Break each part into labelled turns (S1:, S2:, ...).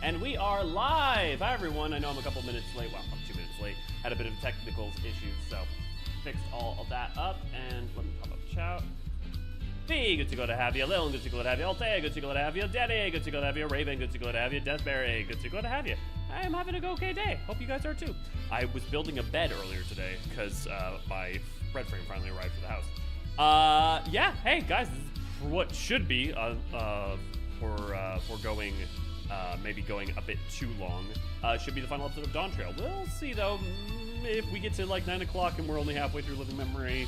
S1: And we are live! Hi everyone, I know I'm a couple minutes late, well, I'm 2 minutes late. Had a bit of technical issues, so fixed all of that up, and let me pop up chat. B, good to go to have you. Lil, good to go to have you. Altea, good to go to have you. Daddy, good to go to have you. Raven, good to go to have you. Deathberry, good to go to have you. I am having a okay day. Hope you guys are too. I was building a bed earlier today, because my bread frame finally arrived for the house. Yeah, hey guys, this is what should be for going maybe going a bit too long. Should be the final episode of Dawn Trail. We'll see though. If we get to like 9 o'clock and we're only halfway through Living Memory,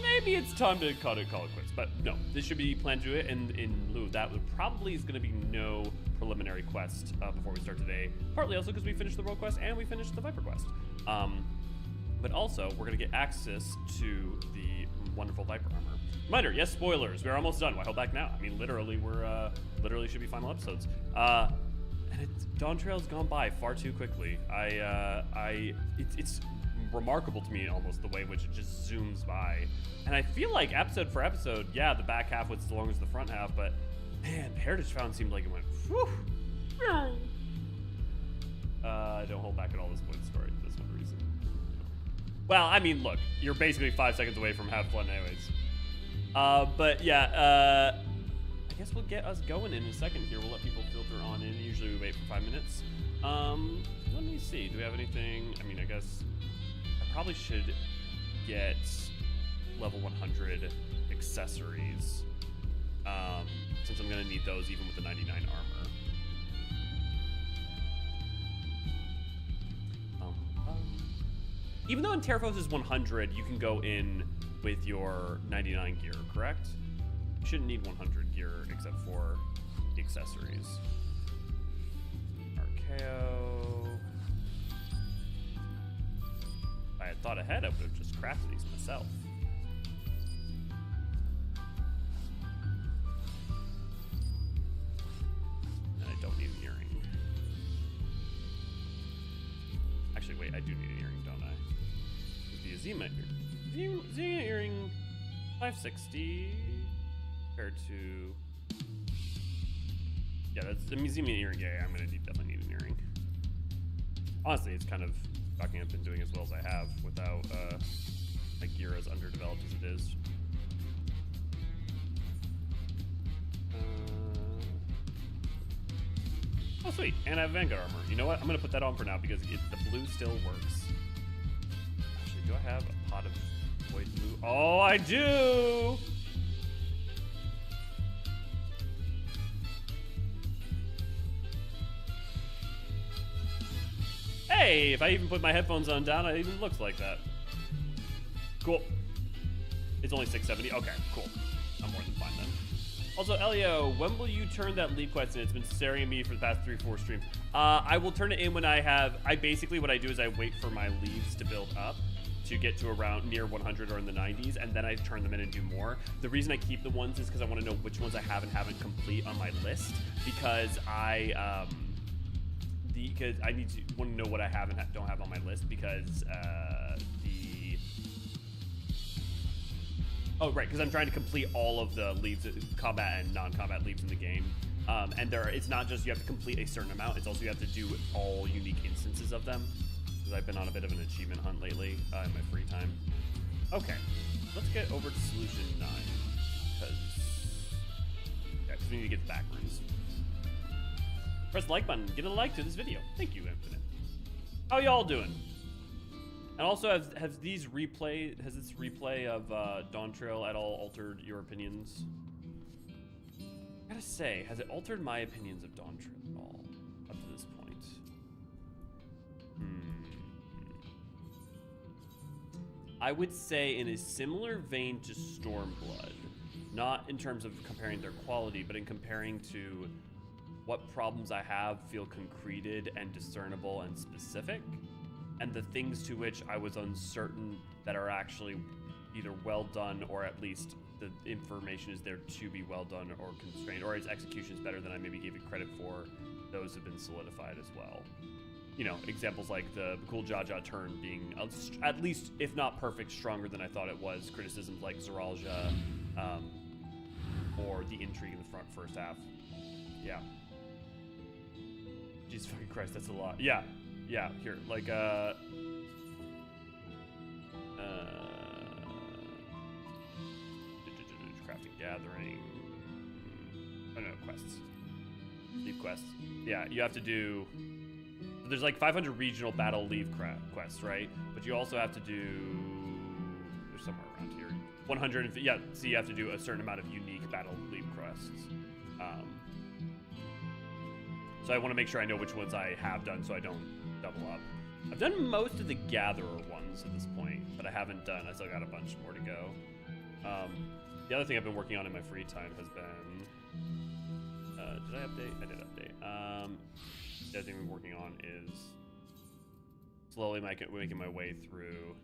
S1: maybe it's time to call it quits. But no, this should be planned to do it. And in lieu of that, there probably is going to be no preliminary quest before we start today. Partly also because we finished the World Quest and we finished the Viper Quest. But also, we're going to get access to the wonderful Viper armor. Reminder, yes, spoilers. We're almost done. Why hold back now? I mean, literally, we're literally should be final episodes. And Dawn Trail's gone by far too quickly. It's remarkable to me almost the way in which it just zooms by. And I feel like episode for episode, yeah, the back half was as long as the front half, but man, Heritage Found seemed like it went, whew. Don't hold back at all this point story. That's one reason. Well, I mean, look, you're basically 5 seconds away from have fun anyways. But yeah, I guess we'll get us going in a second here. We'll let people filter on in. Usually we wait for 5 minutes. Let me see. Do we have anything? I mean, I guess I probably should get level 100 accessories, since I'm going to need those even with the 99 armor. Even though in Terraphos is 100, you can go in with your 99 gear, correct? You shouldn't need 100 gear except for the accessories. Archeo. If I had thought ahead, I would have just crafted these myself. And I don't need an earring. Actually, wait, I do need an earring, don't I? The Azima earring 560 compared to, yeah, that's the museum earring. Yeah, I'm gonna definitely need an earring. Honestly, it's kind of shocking I've been doing as well as I have without my gear as underdeveloped as it is. Oh sweet, and I have Vanguard armor. You know what? I'm gonna put that on for now because the blue still works. Actually, do I have a pot of void blue? Oh, I do! Hey, if I even put my headphones on down, it even looks like that. Cool. It's only 670. Okay, cool. I'm more than fine then. Also, Elio, when will you turn that lead quest in? It's been staring at me for the past 3-4 streams. I will turn it in when basically what I do is I wait for my leads to build up to get to around near 100 or in the 90s, and then I turn them in and do more. The reason I keep the ones is because I want to know which ones I have and haven't complete on my list, because I want to know what I have and don't have on my list, because because I'm trying to complete all of the leads, combat and non-combat leads in the game. And it's not just you have to complete a certain amount, it's also you have to do all unique instances of them. Because I've been on a bit of an achievement hunt lately in my free time. Okay, let's get over to Solution 9. Because we need to get the back rooms. Press the like button, get a like to this video. Thank you, Infinite. How y'all doing? And also, has this replay of Dawn Trail at all altered your opinions? I gotta say, has it altered my opinions of Dawn Trail at all up to this point? I would say in a similar vein to Stormblood, not in terms of comparing their quality, but in comparing to what problems I have feel concreted and discernible and specific, and the things to which I was uncertain that are actually either well done, or at least the information is there to be well done or constrained, or its execution is better than I maybe gave it credit for those have been solidified as well. You know, examples like the cool Jaja turn being at least, if not perfect, stronger than I thought it was. Criticisms like Zeralja, or the intrigue in the first half. Yeah. Jesus fucking Christ, that's a lot. Yeah, yeah. Here, like crafting, gathering. Oh no, quests. Leave quests. Yeah, you have to do. There's like 500 regional battle leave quests, right? But you also have to do. There's somewhere around here. 150. Yeah, so you have to do a certain amount of unique battle leave quests. So I want to make sure I know which ones I have done, so I don't double up. I've done most of the gatherer ones at this point, but I haven't done. I still got a bunch more to go. The other thing I've been working on in my free time has been. Did I update? I did update. The other thing we're working on is slowly making my way through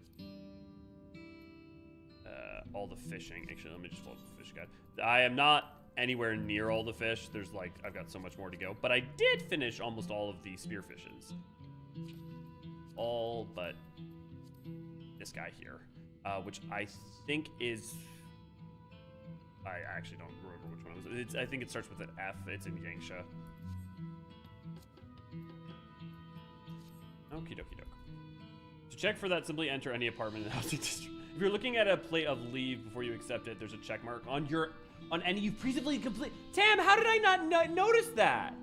S1: all the fishing. Actually, let me just pull up the fish guide. I am not anywhere near all the fish. There's like, I've got so much more to go. But I did finish almost all of the spearfishes. All but this guy here, which I think is... I actually don't remember which one it was. I think it starts with an F. It's in Yangsha. Okie dokie doke. To check for that, simply enter any apartment in the housing district. If you're looking at a plate of leave before you accept it, there's a check mark on any you've previously complete. Tam, how did I not notice that?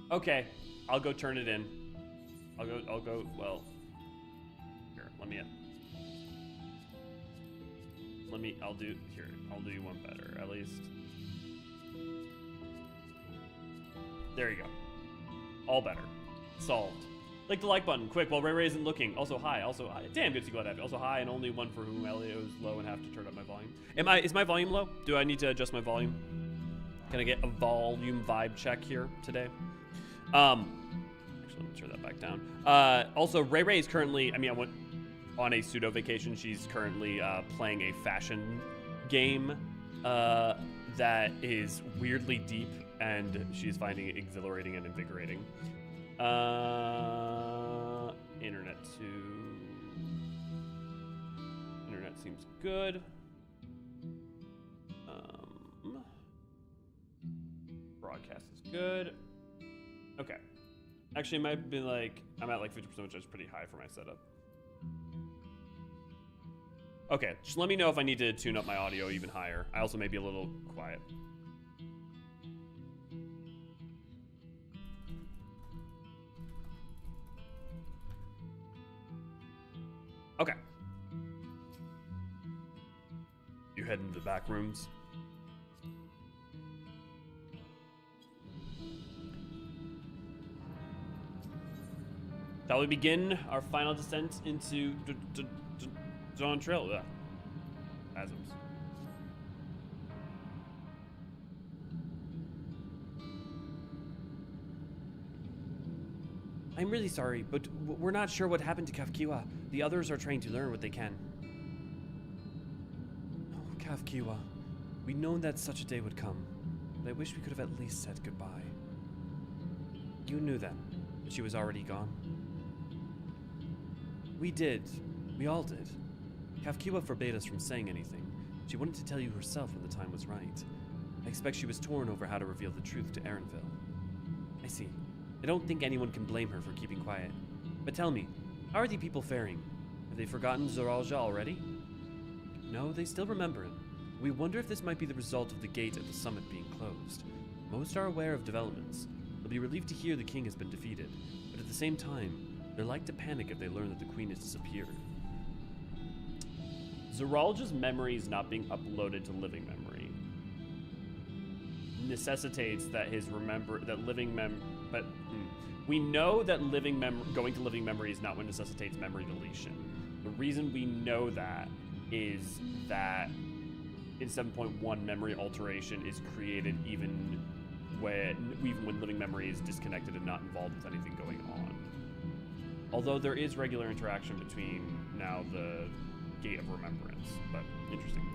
S1: Okay, I'll go turn it in. I'll go. Well, here, let me in. I'll do you one better, at least. There you go. All better. Solved. Click the like button, quick, while Ray isn't looking. Also hi. Damn, good to go at. Also hi, and only one for whom Elliot is low and have to turn up my volume. Is my volume low? Do I need to adjust my volume? Can I get a volume vibe check here today? Actually, let me turn that back down. Also, Ray is currently, I went on a pseudo vacation. She's currently playing a fashion game that is weirdly deep, and she's finding it exhilarating and invigorating. Internet seems good. Broadcast is good. Okay. Actually, it might be like, I'm at like 50%, which is pretty high for my setup. Okay, just let me know if I need to tune up my audio even higher. I also may be a little quiet. Okay. You head into the back rooms. Shall we begin our final descent into Dawn Trail? Asms. I'm really sorry, but we're not sure what happened to Cahciua. The others are trying to learn what they can. Oh, Cahciua. We'd known that such a day would come, but I wish we could have at least said goodbye. You knew then, but she was already gone. We did. We all did. Cahciua forbade us from saying anything. She wanted to tell you herself when the time was right. I expect she was torn over how to reveal the truth to Erenville. I see. I don't think anyone can blame her for keeping quiet. But tell me, how are the people faring? Have they forgotten Zeralja already? No, they still remember him. We wonder if this might be the result of the gate at the summit being closed. Most are aware of developments. They'll be relieved to hear the king has been defeated, but at the same time, they're like to panic if they learn that the queen has disappeared. Zeralja's memories not being uploaded to living memory necessitates that we know that going to living memory is not what necessitates memory deletion. The reason we know that is that in 7.1 memory alteration is created even when living memory is disconnected and not involved with anything going on. Although there is regular interaction between now the Gate of Remembrance, but interesting.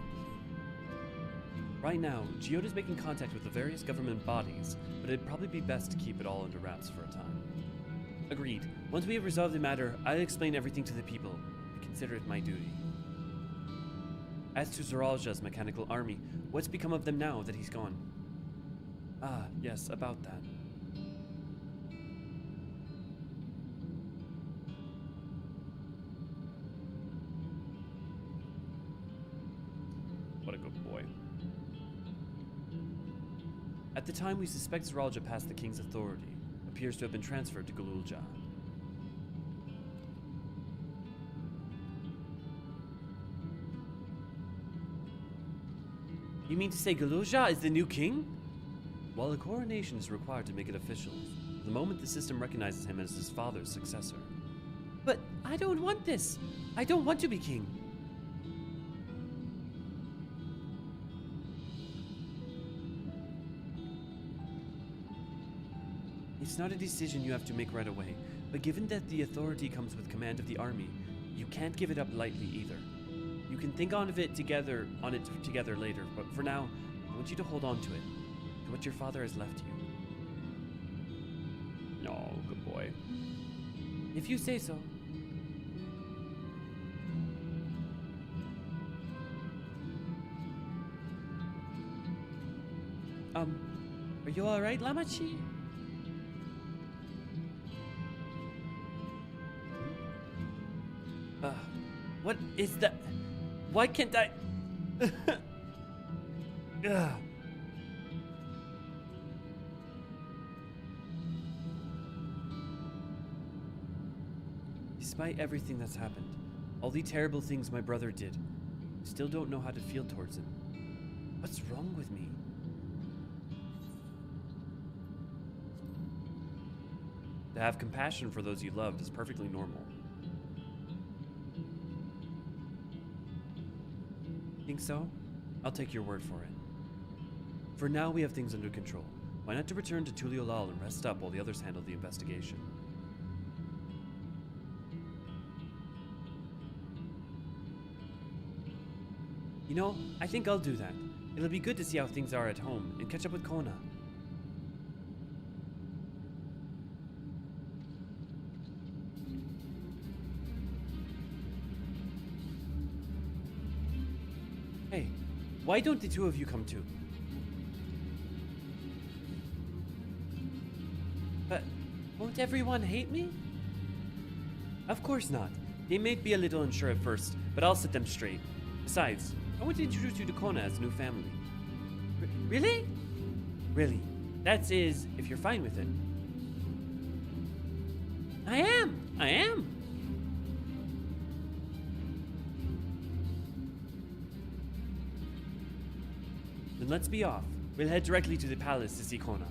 S2: Right now, Geoda's making contact with the various government bodies, but it'd probably be best to keep it all under wraps for a time. Agreed. Once we have resolved the matter, I'll explain everything to the people. I consider it my duty. As to Zoralja's mechanical army, what's become of them now that he's gone? Ah, yes, about that.
S1: What a good boy.
S2: At the time, we suspect Zoralja passed the king's authority. Appears to have been transferred to Galulja. You mean to say Galulja is the new king? While a coronation is required to make it official, the moment the system recognizes him as his father's successor. But I don't want this. I don't want to be king. It's not a decision you have to make right away, but given that the authority comes with command of the army, you can't give it up lightly either. You can think on it together later, but for now, I want you to hold on to it, to what your father has left you.
S1: No, good boy.
S2: If you say so. Are you alright, Lamachi? What is that? Why can't I? Despite everything that's happened, all the terrible things my brother did, I still don't know how to feel towards him. What's wrong with me? To have compassion for those you loved is perfectly normal. Think so? I'll take your word for it. For now, we have things under control. Why not to return to Tuliyollal and rest up while the others handle the investigation? You know, I think I'll do that. It'll be good to see how things are at home and catch up with Kona. Hey, why don't the two of you come too? But won't everyone hate me? Of course not. They may be a little unsure at first, but I'll set them straight. Besides, I want to introduce you to Kona as a new family. Really? Really. That is, if you're fine with it. I am. Then let's be off. We'll head directly to the palace to see Kona.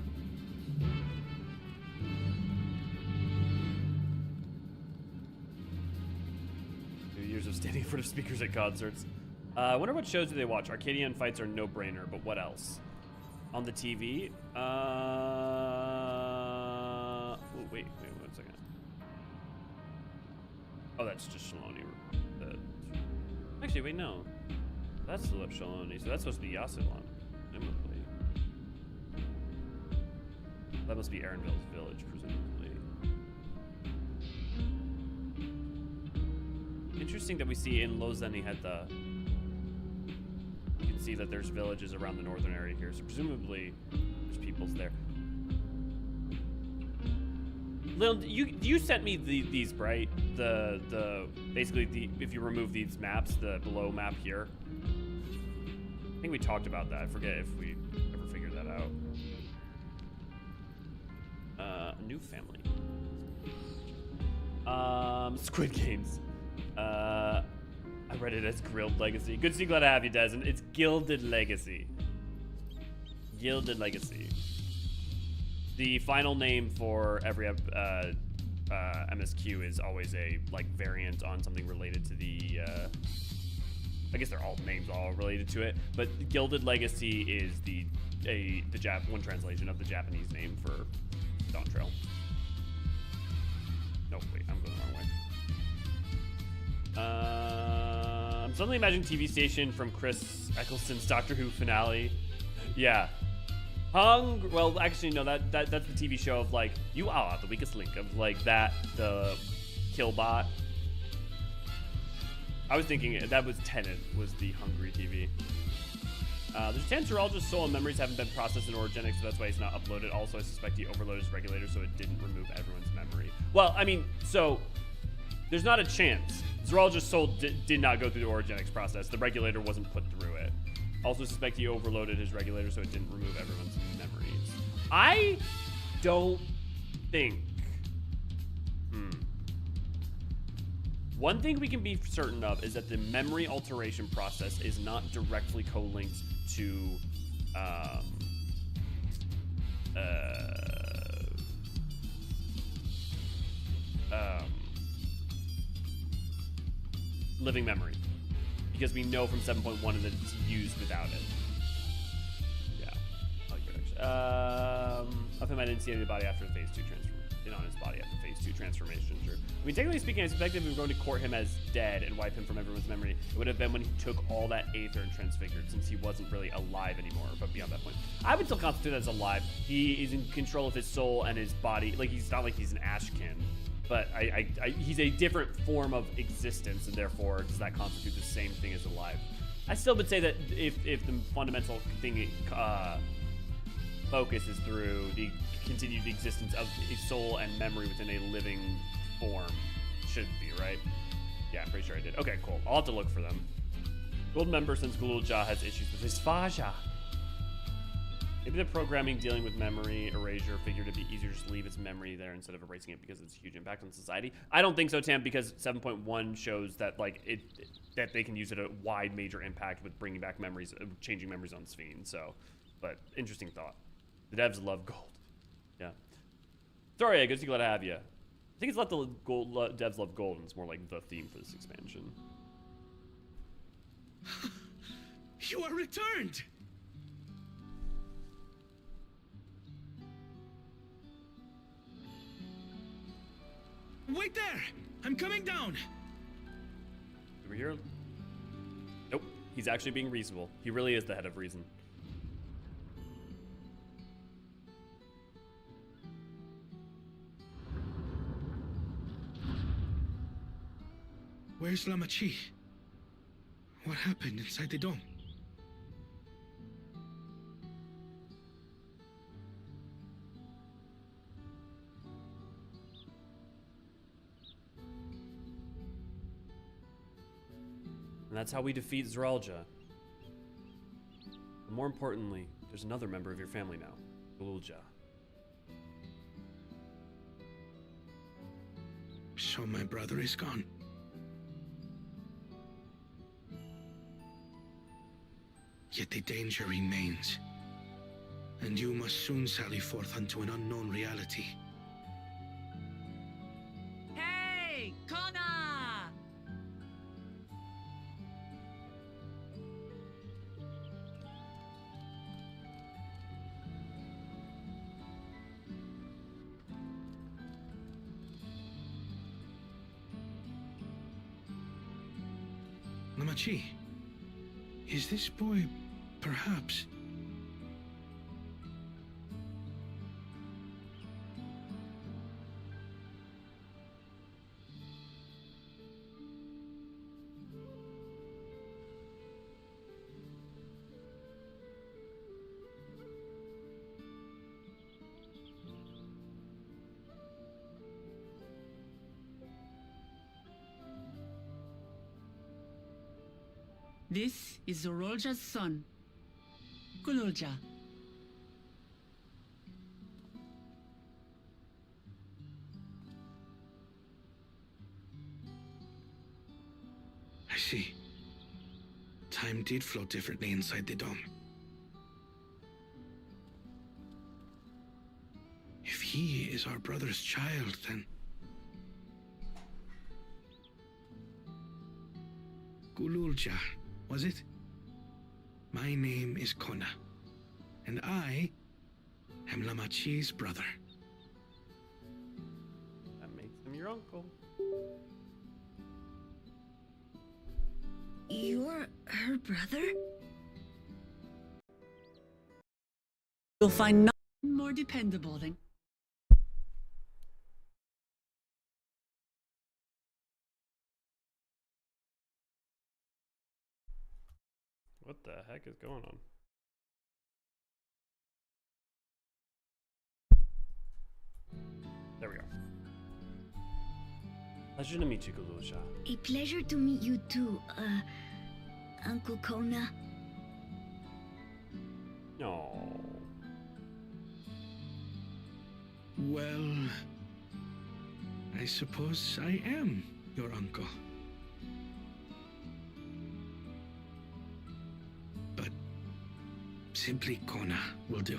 S1: 2 years of standing in front of speakers at concerts. I wonder what shows do they watch? Arcadian fights are no-brainer, but what else? On the TV? Oh, wait 1 second. Oh, that's just Shaloni. Actually, wait, no. That's still up Shaloni, so that's supposed to be Yesterland. That must be Erenville's village, presumably. Interesting that we see in Lozeni had the... You can see that there's villages around the northern area here, so presumably there's peoples there. Lil, you sent me these, right? Basically if you remove these maps, the below map here. I think we talked about that. I forget if we ever figured that out. A new family. Squid Games. I read it as Grilled Legacy. Good to see, glad to have you, Des. And it's Gilded Legacy. Gilded Legacy. The final name for every MSQ is always a variant on something related to the. I guess they're all names all related to it, but Gilded Legacy is one translation of the Japanese name for Dawn Trail. No, wait, I'm going the wrong way. I'm suddenly imagining TV station from Chris Eccleston's Doctor Who finale. Yeah. Well, actually, no. That's the TV show of like you are the weakest link of like that the Killbot. I was thinking that was Tenet was the Hungry TV. There's a chance Zeralja's soul and memories haven't been processed in Orogenic, so that's why he's not uploaded. Also, I suspect he overloaded his regulator, so it didn't remove everyone's memory. Well, I mean, so there's not a chance. Zeralja's soul did not go through the Orogenics process. The regulator wasn't put through it. Also suspect he overloaded his regulator, so it didn't remove everyone's memories. I don't think. One thing we can be certain of is that the memory alteration process is not directly co-linked to living memory, because we know from 7.1 that it's used without it. Yeah. Oh, good actually. Of him, I didn't see any of the body after the phase 2 transformation. On his body after phase 2 transformation. Sure. I mean, technically speaking, I suspect if we were going to court him as dead and wipe him from everyone's memory, it would have been when he took all that aether and transfigured, since he wasn't really alive anymore. But beyond that point, I would still constitute as alive. He is in control of his soul and his body. Like, he's not like he's an Ashkin, but he's a different form of existence, and therefore does that constitute the same thing as alive? I still would say that if the fundamental thing focus is through the continued existence of a soul and memory within a living form, should be, right? Yeah, I'm pretty sure I did. Okay, cool. I'll have to look for them. Gold member since Gululja has issues with his Faja. Maybe the programming dealing with memory erasure figured it'd be easier to just leave its memory there instead of erasing it because it's a huge impact on society. I don't think so, Tam, because 7.1 shows that like that they can use it a wide major impact with bringing back memories, changing memories on Sphene. So, but interesting thought. The devs love gold. Yeah. Sorry, I guess you glad to have you. I think it's not the devs love gold, and it's more like the theme for this expansion.
S3: You are returned! Wait there! I'm coming down!
S1: Over here? Nope. He's actually being reasonable. He really is the head of reason.
S3: Where's Lamachi? What happened inside the dome?
S2: And that's how we defeat Zeralja. But more importantly, there's another member of your family now, Gululja.
S3: So my brother is gone. Yet the danger remains, and you must soon sally forth unto an unknown reality.
S4: Hey, Kona!
S3: Lamachi, is this boy perhaps...
S4: This is Zeralja's son, Gululja.
S3: I see. Time did flow differently inside the dome. If he is our brother's child, then... Gululja, was it? My name is Kona, and I am Lamachi's brother.
S1: That makes him your uncle.
S5: You're her brother?
S4: You'll find nothing more dependable than...
S1: What the heck is going on? There we go. Pleasure to meet you, Galusha.
S5: A pleasure to meet you too, Uncle Kona.
S1: No.
S3: Well, I suppose I am your uncle. But simply Kona will do.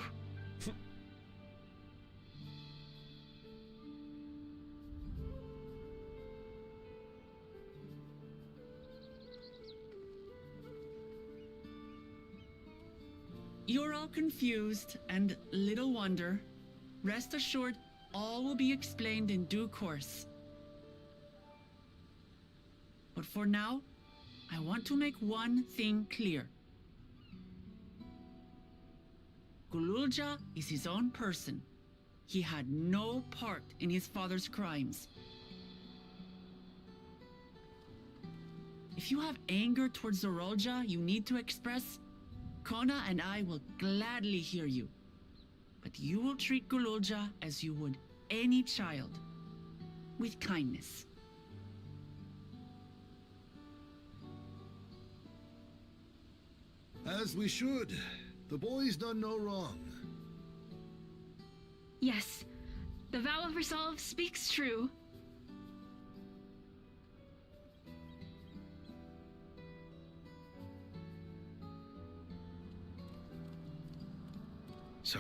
S4: You're all confused, and little wonder. Rest assured, all will be explained in due course. But for now, I want to make one thing clear. Gululja is his own person. He had no part in his father's crimes. If you have anger towards Zorolja you need to express, Kona and I will gladly hear you. But you will treat Gululja as you would any child, with kindness.
S6: As we should. The boy's done no wrong.
S5: Yes, the vow of resolve speaks true.
S3: So,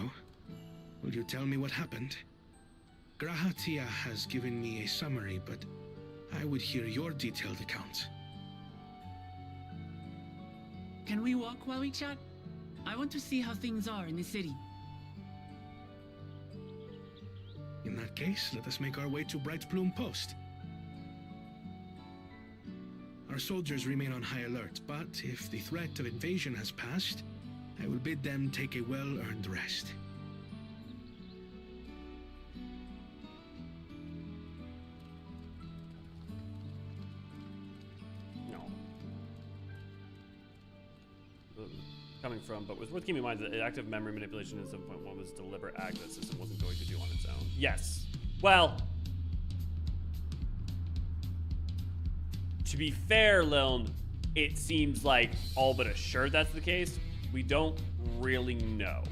S3: will you tell me what happened? Grahatia has given me a summary, but I would hear your detailed account.
S4: Can we walk while we chat? I want to see how things are in the city.
S3: In that case, let us make our way to Bright Plume Post. Our soldiers remain on high alert, but if the threat of invasion has passed, I will bid them take a well-earned rest.
S1: No. Coming from, but was worth keeping in mind that active memory manipulation in 7.1 was a deliberate act that system wasn't going to do on its own. Yes. Well, to be fair, Liln, it seems like all but assured that's the case. We don't really know.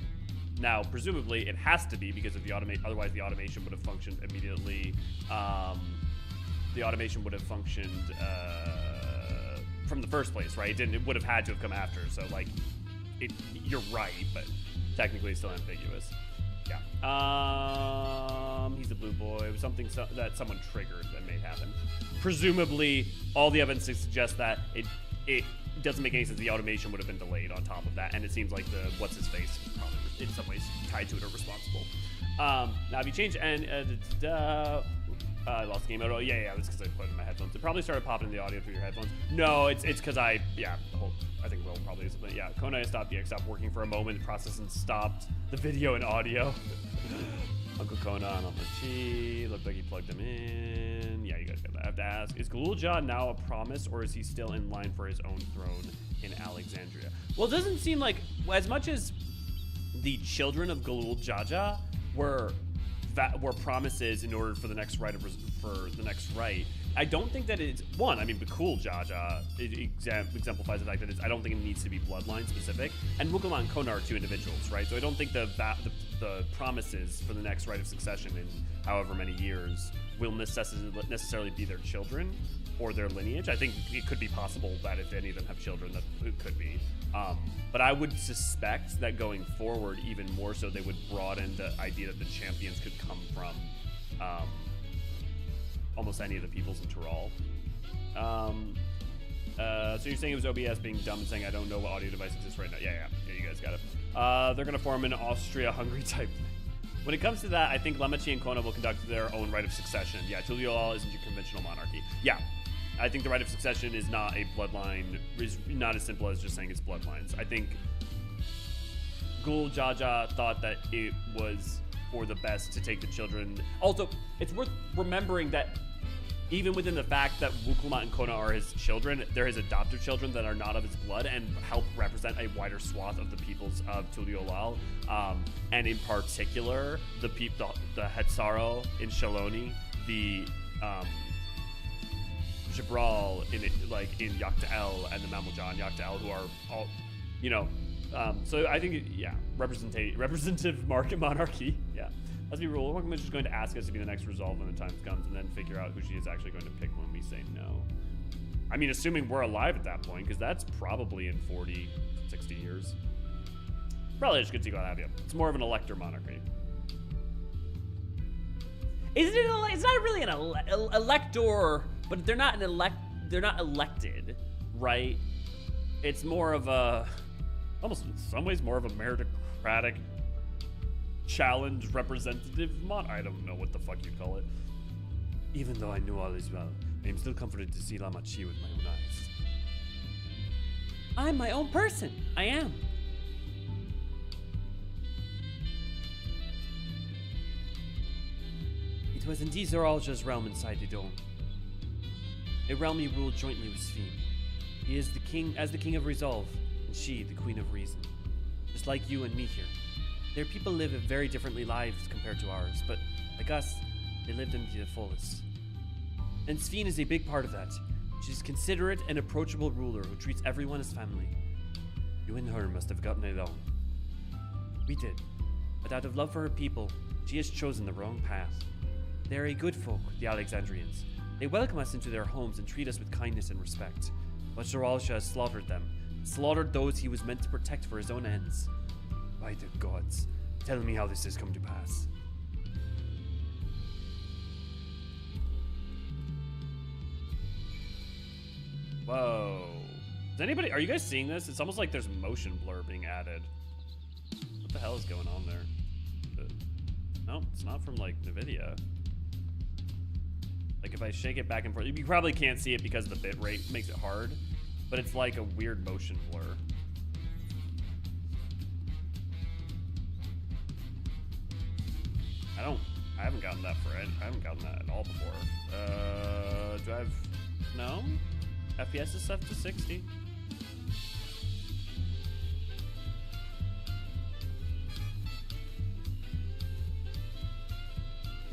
S1: Now, presumably, it has to be because of the otherwise the automation would have functioned immediately. The automation would have functioned from the first place, right? It would have had to have come after. So, like, you're right, but technically it's still ambiguous. Yeah. He's a blue boy. It was something that someone triggered that may happen. Presumably, all the evidence suggests that it doesn't make any sense. The automation would have been delayed on top of that, and it seems like the what's-his-face is probably in some ways tied to it or responsible. Now, if you change and I lost the game. Oh, yeah, that's because I put it in my headphones. It probably started popping in the audio through your headphones. No, it's because I think Will probably is. But yeah, Kona stopped working for a moment. The processing stopped the video and audio. Uncle Kona on the chi. Looked like he plugged him in. Yeah, you guys got that. I have to ask, is Gululja now a promise, or is he still in line for his own throne in Alexandria? Well, it doesn't seem like, as much as the children of Gululjaja were promises in order for the next rite I don't think that it's one. I mean, the cool Jaja exemplifies the fact that I don't think it needs to be bloodline specific. And Mukula and Kona are two individuals, right? So I don't think the promises for the next rite of succession in however many years will necessarily be their children or their lineage. I think it could be possible that if any of them have children, that it could be. But I would suspect that going forward, even more so, they would broaden the idea that the champions could come from almost any of the peoples in Tural. So you're saying it was OBS being dumb and saying I don't know what audio device exists right now. Yeah, you guys got it. They're going to form an Austria-Hungary type thing. When it comes to that, I think Lamachi and Kona will conduct their own rite of succession. Yeah, Tuliyollal isn't your conventional monarchy. Yeah, I think the rite of succession is not a bloodline, is not as simple as just saying it's bloodlines. I think Gul Jaja thought that it was for the best to take the children. Also, it's worth remembering that even within the fact that Wukulmat and Kona are his children, they're his adoptive children that are not of his blood and help represent a wider swath of the peoples of Tuliyollal. And in particular, the Hetsaro in Shaloni, the Jabral in Yaktael, and the Mamulja in Yaktael, who are all, so I think, representative market monarchy, yeah. Let's be real. Woman is just going to ask us to be the next resolve when the time comes, and then figure out who she is actually going to pick when we say no. I mean, assuming we're alive at that point, because that's probably in 40, 60 years. Probably just good to go have you. It's more of an elector monarchy. Isn't it? It's not really an elector, but they're not They're not elected, right? It's more of a, almost in some ways, more of a meritocratic challenge representative I don't know what the fuck you'd call it.
S2: Even though I know all is well, I am still comforted to see Lamachi with my own eyes.
S1: I'm my own person. I am.
S2: It was indeed Zoralja's realm inside the dome. A realm he ruled jointly with Sphene. He is the king, as the king of resolve, and she the queen of reason. Just like you and me here. Their people live very differently lives compared to ours, but like us, they lived them to the fullest. And Sphene is a big part of that. She's a considerate and approachable ruler who treats everyone as family. You and her must have gotten along. We did, but out of love for her people, she has chosen the wrong path. They are a good folk, the Alexandrians. They welcome us into their homes and treat us with kindness and respect. But Zoralja has slaughtered them, slaughtered those he was meant to protect for his own ends. By the gods, tell me how this has come to pass.
S1: Whoa. Is anybody, are you guys seeing this? It's almost like there's motion blur being added. What the hell is going on there? No, it's not from like NVIDIA. Like if I shake it back and forth, you probably can't see it because the bit rate makes it hard, but it's like a weird motion blur. I haven't gotten that I haven't gotten that at all before. Do I have, no? FPS is set to 60.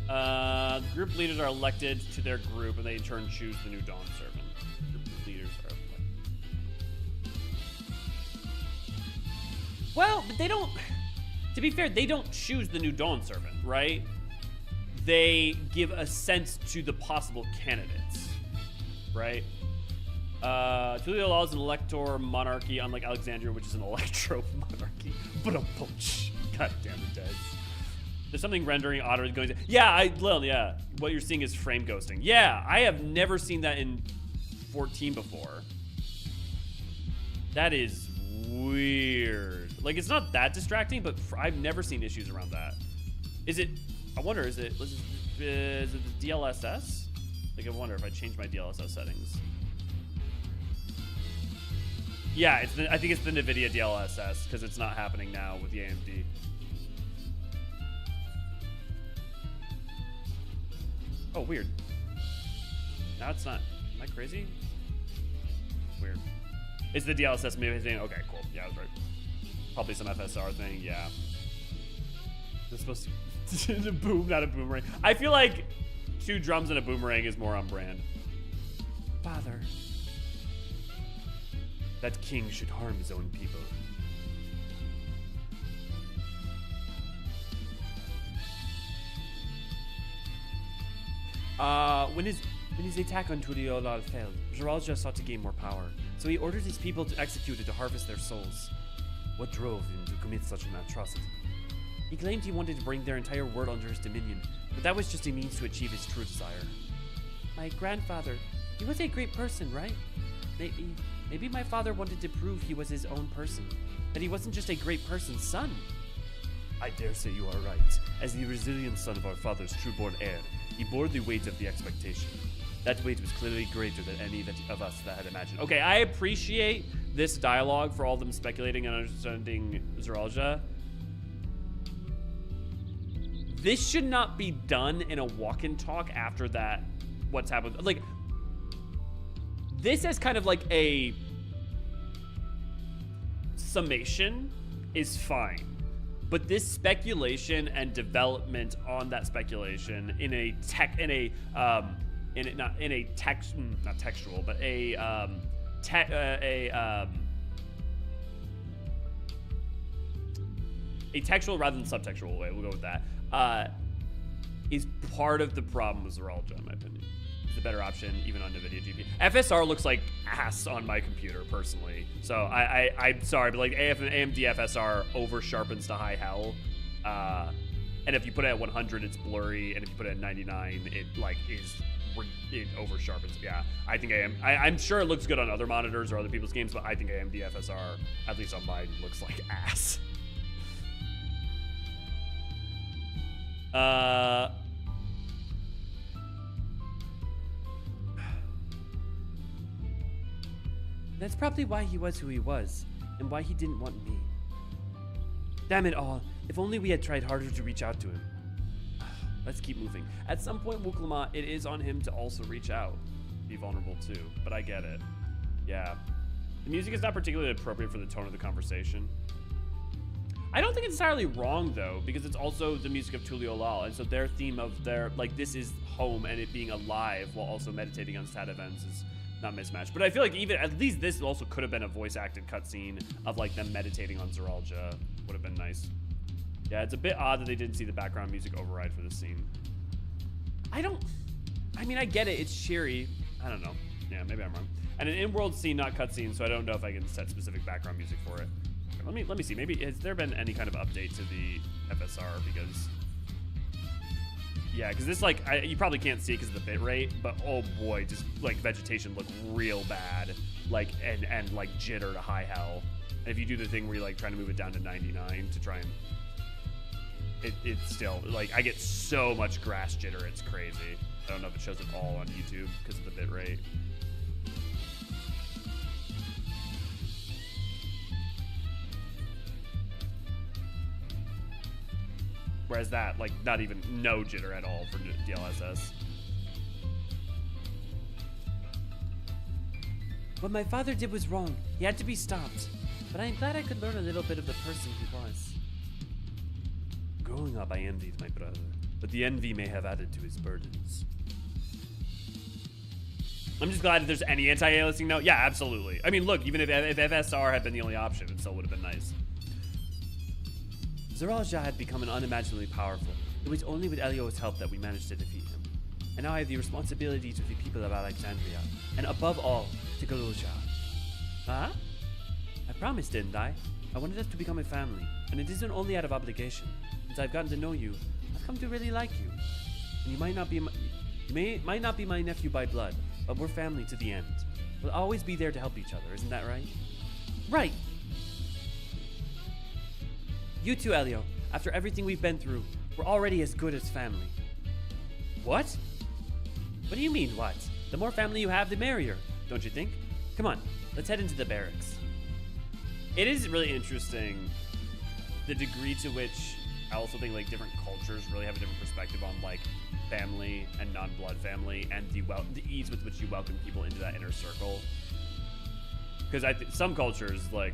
S1: The group leaders are elected to their group, and they in turn choose the new Dawn Servant. Group leaders are elected. Well, but they don't, to be fair, they don't choose the new Dawn Servant, right? They give a sense to the possible candidates, right? Tuliyollal is an elector monarchy, unlike Alexandria, which is an electro monarchy. But a punch. God damn it, Des. There's something rendering otter going. Yeah, yeah. What you're seeing is frame ghosting. Yeah, I have never seen that in 14 before. That is weird. Like, it's not that distracting, but I've never seen issues around that. Is it? I wonder. Is it the DLSS? Like, I wonder if I change my DLSS settings. Yeah, I think it's the NVIDIA DLSS because it's not happening now with the AMD. Oh, weird. Now it's not. Am I crazy? Weird. It's the DLSS maybe thing. Okay, cool. Yeah, I was right. Probably some FSR thing. Yeah. It's supposed to boom, not a boomerang. I feel like 2 drums and a boomerang is more on brand.
S2: Father, that king should harm his own people. When his attack on Tuliyollal failed, Zoralja sought to gain more power, so he ordered his people to execute it to harvest their souls. What drove him to commit such an atrocity? He claimed he wanted to bring their entire world under his dominion, but that was just a means to achieve his true desire. My grandfather, he was a great person, right? Maybe my father wanted to prove he was his own person, that he wasn't just a great person's son. I dare say you are right. As the resilient son of our father's true-born heir, he bore the weight of the expectation. That weight was clearly greater than any of us that had imagined. Okay, I appreciate this dialogue for all of them speculating and understanding Zoralja.
S1: this should not be done in a walk and talk after that. What's happened? Like, this is kind of like a summation is fine, but this speculation and development on that speculation in a not textual, but a textual rather than subtextual way, we'll go with that, is part of the problem with Zoraljah, in my opinion. It's a better option, even on NVIDIA GPU. FSR looks like ass on my computer, personally. So I'm sorry, but like AMD FSR over sharpens to high hell. And if you put it at 100, it's blurry, and if you put it at 99, it like it over sharpens. Yeah, I think I'm sure it looks good on other monitors or other people's games, but I think AMD FSR, at least on mine, looks like ass.
S2: That's probably why he was who he was, and why he didn't want me. Damn it all, if only we had tried harder to reach out to him. Let's keep moving. At some point, Wuklama, it is on him to also reach out. Be vulnerable too, but I get it. Yeah. The music is not particularly appropriate for the tone of the conversation. I don't think it's entirely wrong though, because it's also the music of Tuliyollal, and so their theme of their, like, this is home and it being alive while also meditating on sad events is not mismatched. But I feel like even, at least this also could have been a voice acted cutscene of like them meditating on Zoraljah. Would have been nice. Yeah, it's a bit odd that they didn't see the background music override for this scene. I mean, I get it, it's cheery. I don't know. Yeah, maybe I'm wrong. And an in-world scene, not cutscene, so I don't know if I can set specific background music for it. Let me see. Maybe has there been any kind of update to the FSR? Because yeah, because this, like, you probably can't see it because of the bit rate, but oh boy, just like vegetation look real bad, like and like jitter to high hell. And if you do the thing where you're like trying to move it down to 99 to try and it's still like I get so much grass jitter, it's crazy. I don't know if it shows it all on YouTube because of the bit rate. Whereas that, like, not even no jitter at all for DLSS. What my father did was wrong. He had to be stopped. But I'm glad I could learn a little bit of the person he was. Growing up, I envied my brother, but the envy may have added to his burdens.
S1: I'm just glad if there's any anti-aliasing note. Yeah, absolutely. I mean, look, even if FSR had been the only option, it still would have been nice.
S2: Zoraljah had become unimaginably powerful. It was only with Elio's help that we managed to defeat him. And now I have the responsibility to the people of Alexandria, and above all, to Galosha. Huh? I promised, didn't I? I wanted us to become a family, and it isn't only out of obligation. Since I've gotten to know you, I've come to really like you. And you might not be my nephew by blood, but we're family to the end. We'll always be there to help each other, isn't that right? Right! You too, Elio. After everything we've been through, we're already as good as family. What? What do you mean, what? The more family you have, the merrier, don't you think? Come on, let's head into the barracks.
S1: It is really interesting the degree to which I also think like different cultures really have a different perspective on like family and non-blood family, and the ease with which you welcome people into that inner circle. Because some cultures, like,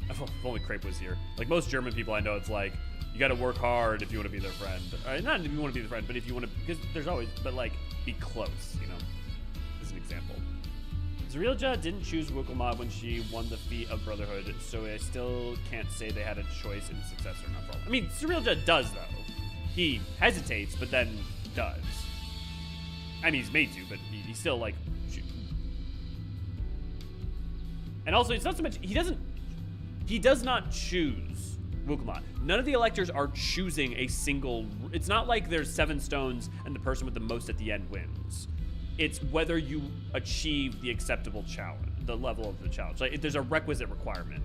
S1: if only Crepe was here. Like most German people I know, it's like, you gotta work hard if you want to be their friend. Not if you want to be their friend, but if you want to, because there's always, but like, be close, you know, as an example. Zoraljah didn't choose Wuklama when she won the feat of Brotherhood, so I still can't say they had a choice in success or not. I mean, Zoraljah does, though. He hesitates, but then does. I mean, he's made to, but he still, like, and also, it's not so much, he does not choose Wuklama. None of the electors are choosing a single, it's not like there's 7 stones and the person with the most at the end wins. It's whether you achieve the acceptable challenge, the level of the challenge. Like, there's a requisite requirement.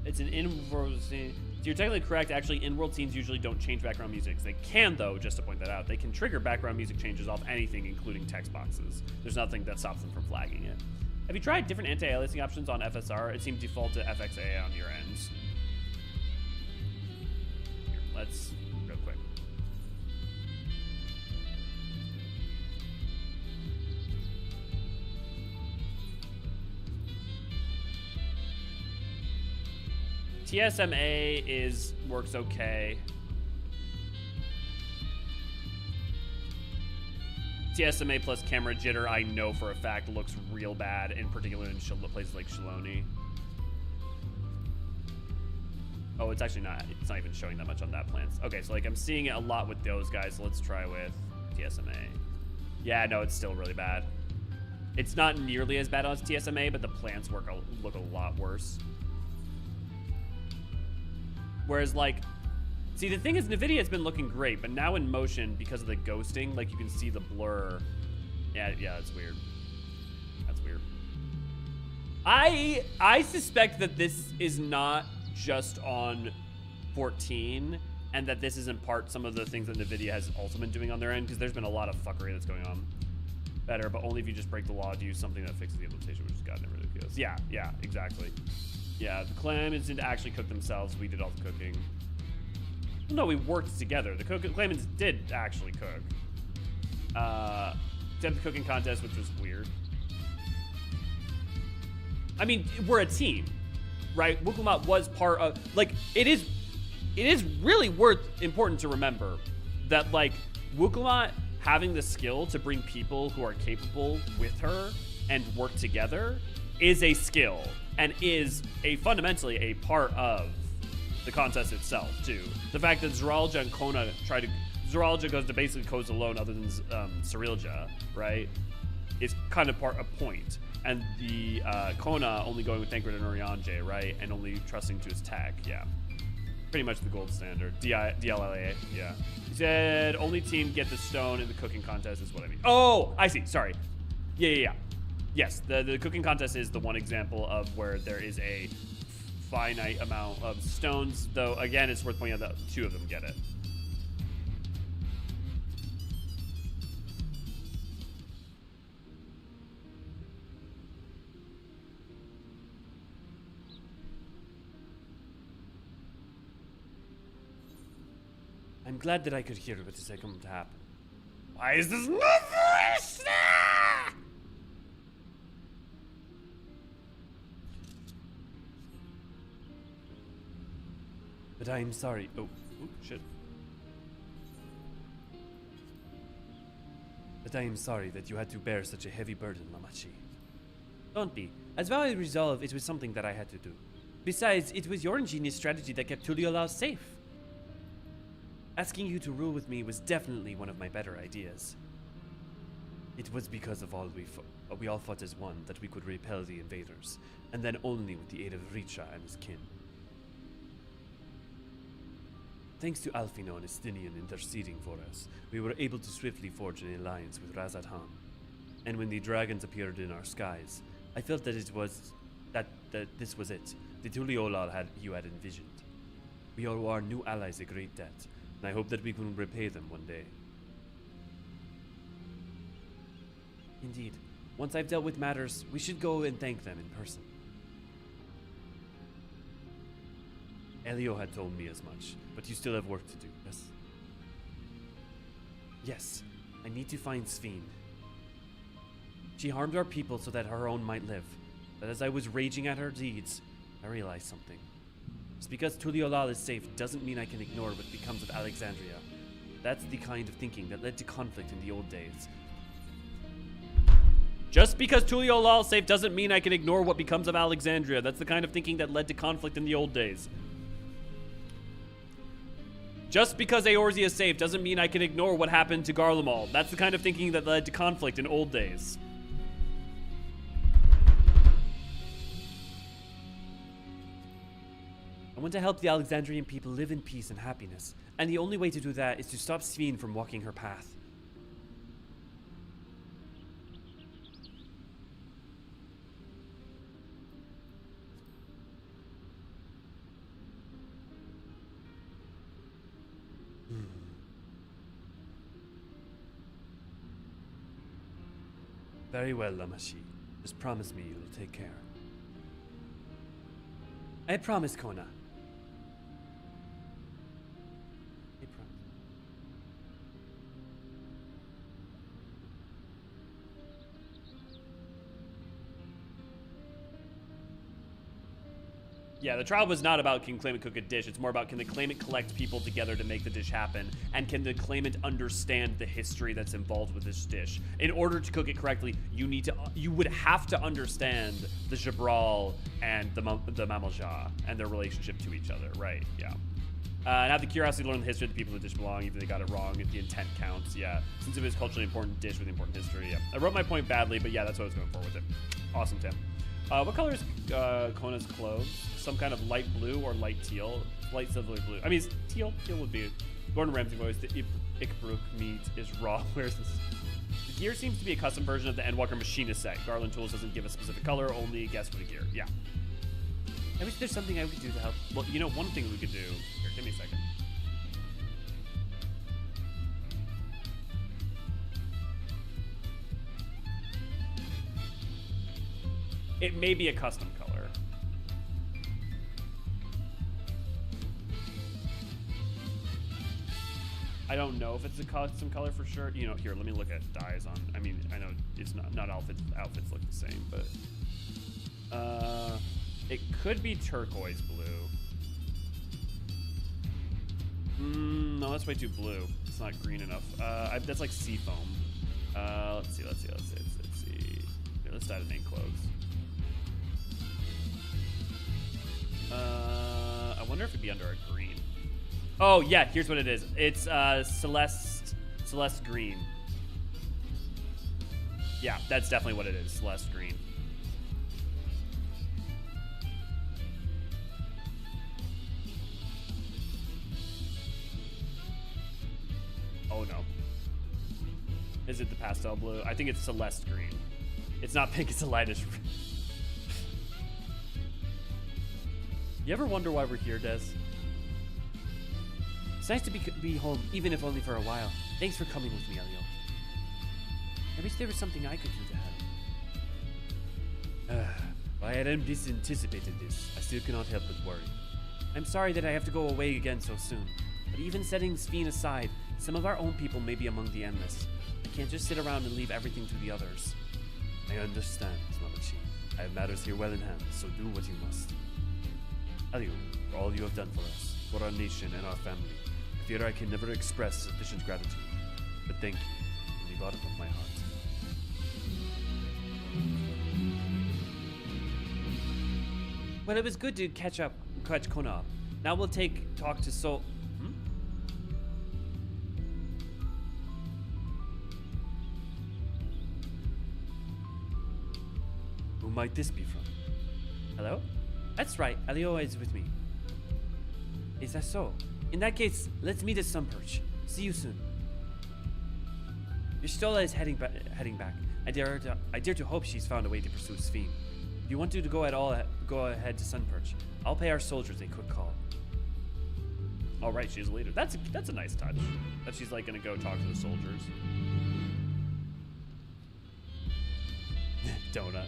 S1: It's an in-world scene. So you're technically correct. Actually, in-world scenes usually don't change background music. They can, though, just to point that out. They can trigger background music changes off anything, including text boxes. There's nothing that stops them from flagging it. Have you tried different anti-aliasing options on FSR? It seemed default to FXA on your ends. Here, let's real quick. TSMA works okay. TSMA plus camera jitter, I know for a fact, looks real bad, in particular in places like Shaloni. Oh, it's actually not. It's not even showing that much on that plants. Okay, so like I'm seeing it a lot with those guys. So let's try with TSMA. Yeah, no, it's still really bad. It's not nearly as bad as TSMA, but the plants look a lot worse. Whereas like, see, the thing is, NVIDIA's been looking great, but now in motion, because of the ghosting, like you can see the blur. Yeah, that's weird. That's weird. I suspect that this is not just on 14, and that this is in part some of the things that NVIDIA has also been doing on their end, because there's been a lot of fuckery that's going on. Better, but only if you just break the law to use something that fixes the implementation, which is goddamn ridiculous. Yeah, exactly. Yeah, the claimants didn't actually cook themselves. We did all the cooking. No, we worked together. The claimants did actually cook. Did the cooking contest, which was weird. I mean, we're a team, right? Wukulmat was part of, like, it is really important to remember that, like, Wukulmat having the skill to bring people who are capable with her and work together is a skill and is fundamentally a part of the contest itself too. The fact that Zoraalja and Kona Zoraalja goes to basically codes alone other than Cyrilja, right, is kind of a point. And the Kona only going with Thancred and Urianger, right, and only trusting to his tech, yeah. Pretty much the gold standard. DLLA, yeah. He said only team get the stone in the cooking contest is what I mean. Oh, I see, sorry. Yeah. Yes, the cooking contest is the one example of where there is a finite amount of stones, though again it's worth pointing out that 2 of them get it.
S2: I'm glad that I could hear what is going to happen.
S1: Why is this not
S2: But I am sorry. Oh, shit. But I am sorry that you had to bear such a heavy burden, Mamachi. Don't be. As well as resolve, it was something that I had to do. Besides, it was your ingenious strategy that kept Tuliyollal safe. Asking you to rule with me was definitely one of my better ideas. It was because of all we all fought as one that we could repel the invaders, and then only with the aid of Richa and his kin. Thanks to Alfino and Estinian interceding for us, we were able to swiftly forge an alliance with Razat Han. And when the dragons appeared in our skies, I felt that this was it, the Tuliyollal you had envisioned. We owe our new allies a great debt, and I hope that we can repay them one day. Indeed, once I've dealt with matters, we should go and thank them in person. Elio had told me as much, but you still have work to do, yes? Yes, I need to find Sphene. She harmed our people so that her own might live, but as I was raging at her deeds, I realized something. Just because Tuliyollal is safe doesn't mean I can ignore what becomes of Alexandria. That's the kind of thinking that led to conflict in the old days.
S1: Just because Tuliyollal is safe doesn't mean I can ignore what becomes of Alexandria. That's the kind of thinking that led to conflict in the old days. Just because Eorzea is safe doesn't mean I can ignore what happened to Garlemald. That's the kind of thinking that led to conflict in old days.
S2: I want to help the Alexandrian people live in peace and happiness, and the only way to do that is to stop Sphene from walking her path. Very well, Lamashi. Just promise me you'll take care. I promise, Kona. I promise.
S1: Yeah, the trial was not about can claimant cook a dish. It's more about can the claimant collect people together to make the dish happen, and can the claimant understand the history that's involved with this dish. In order to cook it correctly, you would have to understand the Jabral and the Mamalja and their relationship to each other, right? Yeah. And have the curiosity to learn the history of the people the dish belong, even if they got it wrong. If the intent counts, yeah. Since it was a culturally important dish with important history, yeah. I wrote my point badly, but yeah, that's what I was going for with it. Awesome, Tim. What color is Kona's clothes? Some kind of light blue or light teal? Light silvery blue. I mean, teal would be it. Gordon Ramsay voice. The Ikbruk meat is raw. Where's this? The gear seems to be a custom version of the Endwalker machinist set. Garland Tools doesn't give a specific color, only a guess for the gear. Yeah.
S2: I wish there's something I could do to help.
S1: Well, you know, one thing we could do. Here, give me a second. It may be a custom color. I don't know if it's a custom color for sure. You know, here, let me look at dyes on. I mean, I know it's not outfits look the same, but it could be turquoise blue. No, that's way too blue. It's not green enough. That's like sea foam. Let's see. Here, let's dye the main clothes. I wonder if it'd be under a green. Oh yeah, here's what it is. It's Celeste green. Yeah, that's definitely what it is. Celeste green. Oh no. Is it the pastel blue? I think it's Celeste green. It's not pink, it's a lightish. You ever wonder why we're here, Des?
S2: It's nice to be home, even if only for a while. Thanks for coming with me, Elio. I wish there was something I could do to help. While I had anticipated this, I still cannot help but worry. I'm sorry that I have to go away again so soon, but even setting Sphene aside, some of our own people may be among the endless. I can't just sit around and leave everything to the others. I understand, Mamachi. I have matters here well in hand, so do what you must. Elio, for all you have done for us, for our nation and our family, I fear I can never express sufficient gratitude. But thank you from the bottom of my heart. Well, it was good to catch Kona up. Now we'll talk to Sol. Who might this be from? Hello? That's right, Elio is with me. Is that so? In that case, let's meet at Sunperch. See you soon. Yesterland is heading back. I dare to hope she's found a way to pursue Sphene. If you want to go ahead to Sunperch. I'll pay our soldiers a quick call.
S1: All right, she's a leader. That's a nice touch. That she's like gonna go talk to the soldiers. Donut.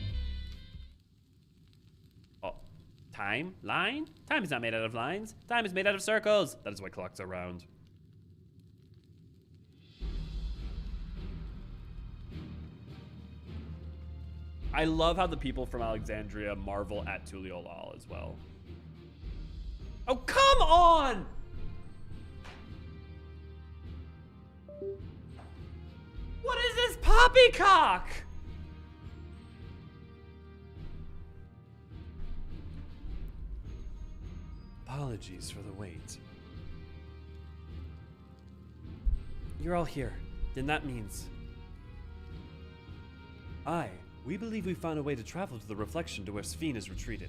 S1: Oh, time line? Time is not made out of lines. Time is made out of circles. That is why clocks are round. I love how the people from Alexandria marvel at Tuliyollal as well. Oh, come on! What is this poppycock?
S2: Apologies for the wait. You're all here. Then that means... We believe we found a way to travel to the reflection to where Sphene is retreated.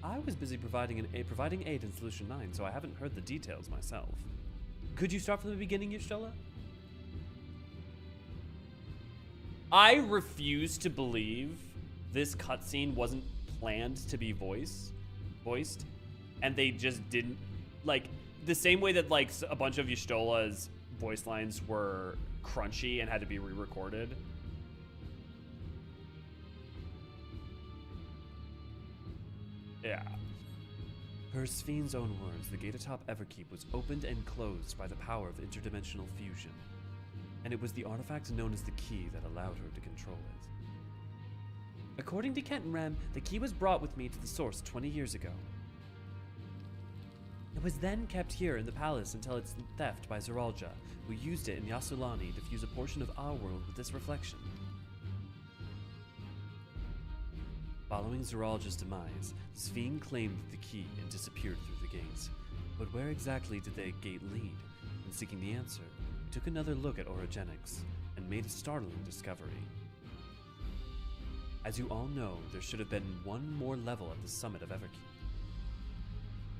S2: I was busy providing aid in Solution 9, so I haven't heard the details myself. Could you start from the beginning, Yesterland?
S1: I refuse to believe this cutscene wasn't planned to be voiced, and they just didn't, like, the same way that, like, a bunch of Yshtola's voice lines were crunchy and had to be re-recorded. Yeah.
S2: Per Sphene's own words, the gate atop Everkeep was opened and closed by the power of interdimensional fusion, and it was the artifact known as the key that allowed her to control it. According to Kent and Rem, the key was brought with me to the source 20 years ago. It was then kept here in the palace until its theft by Zoraljah, who used it in Yassulani to fuse a portion of our world with this reflection. Following Zoraljah's demise, Sphene claimed the key and disappeared through the gates. But where exactly did the gate lead? In seeking the answer, we took another look at orogenics and made a startling discovery. As you all know, there should have been one more level at the summit of Everkeep.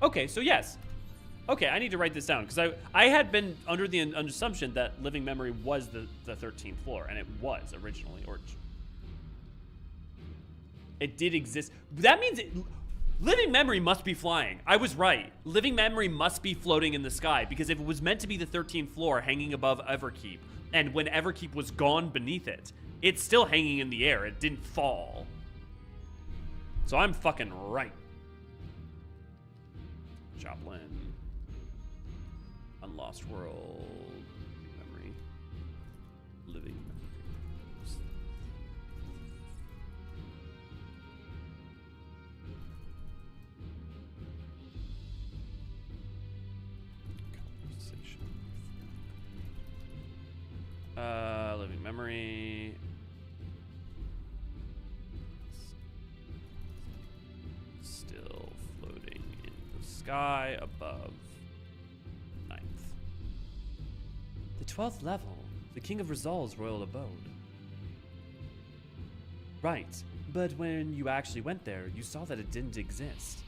S1: Okay, so yes. Okay, I need to write this down, because I had been under the assumption that living memory was the 13th floor, and it was originally, or it did exist. That means living memory must be flying. I was right. Living memory must be floating in the sky, because if it was meant to be the 13th floor hanging above Everkeep, and when Everkeep was gone beneath it, it's still hanging in the air. It didn't fall. So I'm fucking right. Joplin. Unlost World. Memory. Living memories. Conversation. Living memory. Still floating in the sky above 9th.
S2: The 12th level, the King of Rizal's royal abode. Right, but when you actually went there, you saw that it didn't exist.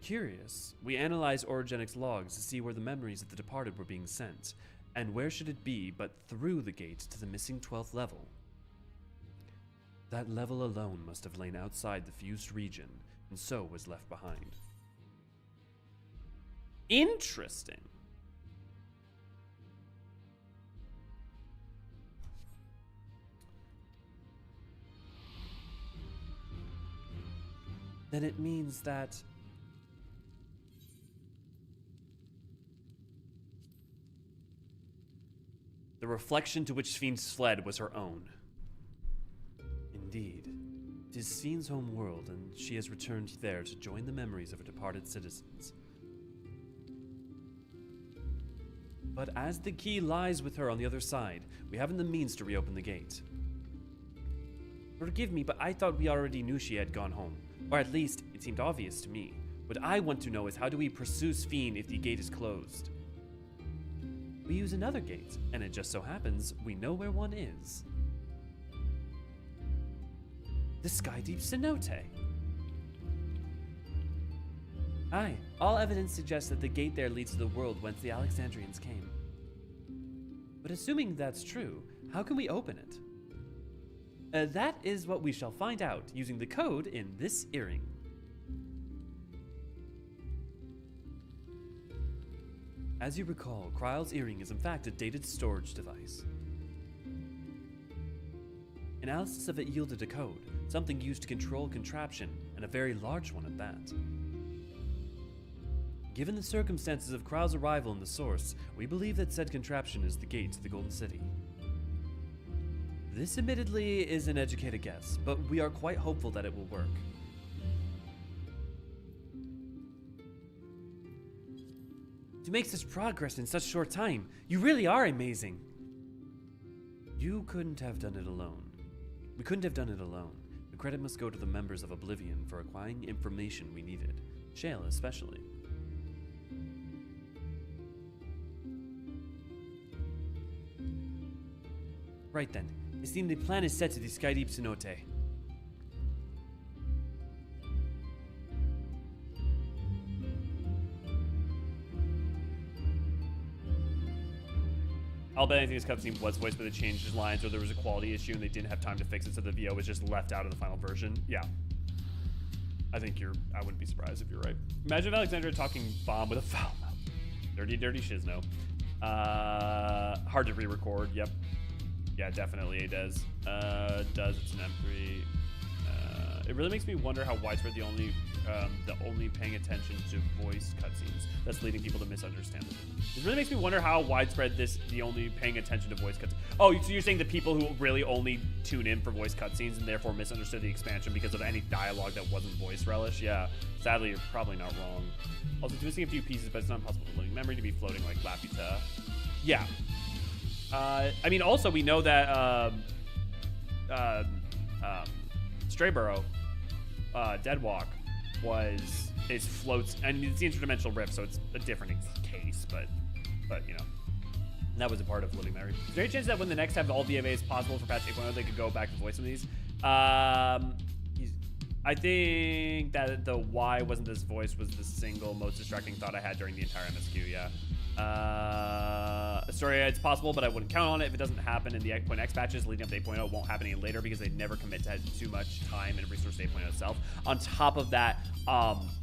S2: Curious, we analyzed Orogenics logs to see where the memories of the departed were being sent, and where should it be but through the gate to the missing 12th level. That level alone must have lain outside the fused region, and so was left behind.
S1: Interesting.
S2: Then it means that
S1: The reflection to which Sphene fled was her own.
S2: Indeed. It is Sphene's home world, and she has returned there to join the memories of her departed citizens. But as the key lies with her on the other side, we haven't the means to reopen the gate. Forgive me, but I thought we already knew she had gone home. Or at least, it seemed obvious to me. What I want to know is how do we pursue Sphene if the gate is closed? We use another gate, and it just so happens we know where one is. The Skydeep Cenote. Aye, all evidence suggests that the gate there leads to the world whence the Alexandrians came. But assuming that's true, how can we open it? That is what we shall find out using the code in this earring. As you recall, Krile's earring is in fact a dated storage device. Analysis of it yielded a code, something used to control contraption, and a very large one at that. Given the circumstances of Krile's arrival in the source, we believe that said contraption is the gate to the Golden City. This admittedly is an educated guess, but we are quite hopeful that it will work. To make such progress in such short time, you really are amazing. You couldn't have done it alone. We couldn't have done it alone. The credit must go to the members of Oblivion for acquiring information we needed, Shale especially. Right then, it seems the plan is set to the Skydeep Cenote.
S1: I'll bet anything this cutscene was voiced, but they changed his lines, or there was a quality issue and they didn't have time to fix it, so the VO was just left out of the final version. Yeah. I wouldn't be surprised if you're right. Imagine Alexandria talking bomb with a foul mouth. Dirty, dirty shizno. Hard to re-record. Yep. Yeah, definitely it does. It's an M3. It really makes me wonder how widespread the only paying attention to voice cutscenes that's leading people to misunderstand them. It really makes me wonder how widespread the only paying attention to voice cutscenes. Oh, so you're saying the people who really only tune in for voice cutscenes and therefore misunderstood the expansion because of any dialogue that wasn't voice relish? Yeah, sadly, you're probably not wrong. Also, it's missing a few pieces, but it's not impossible for living memory to be floating like Laputa. Yeah. I mean, also, we know that Strayburrow, Deadwalk, is floats, and it's the interdimensional rift, so it's a different case, but you know, that was a part of living memory. Is there any chance that when the next have all VFAs possible for patch 8.0, they could go back to voice some of these? I think that the why wasn't this voice was the single most distracting thought I had during the entire MSQ, yeah. Story, it's possible, but I wouldn't count on it if it doesn't happen in the 8.x patches leading up to 8.0. It won't happen any later because they never commit to too much time and resource to 8.0 itself. On top of that,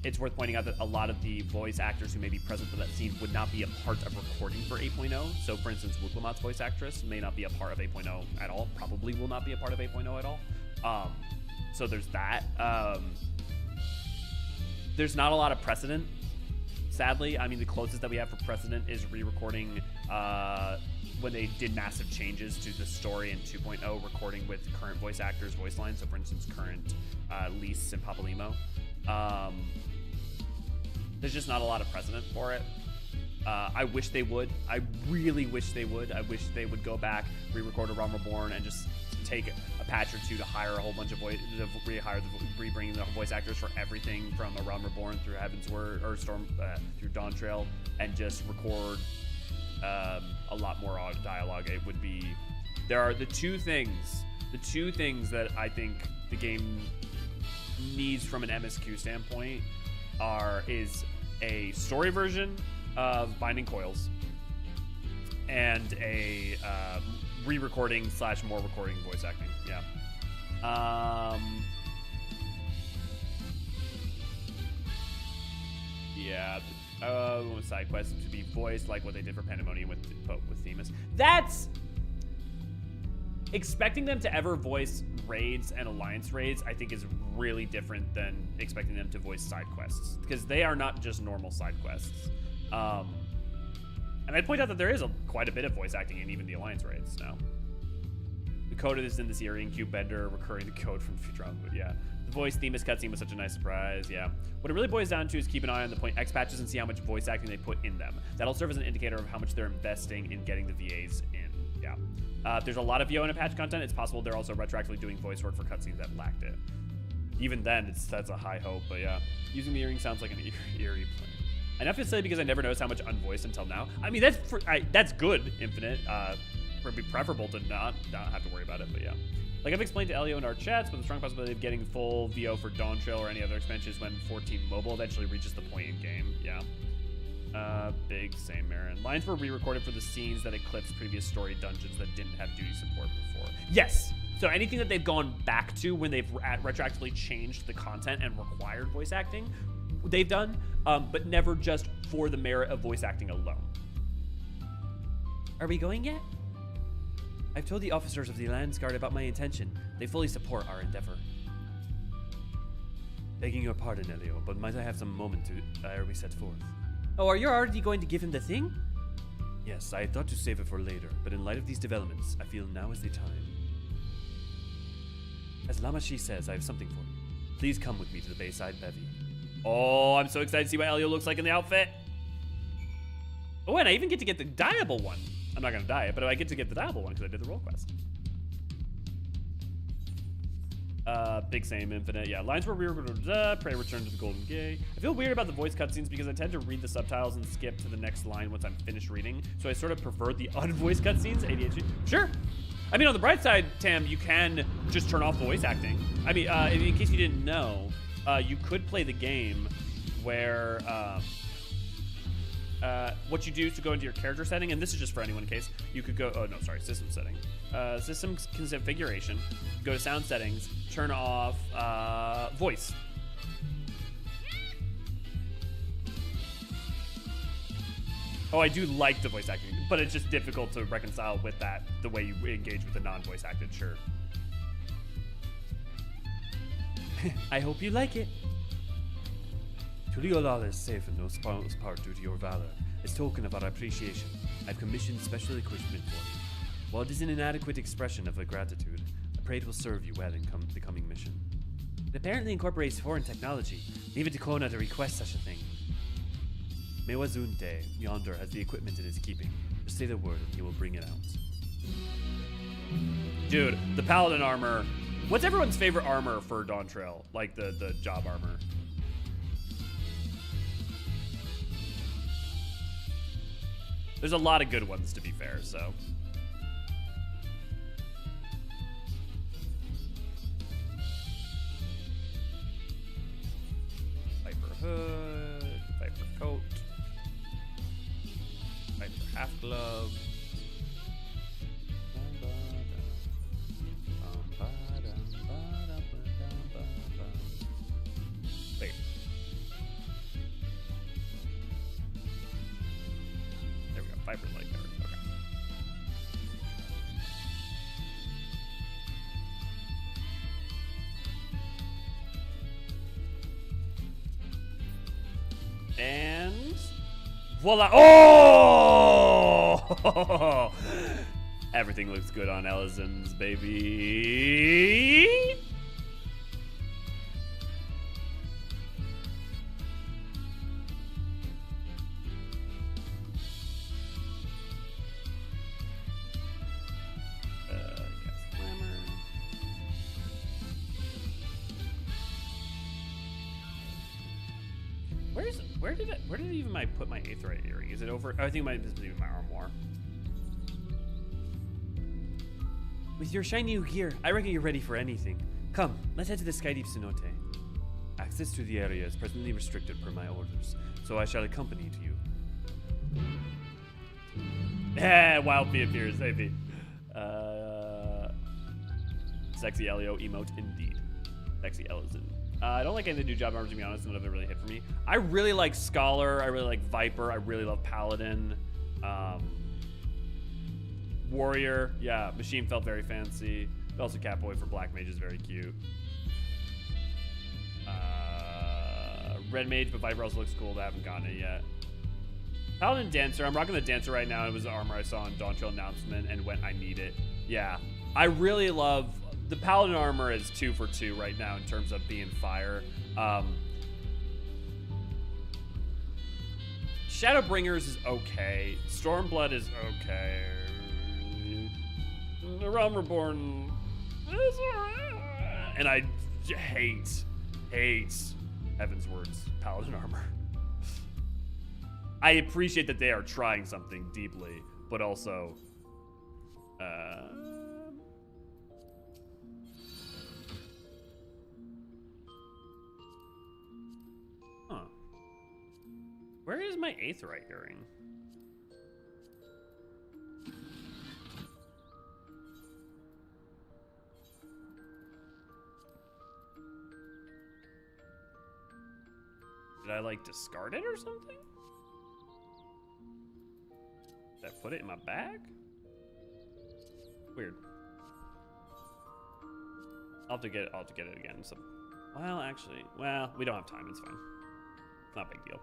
S1: it's worth pointing out that a lot of the voice actors who may be present for that scene would not be a part of recording for 8.0. So, for instance, Wuklamot's voice actress may not be a part of 8.0 at all. Probably will not be a part of 8.0 at all. So there's that. There's not a lot of precedent. Sadly, I mean, the closest that we have for precedent is re-recording when they did massive changes to the story in 2.0, recording with current voice actors' voice lines. So, for instance, current Lys and Papalimo. There's just not a lot of precedent for it. I wish they would. I really wish they would. I wish they would go back, re-record a Realm Reborn, and just take a patch or two to hire a whole bunch of re-bringing the voice actors for everything from a Realm Reborn through Heaven's Word or Storm through Dawn Trail, and just record a lot more dialogue. It would be. There are the two things that I think the game needs from an MSQ standpoint is a story version of Binding Coils and a re-recording / more recording voice acting. Yeah. Yeah. Side quests to be voiced like what they did for Pandemonium with Themis. That's expecting them to ever voice raids and alliance raids, I think, is really different than expecting them to voice side quests, because they are not just normal side quests. And I'd point out that there is quite a bit of voice acting in even the alliance raids now. The code is in this Eorzean Cube Bender, recurring the code from Futurama, but yeah. The voice Themis cutscene was such a nice surprise, yeah. What it really boils down to is keep an eye on the Point X patches and see how much voice acting they put in them. That'll serve as an indicator of how much they're investing in getting the VAs in, yeah. If there's a lot of VO in a patch content, it's possible they're also retroactively doing voice work for cutscenes that lacked it. Even then, that's a high hope, but yeah. Using the earring sounds like an eerie plan. I now feel silly because I never noticed how much unvoiced until now. I mean, that's good, Infinite. It'd be preferable to not have to worry about it, but yeah. Like I've explained to Elio in our chats, but the strong possibility of getting full VO for Dawn Trail or any other expansions when 14 mobile eventually reaches the point in game, yeah. Big same, Marin. Lines were re-recorded for the scenes that eclipsed previous story dungeons that didn't have duty support before. Yes! So anything that they've gone back to when they've retroactively changed the content and required voice acting, they've done, but never just for the merit of voice acting alone.
S2: Are we going yet? I've told the officers of the Lands Guard about my intention. They fully support our endeavor. Begging your pardon, Elio, but might I have some moment ere we set forth? Oh, are you already going to give him the thing? Yes, I had thought to save it for later, but in light of these developments, I feel now is the time. As Lamashi says, I have something for you. Please come with me to the Bayside Bevy.
S1: Oh, I'm so excited to see what Elio looks like in the outfit. Oh, and I even get to get the dyeable one. I'm not going to dye it, but I get to get the dyeable one because I did the role quest. Big same, Infinite. Yeah, lines were re-recorded. Prey returned to the Golden Gate. I feel weird about the voice cutscenes because I tend to read the subtitles and skip to the next line once I'm finished reading. So I sort of prefer the unvoiced cutscenes. ADHD. Sure. I mean, on the bright side, Tam, you can just turn off voice acting. I mean, in case you didn't know, you could play the game where what you do is to go into your character setting, and this is just for anyone in case, you could go, system setting. System configuration, go to sound settings, turn off voice. Oh, I do like the voice acting, but it's just difficult to reconcile with that, the way you engage with the non-voice acted, sure.
S2: I hope you like it. Tuliyollal is safe in no smallest part due to your valor. As token of our appreciation, I've commissioned special equipment for you. While it is an inadequate expression of our gratitude, I pray it will serve you well in the coming mission. It apparently incorporates foreign technology. Leave it to Kona to request such a thing. Mewazunte yonder has the equipment in his keeping. Just say the word and he will bring it out.
S1: Dude, the paladin armor. What's everyone's favorite armor for Dawn Trail? Like the job armor. There's a lot of good ones, to be fair, so. Viper hood, Viper coat, Viper half glove. Wait. There we go. Viper leg guard. Okay. And voila! Oh! Everything looks good on Eorzean's, baby. Cast Glamour. Where did even I put my Aetheryte earring? Is it over? I think it might just be my armoire.
S2: With your shiny new gear, I reckon you're ready for anything. Come, let's head to the Skydeep Cenote. Access to the area is presently restricted per my orders, so I shall accompany you.
S1: Wild Bee appears, baby. Sexy Elio emote indeed. Sexy Eorzean. I don't like any of the new job armors, to be honest. None of them really hit for me. I really like Scholar. I really like Viper. I really love Paladin. Warrior. Yeah, Machine felt very fancy. But also Catboy for Black Mage is very cute. Red Mage, but Viper also looks cool. I haven't gotten it yet. Paladin Dancer. I'm rocking the Dancer right now. It was the armor I saw on Dawn Trail announcement and when I need it. Yeah. I really love... The Paladin armor is 2 for 2 right now in terms of being fire. Shadowbringers is okay. Stormblood is okay. The Realm Reborn is alright. And I hate Heaven's Words Paladin armor. I appreciate that they are trying something deeply, but also... Where is my Aetheryte earring? Did I like discard it or something? Did I put it in my bag? Weird. I'll have to get it again. So, well, actually, we don't have time. It's fine. Not a big deal.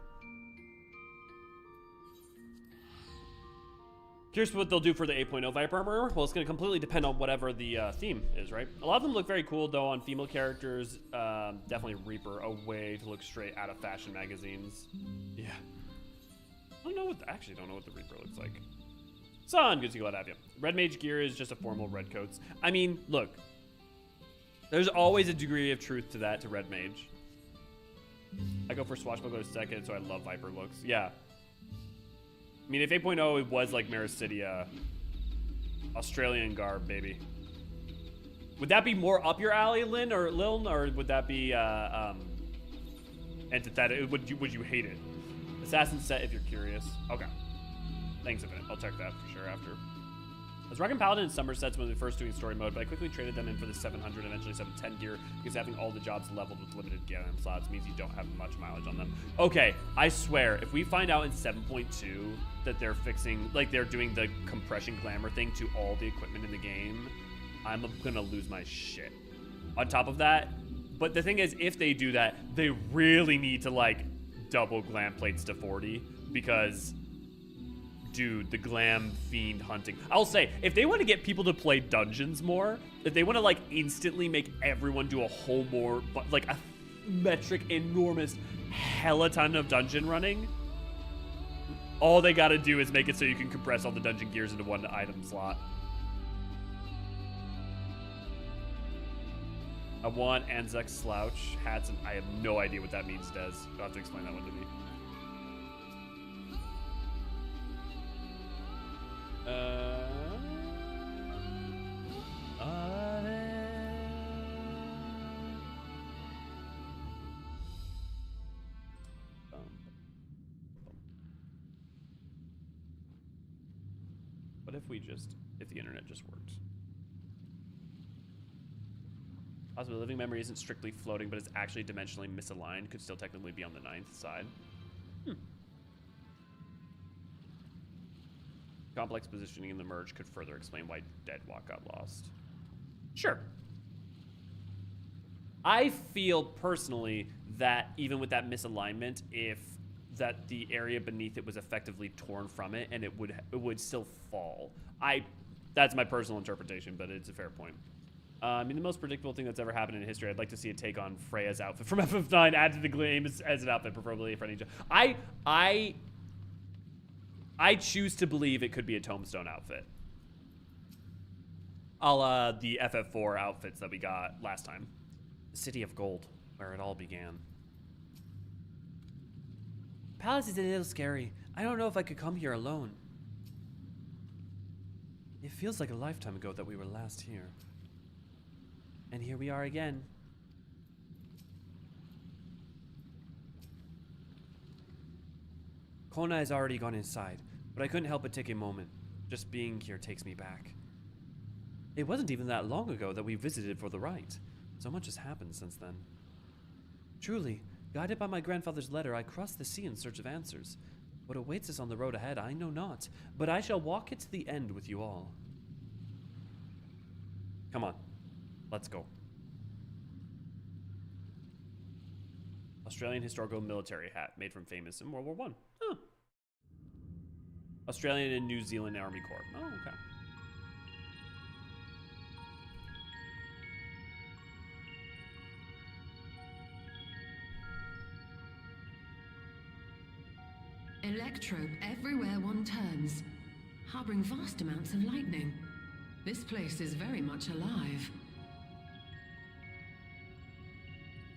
S1: Curious what they'll do for the 8.0 Viper armor. Well, it's going to completely depend on whatever the theme is, right? A lot of them look very cool, though, on female characters. Definitely Reaper, a way to look straight out of fashion magazines. Yeah. I actually don't know what the Reaper looks like. Son, good to see you. Glad to have you. Red Mage gear is just a formal red coats. I mean, look. There's always a degree of truth to that, to Red Mage. I go for Swashbuckler second, so I love Viper looks. Yeah. I mean, if 8.0 it was like Mericidia, Australian garb, baby. Would that be more up your alley, Lynn or Liln, or would that be antithetic? Would you hate it? Assassin set if you're curious. Okay. Thanks, Infinite. I'll check that for sure after. was rocking Paladin and Summer sets when we were first doing story mode, but I quickly traded them in for the 700 and eventually 710 gear because having all the jobs leveled with limited GM slots means you don't have much mileage on them. Okay, I swear, if we find out in 7.2 that they're fixing, like they're doing the compression glamour thing to all the equipment in the game, I'm gonna lose my shit. On top of that, but the thing is, if they do that, they really need to like double glam plates to 40 because dude, the glam fiend hunting. I'll say, if they want to get people to play dungeons more, if they want to like instantly make everyone do a whole more, like a metric enormous hella ton of dungeon running, all they got to do is make it so you can compress all the dungeon gears into one item slot. I want Anzac slouch hats, and I have no idea what that means, Des. You'll have to explain that one to me. What if the internet just worked? Possibly living memory isn't strictly floating, but it's actually dimensionally misaligned. Could still technically be on the 9th side. Complex positioning in the merge could further explain why Deadwalk got lost. Sure. I feel personally that even with that misalignment, if that the area beneath it was effectively torn from it, and it would still fall. That's my personal interpretation, but it's a fair point. I mean, the most predictable thing that's ever happened in history, I'd like to see a take on Freya's outfit from FF9 added to the game as an outfit, preferably for ninja. I choose to believe it could be a tombstone outfit. A la the FF4 outfits that we got last time. The City of Gold, where it all began.
S2: Palace is a little scary. I don't know if I could come here alone. It feels like a lifetime ago that we were last here. And here we are again. Kona has already gone inside, but I couldn't help but take a moment. Just being here takes me back. It wasn't even that long ago that we visited for the rite. So much has happened since then. Truly, guided by my grandfather's letter, I crossed the sea in search of answers. What awaits us on the road ahead, I know not, but I shall walk it to the end with you all.
S1: Come on, let's go. Australian historical military hat made from famous in World War I. Huh. Australian and New Zealand Army Corps. Oh, okay.
S7: Electrope everywhere one turns, harboring vast amounts of lightning. This place is very much alive.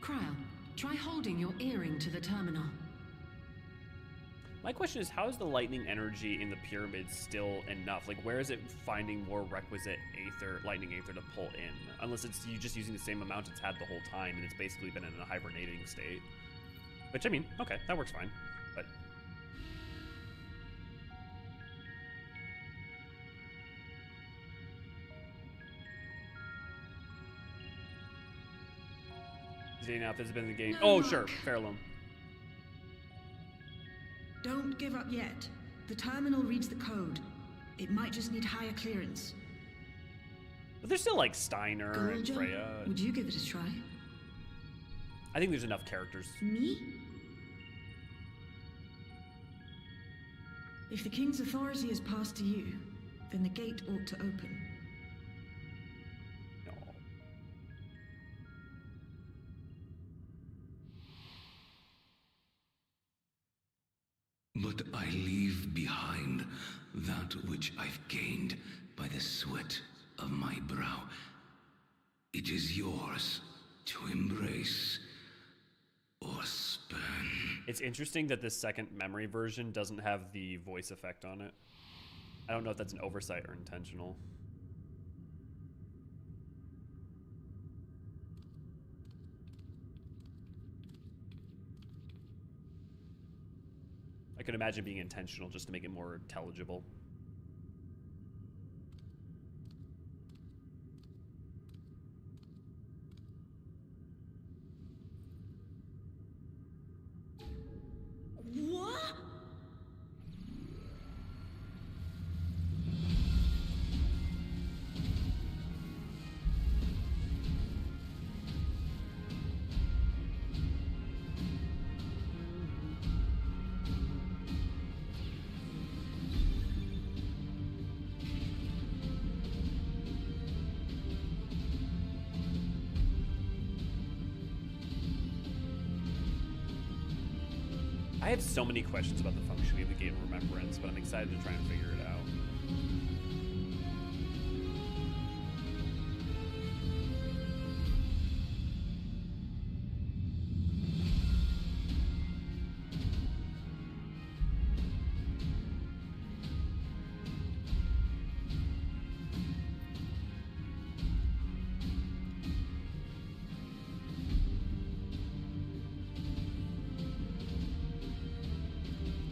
S7: Krile, try holding your earring to the terminal.
S1: My question is, how is the lightning energy in the pyramids still enough? Like, where is it finding more requisite aether, lightning aether to pull in? Unless it's you just using the same amount it's had the whole time, and it's basically been in a hibernating state. Which, I mean, okay, that works fine, but... Today now, if this has been in the game...
S8: No,
S1: oh,
S8: look.
S1: sure, Fairloam.
S8: Don't give up yet. The terminal reads the code. It might just need higher clearance.
S1: But there's still, like, Steiner and
S8: Golja,
S1: Freya.
S8: would you give it a try?
S1: I think there's enough characters.
S8: Me? If the king's authority is passed to you, then the gate ought to open.
S1: No.
S9: But I leave behind that which I've gained by the sweat of my brow. It is yours to embrace or spurn.
S1: It's interesting that this second memory version doesn't have the voice effect on it. I don't know if that's an oversight or intentional. I could imagine being intentional just to make it more intelligible.
S2: I have so many questions about the functioning of the Gate of Remembrance, but I'm excited to try and figure it out.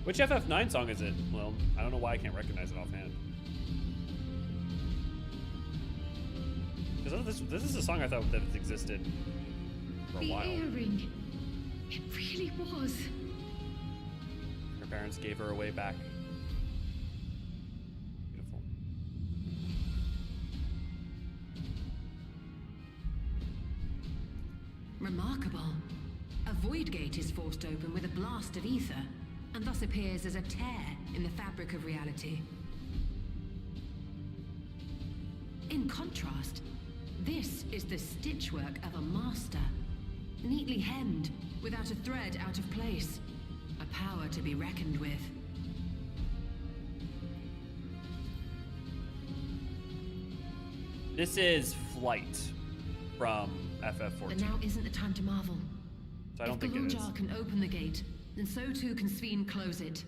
S2: Which FF9 song is it? Well, I don't know why I can't recognize it offhand. Because this is a song I thought that it existed for a while.
S7: The earring. It really was.
S2: Her parents gave her away back. Beautiful.
S7: Remarkable. A void gate is forced open with a blast of ether, and thus appears as a tear in the fabric of reality. In contrast, this is the stitchwork of a master, neatly hemmed, without a thread out of place. A power to be reckoned with.
S2: This is Flight from FF14.
S7: But now isn't the time to marvel.
S2: So I don't think it is.
S7: If Tuliyollal can open the gate, then so too can Sphene close it.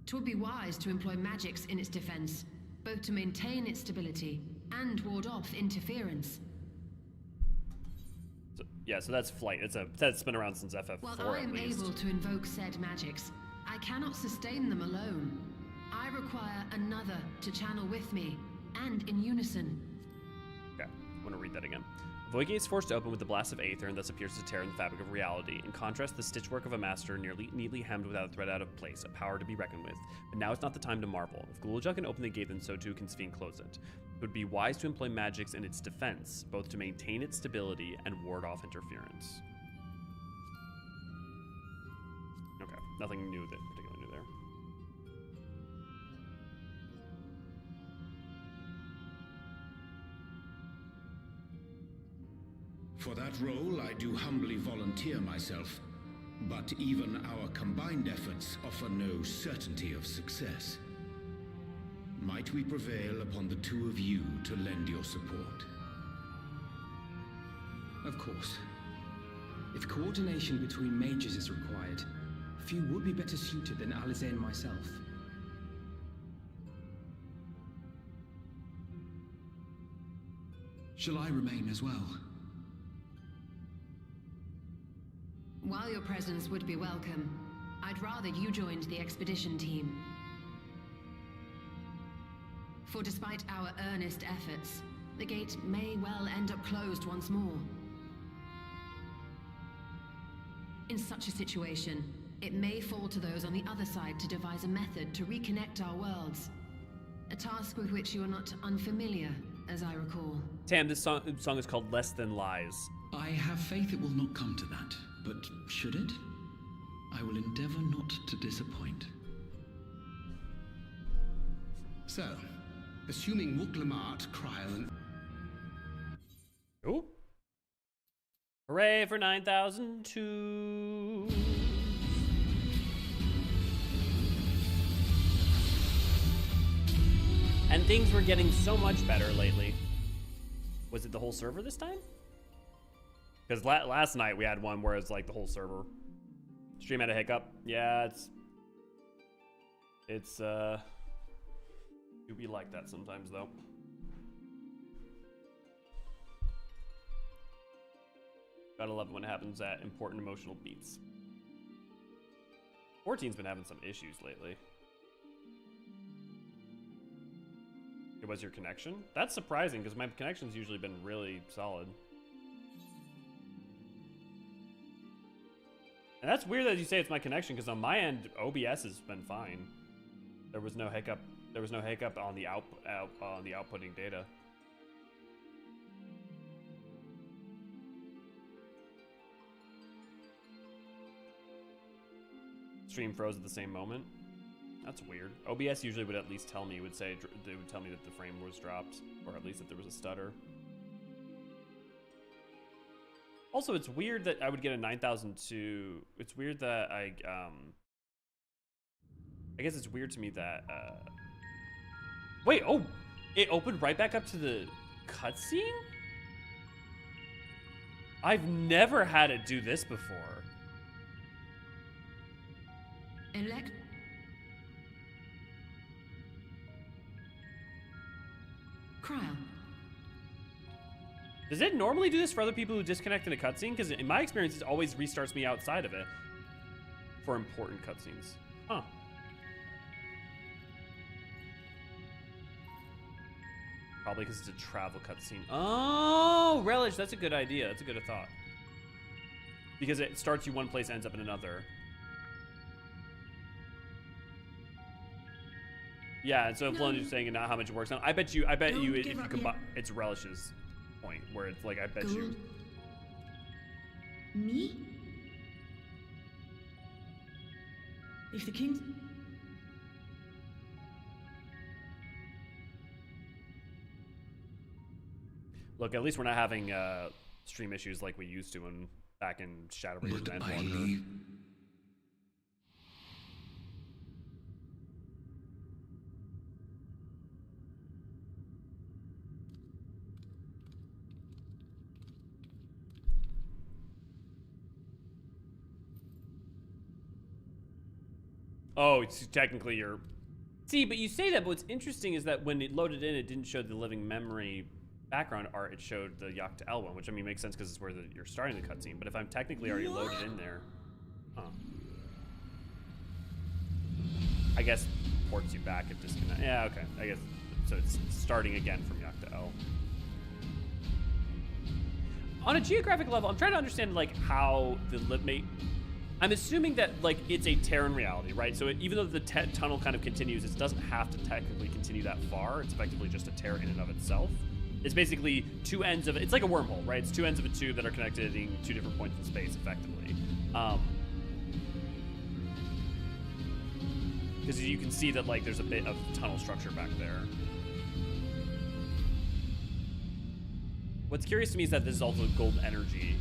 S7: 'Twould be wise to employ magics in its defense, both to maintain its stability and ward off interference.
S2: So, yeah, so that's Flight. That's been around since FF4
S7: While I
S2: at
S7: am
S2: least.
S7: able to invoke said magics, I cannot sustain them alone. I require another to channel with me, and in unison.
S2: Okay, I want to read that again. The void gate is forced open with the blast of aether and thus appears to tear in the fabric of reality. In contrast, the stitchwork of a master neatly hemmed without a thread out of place, a power to be reckoned with. But now is not the time to marvel. If Tuliyollal can open the gate, then so too can Sphene close it. It would be wise to employ magics in its defense, both to maintain its stability and ward off interference. Okay, nothing new that particularly new there.
S10: For that role, I do humbly volunteer myself, but even our combined efforts offer no certainty of success. Might we prevail upon the two of you to lend your support?
S11: Of course. If coordination between mages is required, few would be better suited than Eorzean and myself.
S12: Shall I remain as well?
S7: While your presence would be welcome, I'd rather you joined the expedition team. For despite our earnest efforts, the gate may well end up closed once more. In such a situation, it may fall to those on the other side to devise a method to reconnect our worlds. A task with which you are not unfamiliar, as I recall.
S2: Tam, this song is called Less Than Lies.
S12: I have faith it will not come to that, but should it? I will endeavor not to disappoint.
S13: So, assuming Wuklamart, Krile, and...
S2: Oh. Hooray for 9,002. And things were getting so much better lately. Was it the whole server this time? Because last night we had one where it's like the whole server. Stream had a hiccup. Yeah, it's do be like that sometimes though. Gotta love it when it happens at important emotional beats. 14's been having some issues lately. It was your connection? That's surprising because my connection's usually been really solid. And that's weird that you say it's my connection because on my end, OBS has been fine. There was no hiccup. There was no hiccup on the outputting data. Stream froze at the same moment. That's weird. OBS usually would at least tell me. They would tell me that the frame was dropped, or at least that there was a stutter.
S1: Also, it's weird that I would get a 9,002. It's weird that I guess it's weird to me that, wait, oh, it opened right back up to the cutscene? I've never had it do this before.
S7: Krile.
S1: Does it normally do this for other people who disconnect in a cutscene? Because in my experience, it always restarts me outside of it for important cutscenes. Huh. Probably because it's a travel cutscene. Oh, relish. That's a good idea. That's a good thought. Because it starts you one place, ends up in another. Yeah, and so if London's saying not how much it works on, I bet you if you combine, it's relish's point where it's like, I bet you.
S8: Me? If the king's...
S1: Look, at least we're not having stream issues like we used to back in Shadowbringers and Endwalker. Oh, it's technically you're... See, but you say that, but what's interesting is that when it loaded in, it didn't show the living memory background art, it showed the Yesterland one, which I mean makes sense because it's where you're starting the cutscene. But if I'm technically already loaded in there, I guess ports you back if disconnect. Yeah, okay. I guess so. It's starting again from Yesterland. On a geographic level, I'm trying to understand like how the libmate. I'm assuming that like it's a Terran reality, right? So even though the tunnel kind of continues, it doesn't have to technically continue that far. It's effectively just a Terra in and of itself. It's basically two ends of it. It's like a wormhole, right? It's two ends of a tube that are connected in two different points in space, effectively. Because you can see that like there's a bit of tunnel structure back there. What's curious to me is that this is also golden energy.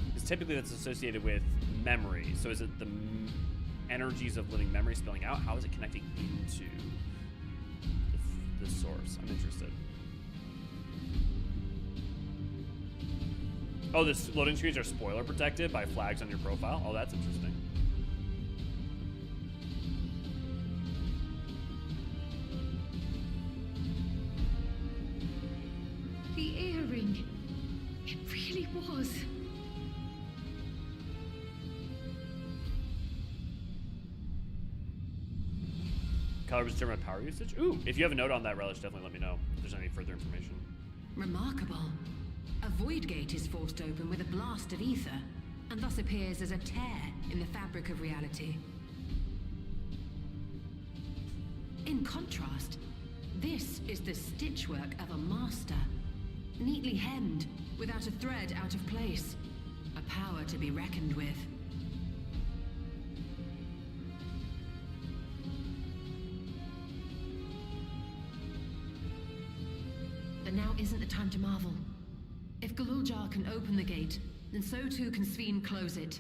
S1: Because typically that's associated with memory. So is it the energies of living memory spilling out? How is it connecting into the source? I'm interested. Oh, the loading screens are spoiler protected by flags on your profile? Oh, that's interesting.
S7: The earring. It really was.
S1: Color was determined by power usage? Ooh, if you have a note on that relish, definitely let me know if there's any further information.
S7: Remarkable. A void gate is forced open with a blast of ether, and thus appears as a tear in the fabric of reality. In contrast, this is the stitchwork of a master, neatly hemmed, without a thread out of place. A power to be reckoned with. But now isn't the time to marvel. If Tuliyollal can open the gate, then so too can Sphene close it.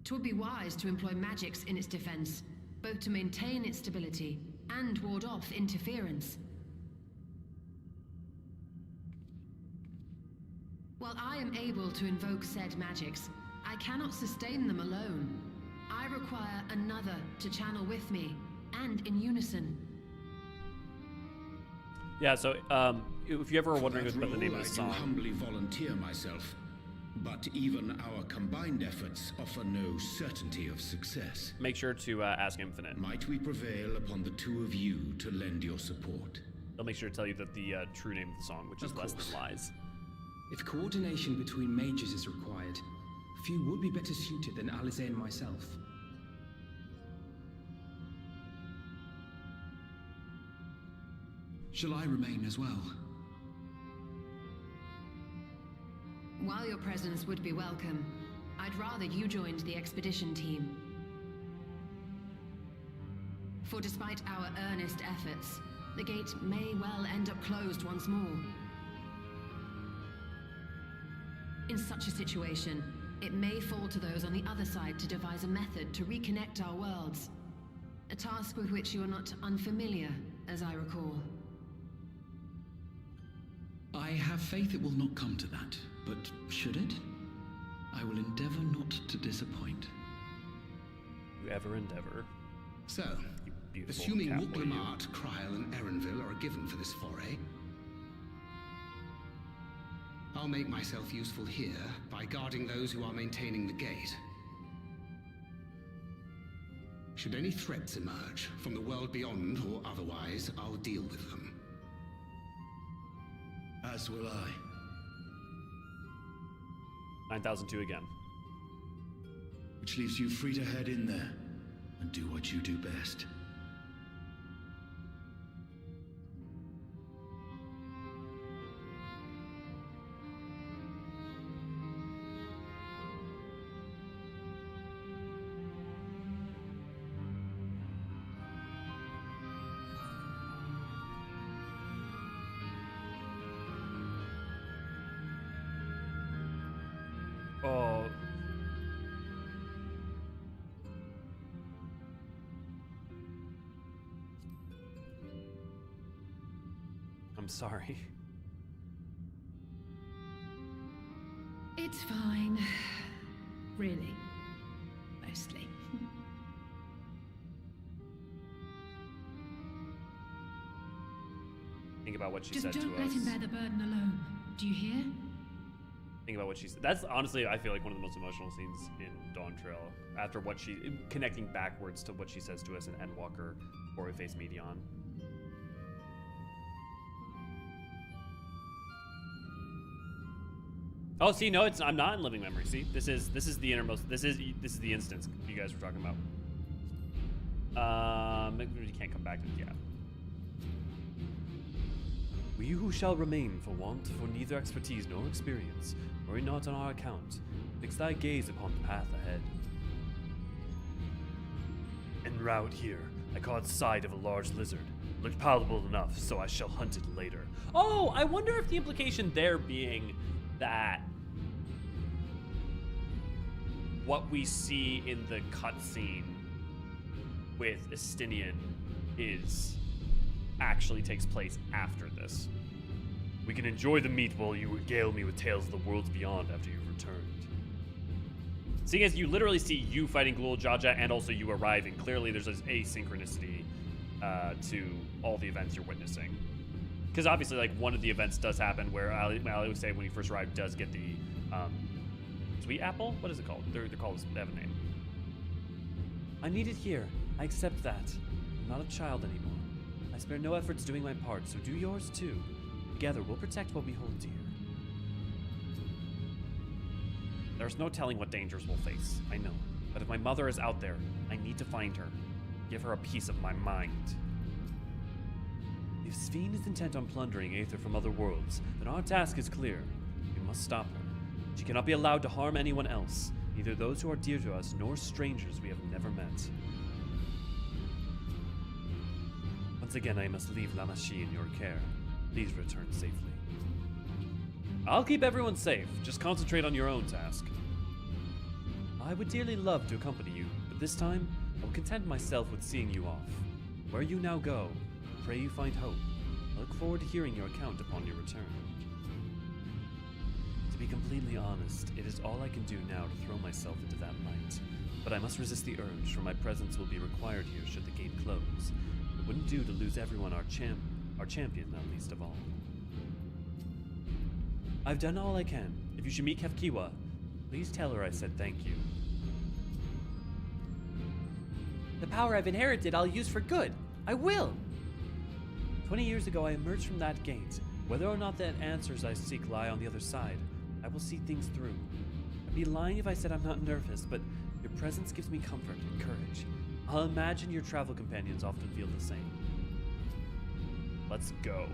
S7: 'Twould be wise to employ magics in its defense, both to maintain its stability and ward off interference. While I am able to invoke said magics, I cannot sustain them alone. I require another to channel with me, and in unison.
S1: Yeah, so if you ever were wondering about the name of the song,
S10: I do humbly volunteer myself, but even our combined efforts offer no certainty of success.
S1: Make sure to ask Infinite.
S10: Might we prevail upon the two of you to lend your support?
S1: They'll make sure to tell you that the true name of the song, which is Less Than Lies.
S11: If coordination between mages is required, few would be better suited than Eorzean and myself.
S12: Shall I remain as well?
S7: While your presence would be welcome, I'd rather you joined the expedition team. For despite our earnest efforts, the gate may well end up closed once more. In such a situation, it may fall to those on the other side to devise a method to reconnect our worlds. A task with which you are not unfamiliar, as I recall.
S12: I have faith it will not come to that, but should it? I will endeavor not to disappoint.
S2: You ever endeavor.
S13: So,
S2: Beautiful
S13: assuming
S2: cowboy, you.
S13: Wooklamart, Krile, and Erenville are given for this foray, I'll make myself useful here by guarding those who are maintaining the gate. Should any threats emerge, from the world beyond or otherwise, I'll deal with them.
S6: As will I.
S2: 9002 again.
S6: Which leaves you free to head in there and do what you do best.
S2: Oh. I'm sorry.
S7: It's fine. Really. Mostly.
S2: Think about what she
S7: Just
S2: said to us.
S7: don't let him bear the burden alone. Do you hear?
S2: Think about what she said. That's honestly, I feel like one of the most emotional scenes in Dawn Trail. After what she, connecting backwards to what she says to us in Endwalker, before we face Medion. Oh, see, no, it's I'm not in living memory. See, this is the innermost. This is the instance you guys were talking about. You can't come back to it. Yeah. We who shall remain for want for neither expertise nor experience, worry not on our account. Fix thy gaze upon the path ahead. En route here, I caught sight of a large lizard. Looked palatable enough, so I shall hunt it later. Oh, I wonder if the implication there being that what we see in the cutscene with Estinian actually takes place after this. We can enjoy the meat while you regale me with tales of the worlds beyond after you've returned. Seeing as you literally see you fighting Glul Jaja and also you arriving, clearly there's this asynchronicity to all the events you're witnessing. Because obviously, like, one of the events does happen where Ali would say when he first arrived does get the sweet apple? What is it called? They're called, they have a name. I need it here. I accept that. I'm not a child anymore. I spare no efforts doing my part, so do yours too. Together, we'll protect what we hold dear. There's no telling what dangers we'll face, I know. But if my mother is out there, I need to find her. Give her a piece of my mind. If Sphene is intent on plundering Aether from other worlds, then our task is clear. We must stop her. She cannot be allowed to harm anyone else, neither those who are dear to us nor strangers we have never met. Once again, I must leave Lamashi in your care. Please return safely. I'll keep everyone safe. Just concentrate on your own task. I would dearly love to accompany you, but this time, I will content myself with seeing you off. Where you now go, I pray you find hope. I look forward to hearing your account upon your return. To be completely honest, it is all I can do now to throw myself into that light. But I must resist the urge, for my presence will be required here should the gate close. It wouldn't do to lose everyone, our champion, not least of all. I've done all I can. If you should meet Cahciua, please tell her I said thank you. The power I've inherited I'll use for good. I will! 20 years ago I emerged from that gate. Whether or not the answers I seek lie on the other side, I will see things through. I'd be lying if I said I'm not nervous, but your presence gives me comfort and courage. I'll imagine your travel companions often feel the same. Let's go.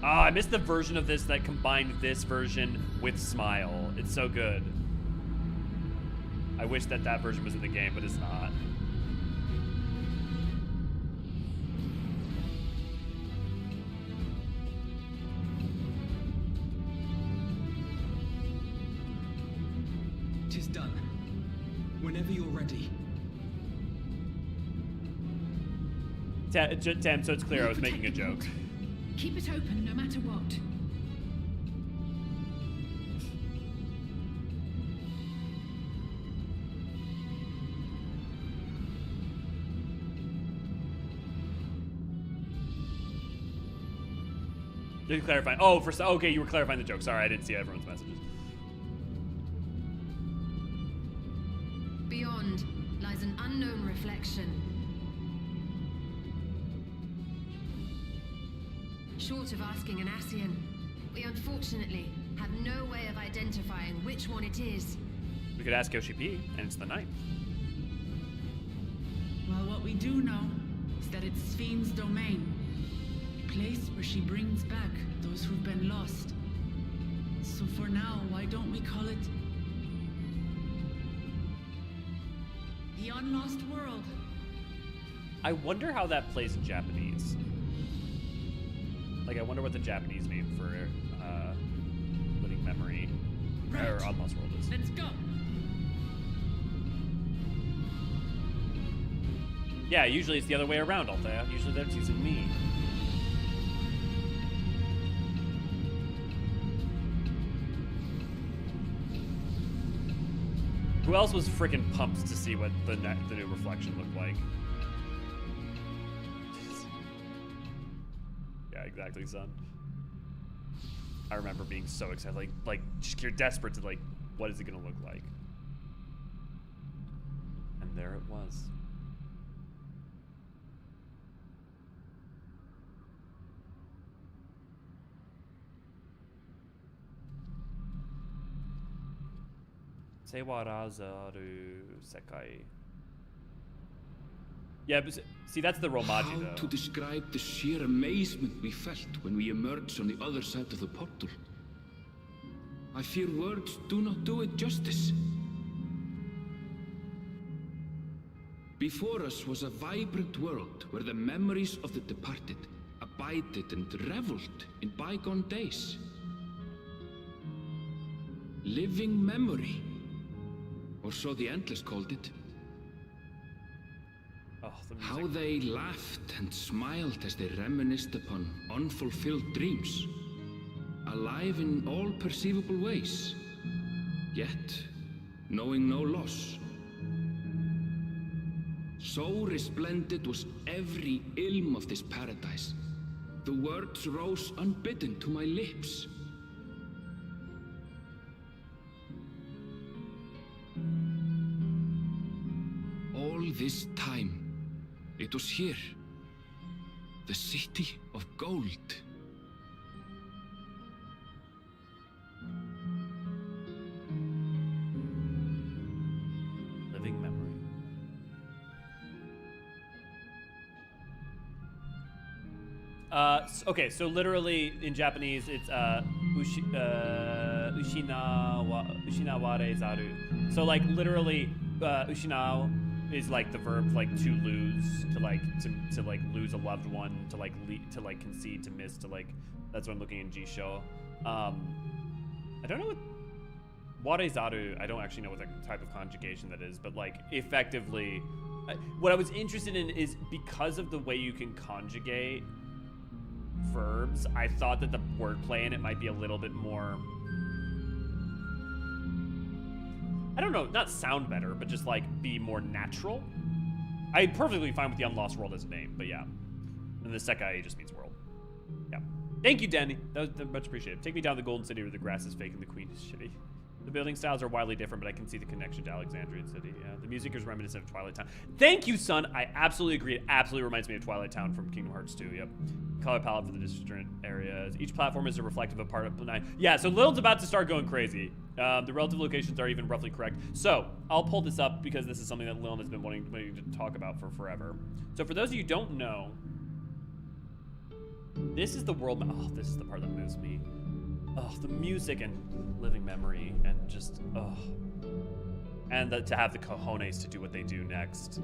S2: Ah, I missed the version of this that combined this version with Smile. It's so good. I wish that version was in the game, but it's not.
S11: Whenever you're ready.
S1: Tam, so it's clear I was making a joke.
S7: Keep it open no matter what.
S1: You're clarifying. Oh, okay, you were clarifying the joke. Sorry, I didn't see everyone's messages.
S7: Beyond lies an unknown reflection. Short of asking an Ascian, we unfortunately have no way of identifying which one it is.
S1: We could ask OCP, and it's the ninth.
S4: Well, what we do know is that it's Sphene's domain. A place where she brings back those who've been lost. So for now, why don't we call it the Unlost World?
S1: I wonder how that plays in Japanese. Like, I wonder what the Japanese name for living memory or Unlost World is.
S4: Let's go.
S1: Yeah, usually it's the other way around, Althea. Usually they're choosing me. Who else was freaking pumped to see what the new reflection looked like? Yeah, exactly, son. I remember being so excited, like just you're desperate to like, what is it gonna look like? And there it was. Sewarazaru Sekai. Yeah, but see, that's the Romaji, though.
S9: How to describe the sheer amazement we felt when we emerged on the other side of the portal? I fear words do not do it justice. Before us was a vibrant world where the memories of the departed abided and reveled in bygone days. Living memory, or so the Endless called it.
S1: Oh,
S9: how they laughed and smiled as they reminisced upon unfulfilled dreams, alive in all perceivable ways, yet knowing no loss. So resplendent was every ilm of this paradise, the words rose unbidden to my lips. All this time, it was here, the city of gold.
S1: Living memory. Okay, so literally in Japanese, it's ushinaware zaru. So like literally, ushinao is like the verb like to lose, to like lose a loved one, to like concede, to miss, to like. That's what I'm looking in Jisho. I don't know what warezaru. I don't actually know what the type of conjugation that is, but like effectively, what I was interested in is because of the way you can conjugate verbs, I thought that the wordplay in it might be a little bit more, I don't know, not sound better, but just like be more natural. I'm perfectly fine with the Unlost World as a name, but yeah. And the Sekai just means world. Yeah. Thank you, Danny. That was much appreciated. Take me down to the Golden City where the grass is fake and the queen is shitty. The building styles are wildly different, but I can see the connection to Alexandrian City. Yeah, the music is reminiscent of Twilight Town. Thank you, son. I absolutely agree. It absolutely reminds me of Twilight Town from Kingdom Hearts 2. Yep. Color palette for the different areas. Each platform is a reflective of part of 9. Yeah, so Lil's about to start going crazy. The relative locations are even roughly correct. So I'll pull this up because this is something that Lil has been wanting to talk about for forever. So for those of you who don't know, this is the world. Oh, this is the part that moves me. Oh, the music and living memory and just, oh. And to have the cojones to do what they do next.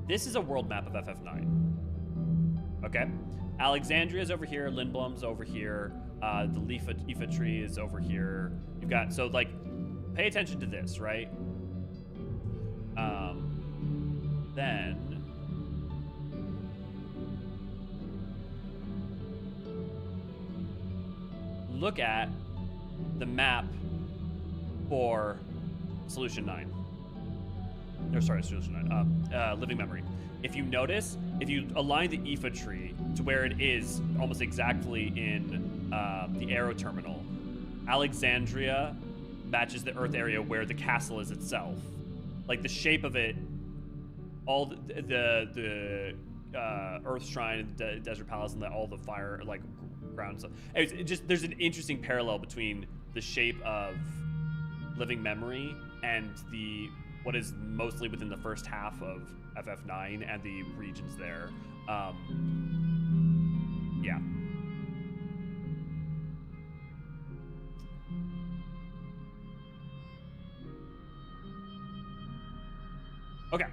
S1: This is a world map of FF9. Okay? Alexandria's over here, Lindblom's over here, the Ifa tree is over here. You've got, so like, pay attention to this, right? Then look at the map for Solution 9. Or sorry, Solution 9. Living Memory. If you notice, if you align the Aoife tree to where it is almost exactly in the Aero Terminal, Alexandria matches the Earth area where the castle is itself. Like the shape of it, all the Earth Shrine, the Desert Palace, and all the fire like ground stuff. Anyways, it just there's an interesting parallel between the shape of Living Memory and the what is mostly within the first half of FF9 and the regions there. Yeah. Okay.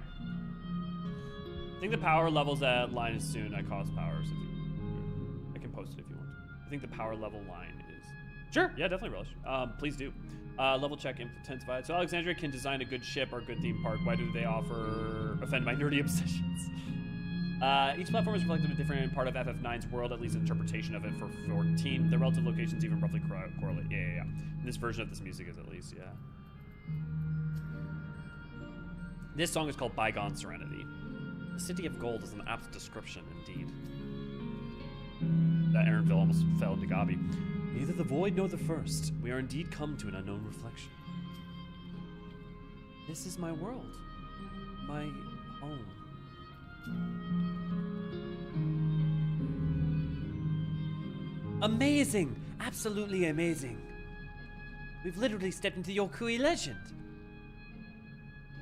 S1: I think the power levels at line is soon. I cost powers. I can post it if you want. I think the power level line is... Sure, yeah, definitely relish. Please do. Level check intensified. So Alexandria can design a good ship or a good theme park. Why do they offend my nerdy obsessions? Each platform is reflective of a different part of FF9's world, at least interpretation of it for 14. The relative locations even roughly correlate. Yeah. This version of this music is at least, yeah. This song is called Bygone Serenity. The City of Gold is an apt description, indeed. That Aaronville almost fell into Gabi.
S2: Neither the void nor the first. We are indeed come to an unknown reflection. This is my world. My home. Amazing! Absolutely amazing. We've literally stepped into the Okui legend.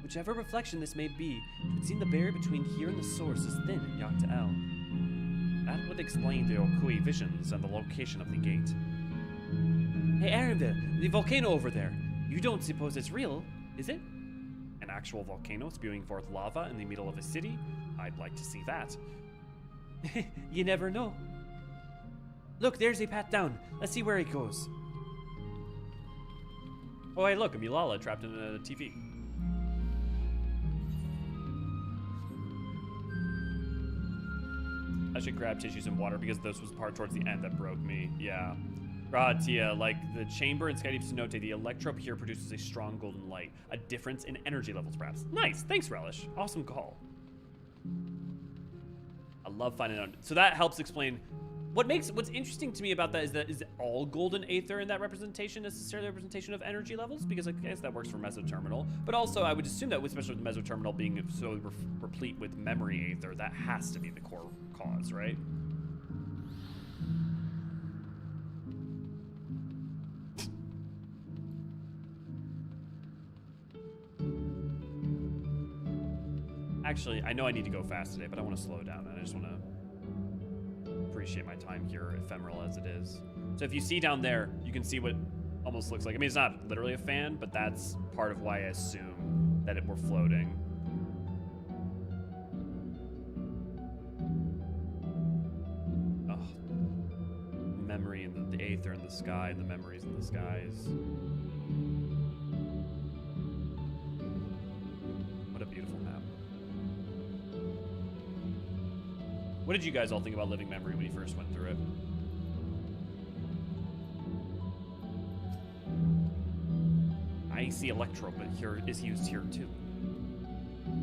S2: Whichever reflection this may be, it would seem the barrier between here and the source is thin in Yocta-El. That would explain the Okui visions and the location of the gate. Hey, Aaronville, the volcano over there. You don't suppose it's real, is it? An actual volcano spewing forth lava in the middle of a city? I'd like to see that. You never know. Look, there's a path down. Let's see where it goes.
S1: Oh, hey, look, a Mulala trapped in a TV. I should grab tissues and water because this was the part towards the end that broke me. Yeah. Tia, like the chamber in Skydeep Cenote, the electrope here produces a strong golden light. A difference in energy levels, perhaps. Nice. Thanks, Relish. Awesome call. I love finding out. So that helps explain what's interesting to me about that is all golden aether in that representation necessarily a representation of energy levels? Because I guess that works for Mesoterminal. But also, I would assume that, especially with Mesoterminal being so replete with memory aether, that has to be the core cause, right? Actually, I know I need to go fast today, but I want to slow down, and I just want to appreciate my time here, ephemeral as it is. So if you see down there, you can see what almost looks like, I mean, it's not literally a fan, but that's part of why I assume that we're floating. Oh, memory and the aether in the sky, and the memories in the skies. What a beautiful map. What did you guys all think about Living Memory when you first went through it? I see electro, but here is used here too.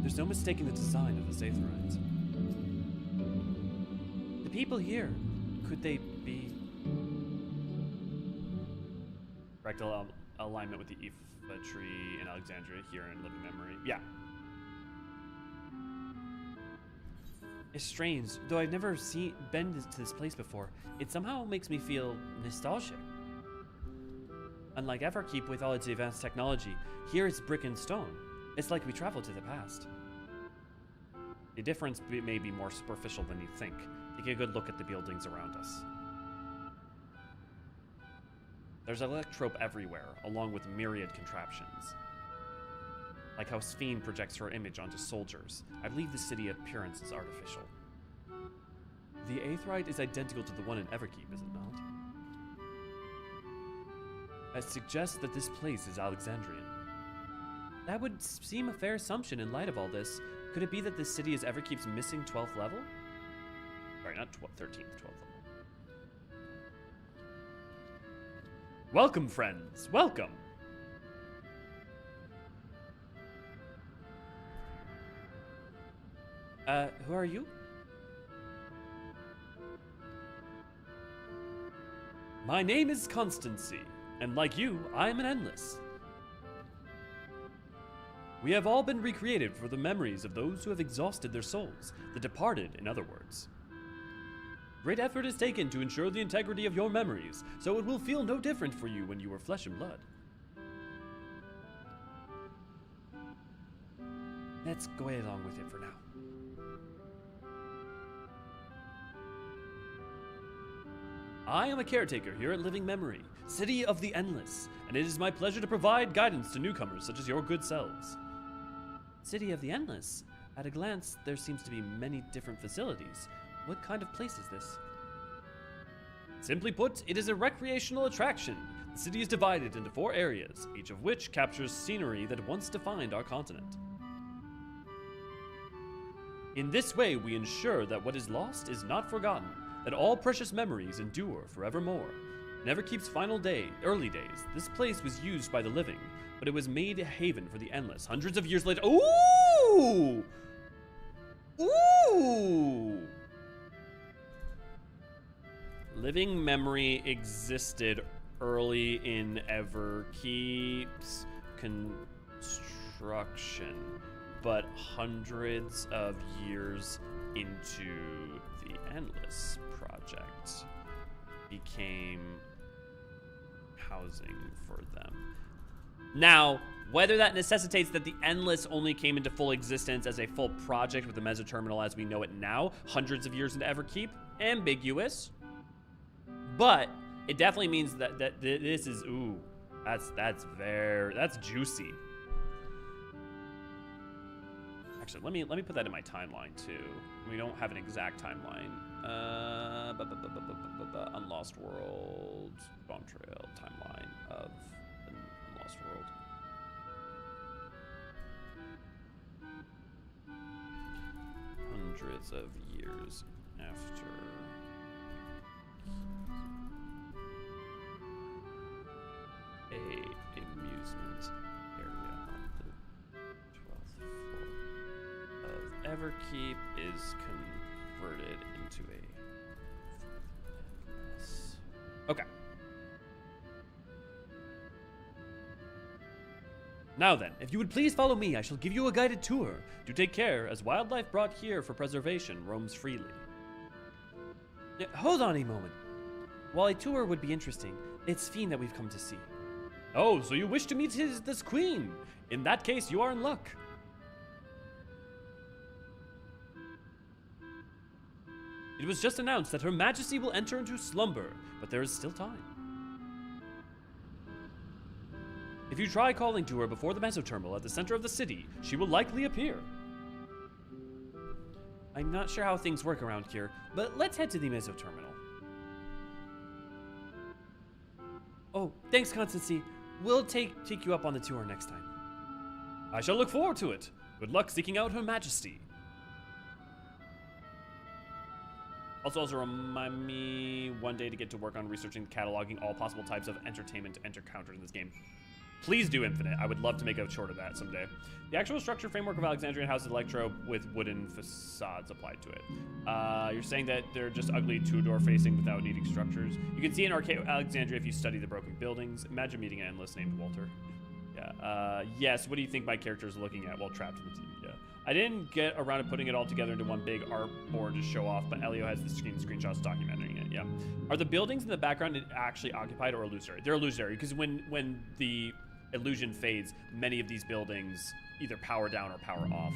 S2: There's no mistaking the design of this aetherite. The people here, could they be...
S1: Rectal alignment with the Aoife tree in Alexandria here in Living Memory. Yeah.
S2: It's strange, though I've never been to this place before. It somehow makes me feel nostalgic. Unlike Everkeep with all its advanced technology, here it's brick and stone. It's like we traveled to the past. The difference may be more superficial than you think. Take a good look at the buildings around us. There's electrope everywhere, along with myriad contraptions. Like how Sphene projects her image onto soldiers. I believe the city appearance is artificial. The aetherite is identical to the one in Everkeep, is it not? I suggest that this place is Alexandrian. That would seem a fair assumption in light of all this. Could it be that this city is Everkeep's missing 12th level? Sorry, not 13th, 12th level. Welcome, friends. Welcome. Who are you? My name is Constancy, and like you, I am an Endless. We have all been recreated for the memories of those who have exhausted their souls, the departed, in other words. Great effort is taken to ensure the integrity of your memories, so it will feel no different for you when you are flesh and blood. Let's go along with it for now. I am a caretaker here at Living Memory, City of the Endless, and it is my pleasure to provide guidance to newcomers such as your good selves. City of the Endless? At a glance, there seems to be many different facilities. What kind of place is this? Simply put, it is a recreational attraction. The city is divided into 4 areas, each of which captures scenery that once defined our continent. In this way, we ensure that what is lost is not forgotten, that all precious memories endure forevermore. In Everkeep's final day, early days, this place was used by the living, but it was made a haven for the Endless hundreds of years later. Ooh! Ooh! Living Memory existed early in Everkeep's construction, but hundreds of years into the Endless project became housing for them. Now, whether that necessitates that the Endless only came into full existence as a full project with the Mesoterminal as we know it now, hundreds of years into Everkeep, ambiguous. But it definitely means that this is, ooh, that's juicy. Actually, let me put that in my timeline too. We don't have an exact timeline. Unlost World, Bone Trail timeline of Unlost World. Hundreds of years after. A amusement area on the 12th floor of Everkeep is converted into a... Okay. Now then, if you would please follow me, I shall give you a guided tour. Do take care, as wildlife brought here for preservation roams freely. Hold on a moment. While a tour would be interesting, it's Sphene that we've come to see. Oh, so you wish to meet this queen? In that case, you are in luck. It was just announced that Her Majesty will enter into slumber, but there is still time. If you try calling to her before the Mesoterminal at the center of the city, she will likely appear. I'm not sure how things work around here, but let's head to the Mesoterminal. Oh, thanks, Constancy. We'll take you up on the tour next time. I shall look forward to it. Good luck seeking out Her Majesty. Also remind me one day to get to work on researching and cataloging all possible types of entertainment to enter counters in this game. Please do Infinite. I would love to make a short of that someday. The actual structure framework of Alexandrian houses Electro with wooden facades applied to it. You're saying that they're just ugly two-door facing without needing structures. You can see in archaic Alexandria if you study the broken buildings. Imagine meeting an Endless named Walter. Yeah. Yes, what do you think my character is looking at while trapped in the TV? Yeah. I didn't get around to putting it all together into one big art board to show off, but Elio has the screenshots documenting it, yeah. Are the buildings in the background actually occupied or illusory? They're illusory, because when the illusion fades, many of these buildings either power down or power off.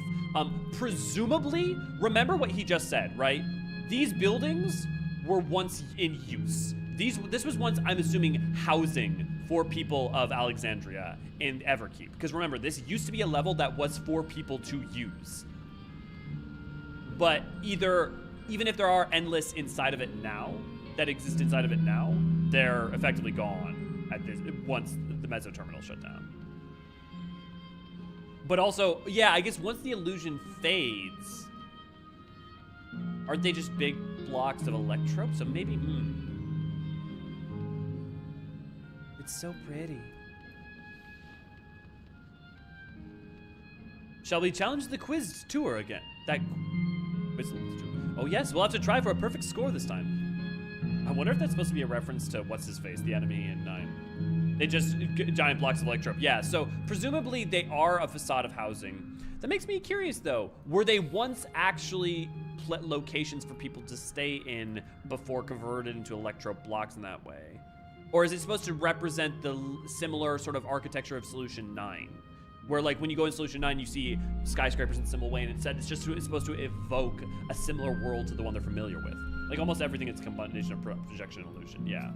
S2: Presumably, remember what he just said, right? These buildings were once in use. This was once, I'm assuming, housing for people of Alexandria in Everkeep. Because remember, this used to be a level that was for people to use. But even if there are Endless inside of it now, that exist inside of it now, they're effectively gone.
S1: at this once the Meso terminal shut down. But also, yeah, I guess once the illusion fades, aren't they just big blocks of electrope? So maybe,
S2: It's so pretty.
S1: Shall we challenge the quiz tour again? Oh yes, we'll have to try for a perfect score this time. I wonder if that's supposed to be a reference to what's-his-face, the enemy in 9. They just, giant blocks of electrope. Yeah, so presumably they are a facade of housing. That makes me curious though. Were they once actually locations for people to stay in before converted into electrope blocks in that way? Or is it supposed to represent the similar sort of architecture of Solution 9? Where like when you go in Solution 9, you see skyscrapers in a similar way, and instead it's supposed to evoke a similar world to the one they're familiar with. Like almost everything is a combination of projection and illusion, yeah.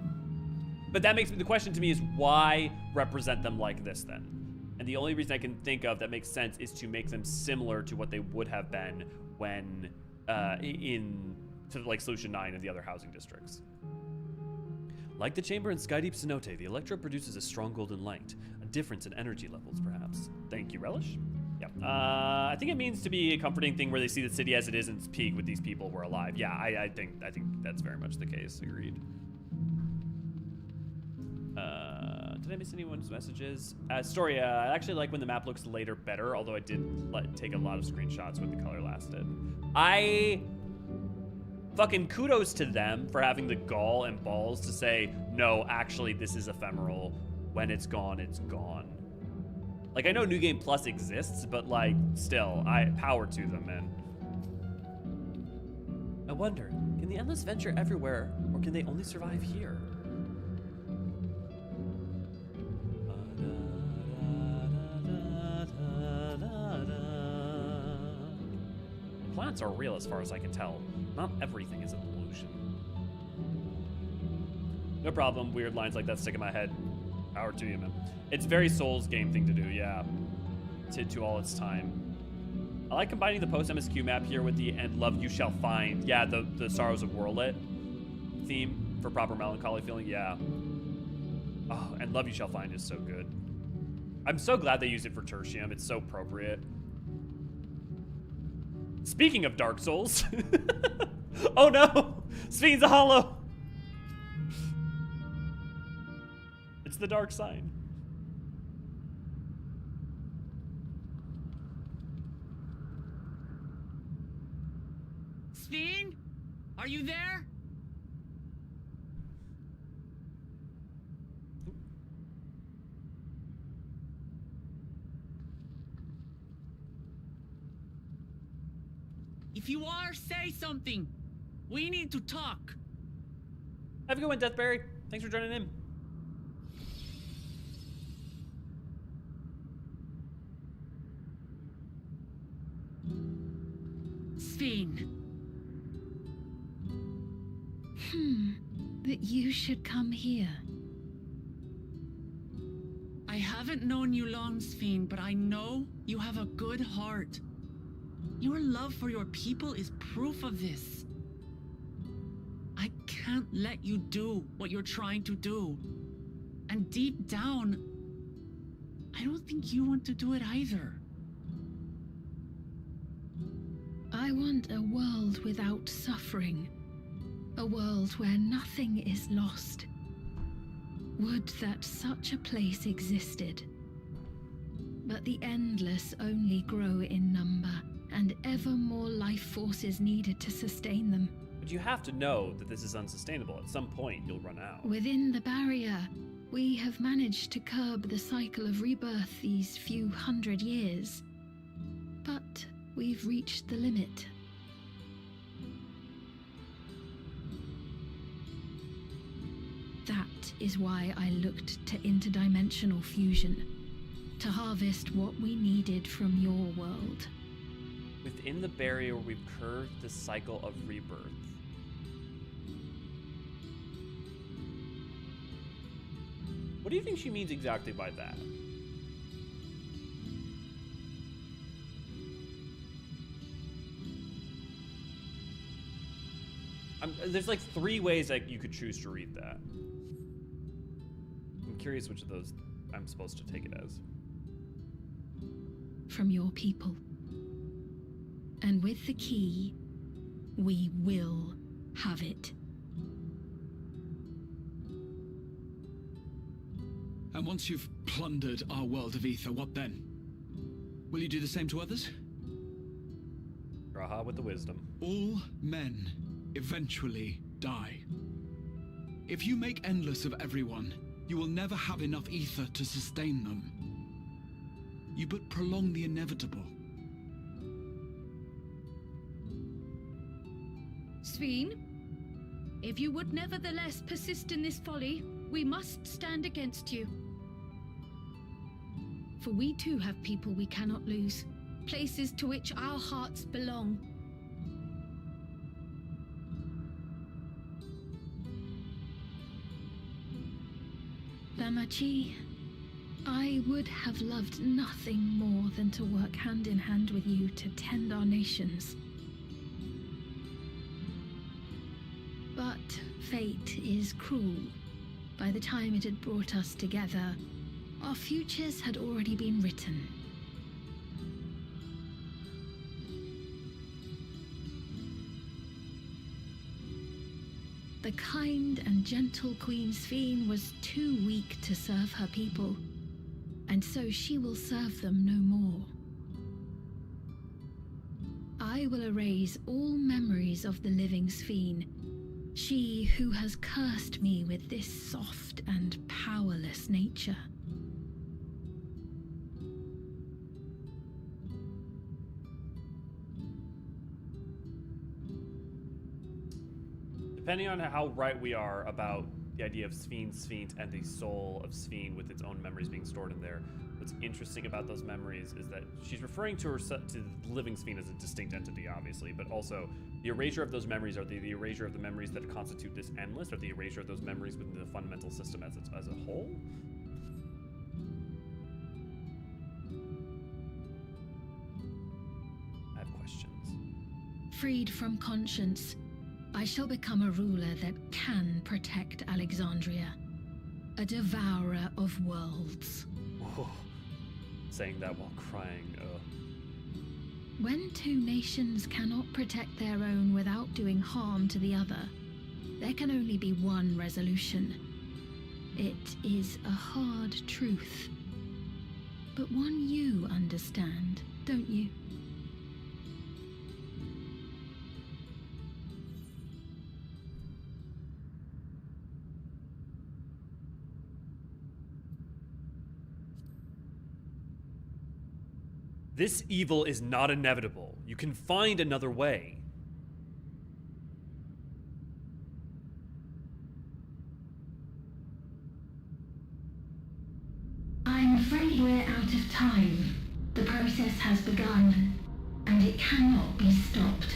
S1: But that makes me, the question to me is why represent them like this then? And the only reason I can think of that makes sense is to make them similar to what they would have been when to like Solution 9 and the other housing districts.
S2: Like the chamber in Skydeep Cenote, the electrode produces a strong golden light, a difference in energy levels, perhaps.
S1: Thank you, Relish. Yeah. I think it means to be a comforting thing where they see the city as it is in its peak with these people who are alive. Yeah, I think that's very much the case. Agreed. Did I miss anyone's messages? Story, I actually like when the map looks later better, although I did take a lot of screenshots when the color lasted. Fucking kudos to them for having the gall and balls to say, no, actually, this is ephemeral. When it's gone, it's gone. Like, I know New Game Plus exists, but, like, still, power to them, man.
S2: I wonder, can the Endless venture everywhere, or can they only survive here?
S1: Planets are real as far as I can tell. Not everything is an illusion. No problem, weird lines like that stick in my head. Power to you, man. It's very Souls game thing to do, yeah. To all its time. I like combining the post-MSQ map here with the And Love You Shall Find. Yeah, the Sorrows of Worlet theme for proper melancholy feeling, yeah. Oh, And Love You Shall Find is so good. I'm so glad they used it for Tertium. It's so appropriate. Speaking of Dark Souls. Oh no! Sphene's a hollow! It's the dark sign.
S4: Sphene? Are you there? If you are, say something. We need to talk.
S1: Have a good one, Deathberry. Thanks for joining in.
S5: Sphene. That you should come here.
S4: I haven't known you long, Sphene, but I know you have a good heart. Your love for your people is proof of this. I can't let you do what you're trying to do. And deep down, I don't think you want to do it either.
S5: I want a world without suffering. A world where nothing is lost. Would that such a place existed. But the endless only grow in number, and ever more life forces needed to sustain them.
S1: But you have to know that this is unsustainable. At some point, you'll run out.
S5: Within the barrier, we have managed to curb the cycle of rebirth these few hundred years. But we've reached the limit. That is why I looked to interdimensional fusion, to harvest what we needed from your world.
S1: Within the barrier, we've curved the cycle of rebirth. What do you think she means exactly by that? There's like 3 ways that you could choose to read that. I'm
S2: curious which of those I'm supposed to take it as.
S5: From your people. And with the key, we will have it.
S12: And once you've plundered our world of ether, what then? Will you do the same to others?
S2: Graha with the wisdom.
S12: All men eventually die. If you make endless of everyone, you will never have enough ether to sustain them. You but prolong the inevitable.
S14: Sphene, if you would nevertheless persist in this folly, we must stand against you. For we too have people we cannot lose, places to which our hearts belong.
S5: Lamachi, I would have loved nothing more than to work hand in hand with you to tend our nations. But fate is cruel. By the time it had brought us together, our futures had already been written. The kind and gentle Queen Sphene was too weak to serve her people, and so she will serve them no more. I will erase all memories of the living Sphene, she who has cursed me with this soft and powerless nature.
S2: Depending on how right we are about the idea of Sphene, and the soul of Sphene with its own memories being stored in there, what's interesting about those memories is that she's referring to the living Sphene as a distinct entity, obviously, but also the erasure of those memories are the erasure of the memories that constitute this endless, or the erasure of those memories within the fundamental system as a whole. I have questions.
S5: Freed from conscience, I shall become a ruler that can protect Alexandria. A devourer of worlds.
S2: Whoa. Saying that while crying,
S5: When two nations cannot protect their own without doing harm to the other, there can only be one resolution. It is a hard truth. But one you understand, don't you?
S2: This evil is not inevitable. You can find another way.
S5: I'm afraid we're out of time. The process has begun, and it cannot be stopped.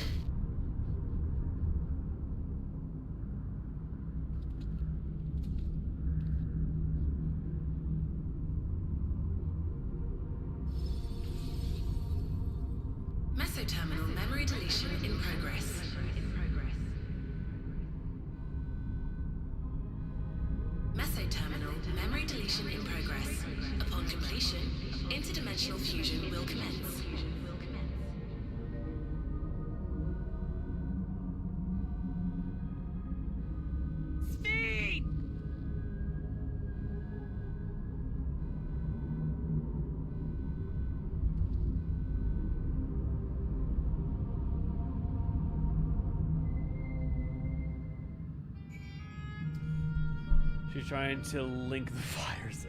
S7: Terminal memory deletion in progress. Meso-terminal memory deletion in progress. Upon completion, interdimensional fusion will commence.
S2: She's trying to link the fires.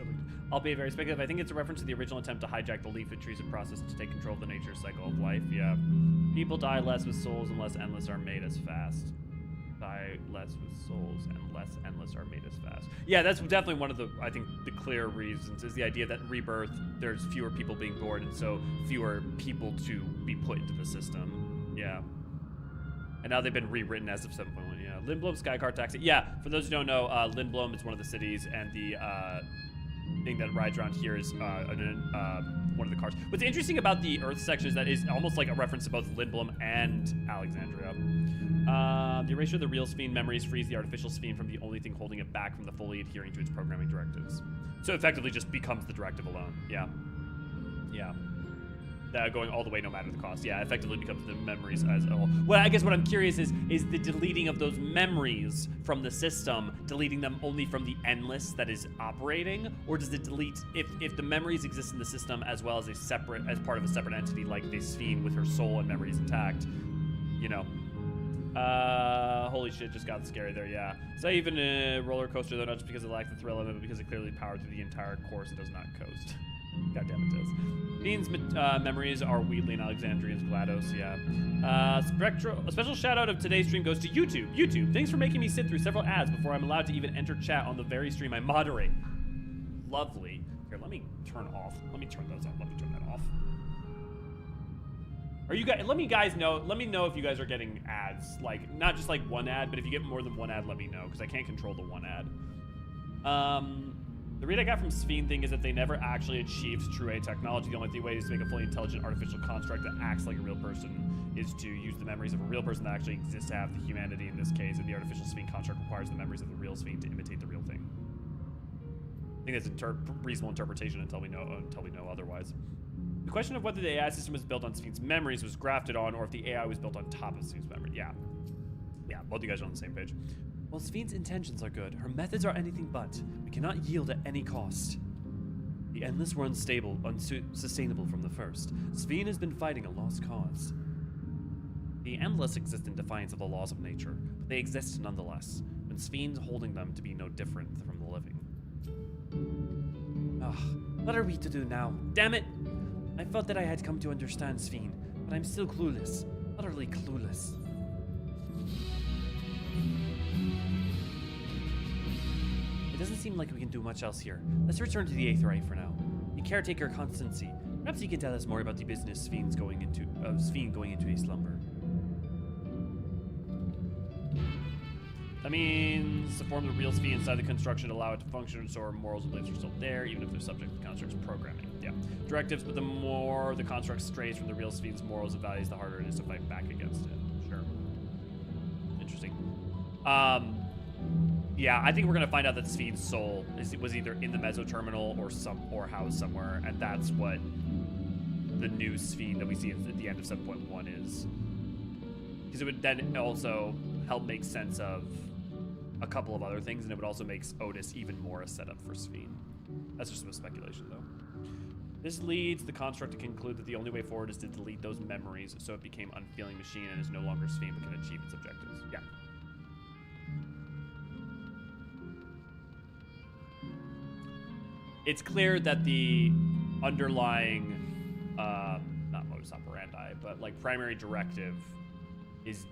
S2: I'll be very speculative. I think it's a reference to the original attempt to hijack the leaf trees and process to take control of the nature cycle of life. Yeah. People die less with souls and less endless are made as fast. Die less with souls and less endless are made as fast. Yeah, that's definitely one of the, I think, the clear reasons is the idea that rebirth, there's fewer people being born and so fewer people to be put into the system. Yeah. And now they've been rewritten as of 7.1. Yeah, Lindblom Skycar Taxi. Yeah, for those who don't know, Lindblom is one of the cities, and the
S1: thing that rides around here is one of the cars. What's interesting about the Earth section is that it's almost like a reference to both Lindblom and Alexandria. The erasure of the real Sphene memories frees the artificial Sphene from the only thing holding it back from the fully adhering to its programming directives. So it effectively just becomes the directive alone. Yeah. Yeah. Going all the way no matter the cost. Yeah, effectively becomes the memories as a whole. Well, I guess what I'm curious is the deleting of those memories from the system, deleting them only from the endless that is operating, or does it delete if the memories exist in the system as well as as part of a separate entity like the Sphene with her soul and memories intact, you know? Holy shit, just got scary there, yeah. So even a roller coaster though, not just because it lacks the thrill of it, but because it clearly powered through the entire course, it does not coast. God damn it, does. Means memories are Wheatley and Alexandria's GLaDOS, yeah. A special shout out of today's stream goes to YouTube. YouTube, thanks for making me sit through several ads before I'm allowed to even enter chat on the very stream I moderate. Lovely. Here, let me turn those off. Let me turn that off. Are you guys, let me know if you guys are getting ads. Like, not just like one ad, but if you get more than one ad, let me know, because I can't control the one ad. The read I got from Sphene thing is that they never actually achieved true A technology. The only way is to make a fully intelligent artificial construct that acts like a real person is to use the memories of a real person that actually exists to have the humanity in this case, and the artificial Sphene construct requires the memories of the real Sphene to imitate the real thing. I think that's a reasonable interpretation until we know otherwise. The question of whether the AI system was built on Sphene's memories was grafted on, or if the AI was built on top of Sphene's memory. Yeah, both you guys are on the same page.
S2: While Sphene's intentions are good, her methods are anything but. We cannot yield at any cost. The Endless were unsustainable from the first. Sphene has been fighting a lost cause. The Endless exist in defiance of the laws of nature, but they exist nonetheless, when Sphene's holding them to be no different from the living. What are we to do now? Damn it! I felt that I had come to understand Sphene, but I'm still clueless. Utterly clueless. It doesn't seem like we can do much else here. Let's return to the Aetheryte for now. The caretaker Constancy. Perhaps he can tell us more about the business Sphene going into a slumber.
S1: That means to form the real Sphene inside the construction to allow it to function, so our morals and beliefs are still there, even if they're subject to the construct's programming. Yeah. Directives, but the more the construct strays from the real Sphene's morals and values, the harder it is to fight back against it. Sure. Interesting. Yeah, I think we're gonna find out that Sphene's soul was either in the Mesoterminal or housed somewhere, and that's what the new Sphene that we see at the end of 7.1 is. Because it would then also help make sense of a couple of other things, and it would also make Otis even more a setup for Sphene. That's just some speculation, though. This leads the construct to conclude that the only way forward is to delete those memories, so it became unfeeling machine and is no longer Sphene but can achieve its objectives. Yeah. It's clear that the underlying, not modus operandi, but like primary directive is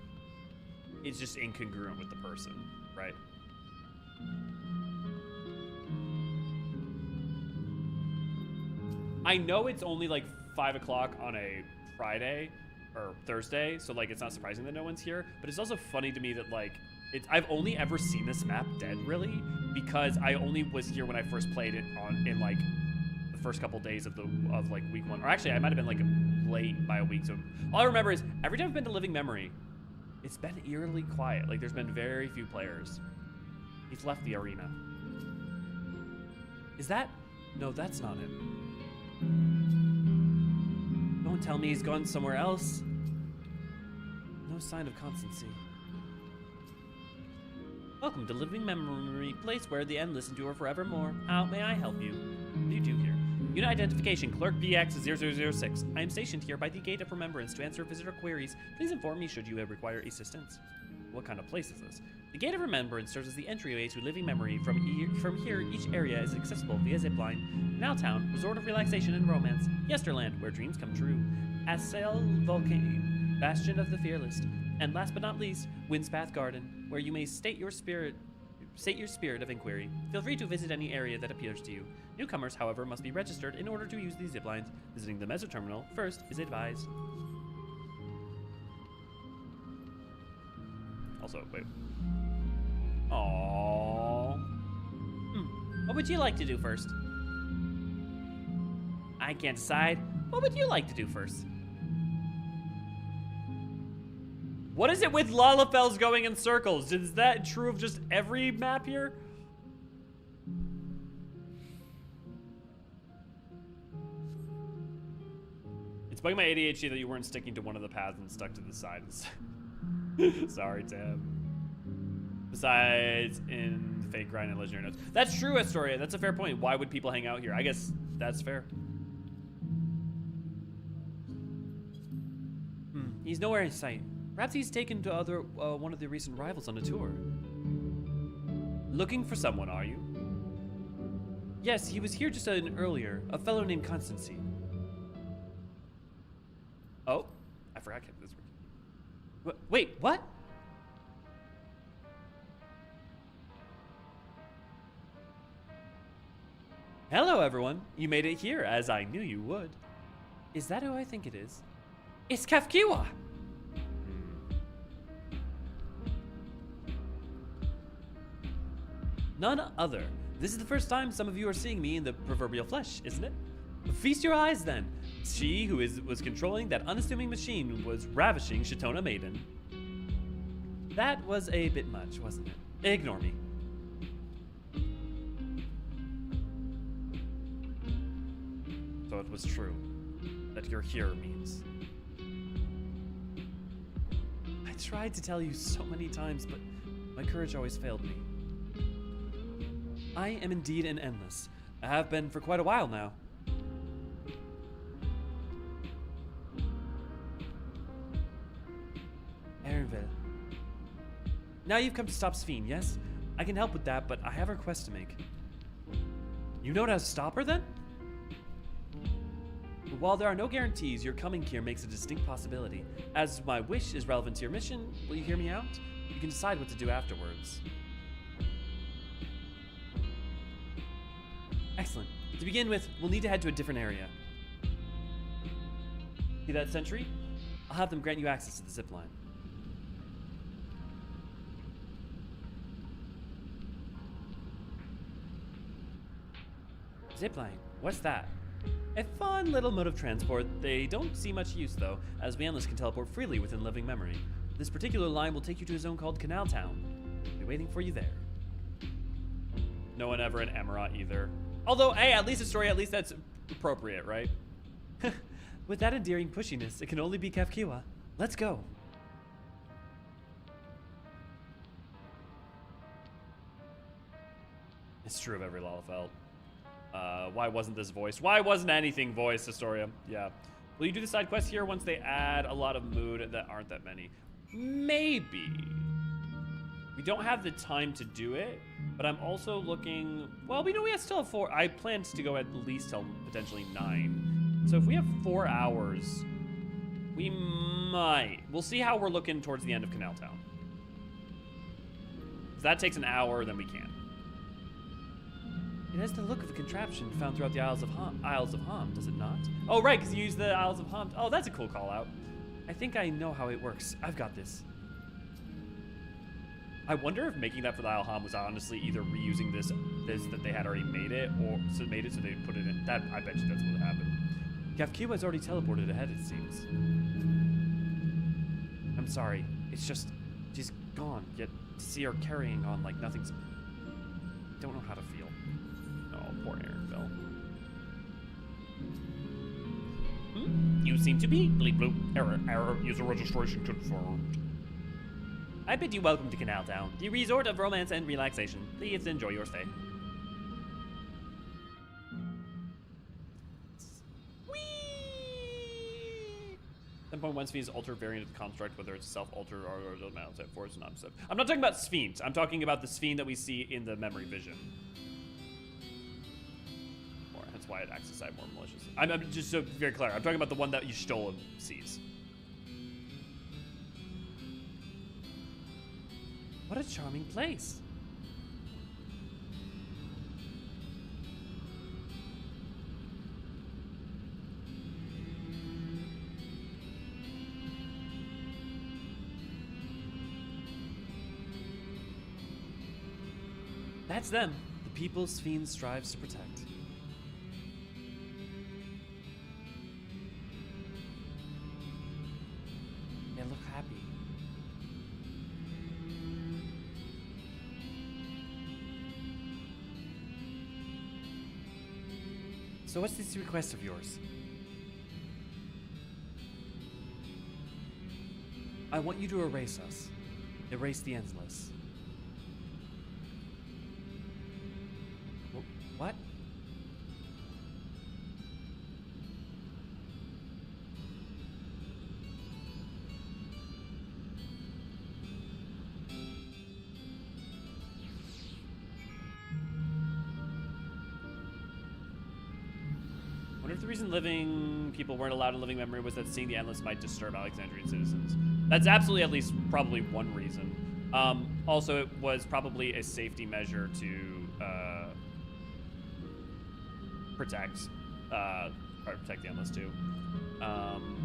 S1: just incongruent with the person, right? I know it's only like 5 o'clock on a Friday or Thursday, so like it's not surprising that no one's here, but it's also funny to me that like I've only ever seen this map dead, really, because I only was here when I first played it in like the first couple days of like week 1, or actually I might have been like late by a week. So all I remember is every time I've been to Living Memory, it's been eerily quiet. Like there's been very few players. He's left the arena. Is that? No, that's not him. Don't tell me he's gone somewhere else. No sign of constancy. Welcome to Living Memory, place where the endless endure forevermore. How may I help you? What do you do here? Unit identification, Clerk BX0006. I am stationed here by the Gate of Remembrance to answer visitor queries. Please inform me should you require assistance. What kind of place is this? The Gate of Remembrance serves as the entryway to Living Memory. From here, each area is accessible via zipline. Now Town, resort of relaxation and romance. Yesterland, where dreams come true. Assail Volcane, bastion of the fearless. And last but not least, Windspath Garden, where you may state your spirit of inquiry. Feel free to visit any area that appeals to you. Newcomers, however, must be registered in order to use these ziplines. Visiting the Mesoterminal first is advised. Also, wait. Aww. What would you like to do first?
S2: I can't decide. What would you like to do first? What is it with Lalafells going in circles? Is that true of just every map here? It's bugging my ADHD that you weren't sticking to one of the paths and stuck to the sides. Sorry, Tim. Besides, in the Fate Grind and Legendary Notes. That's true, Astoria. That's a fair point. Why would people hang out here? I guess that's fair. He's nowhere in sight. Perhaps he's taken to one of the recent rivals on a tour. Looking for someone, are you? Yes, he was here just earlier. A fellow named Constancy. Oh, I forgot this. Wait, what? Hello, everyone. You made it here, as I knew you would. Is that who I think it is? It's Cahciua! None other. This is the first time some of you are seeing me in the proverbial flesh, isn't it? Feast your eyes, then. She who was controlling that unassuming machine was ravishing Shatona Maiden. That was a bit much, wasn't it? Ignore me. So it was true that you're here means. I tried to tell you so many times, but my courage always failed me. I am indeed an endless. I have been for quite a while now. Erenville. Now you've come to stop Sphene, yes? I can help with that, but I have a request to make. You know how to stop her, then? While there are no guarantees, your coming here makes a distinct possibility. As my wish is relevant to your mission, will you hear me out? You can decide what to do afterwards. Excellent. To begin with, we'll need to head to a different area. See that sentry? I'll have them grant you access to the zip line. Zipline? What's that? A fun little mode of transport. They don't see much use, though, as we endless can teleport freely within living memory. This particular line will take you to a zone called Canal Town. I'll be waiting for you there. No one ever in Emirat either. Although, hey, at least a story, at least that's appropriate, right? With that endearing pushiness, it can only be Cahciua. Let's go. It's true of every Lalafell. Why wasn't this voiced? Why wasn't anything voiced, Astoria? Yeah. Will you do the side quest here once they add a lot of mood that aren't that many? Maybe. We don't have the time to do it, but I'm also looking... Well, we know we still have 4... I planned to go at least till potentially 9. So if we have 4 hours, we might... We'll see how we're looking towards the end of Canal Town. If that takes an hour, then we can. It has the look of a contraption found throughout the Isles of Ham, does it not? Oh, right, because you use the Isles of Ham. Oh, that's a cool call-out. I think I know how it works. I've got this. I wonder if making that for the Isle of Ham was honestly either reusing this that they had already made it, or so they put it in. That I bet you that's what happened. Cahciua has already teleported ahead, it seems. I'm sorry. It's just she's gone. Yet to see her carrying on like nothing's. I don't know how to feel. Oh, poor Erenville. You seem to be bleep bloop. Error. User registration confirmed. I bid you welcome to Canal Town, the resort of romance and relaxation. Please enjoy your stay. Whee! 10.1 Sphene is altered variant of the construct, whether it's self-altered or the amount set for it's not set. I'm not talking about Sphenes. I'm talking about the Sphene that we see in the memory vision. Or that's why it acts aside more malicious. I'm just so very clear. I'm talking about the one that Yesterland sees. What a charming place. That's them, the people Sphene strives to protect. look happy. So what's this request of yours? I want you to erase us. Erase the endless. What?
S1: Wonder if the reason living people weren't allowed in living memory was that seeing the endless might disturb Alexandrian citizens. That's absolutely at least probably one reason. Also, it was probably a safety measure to protect the endless too.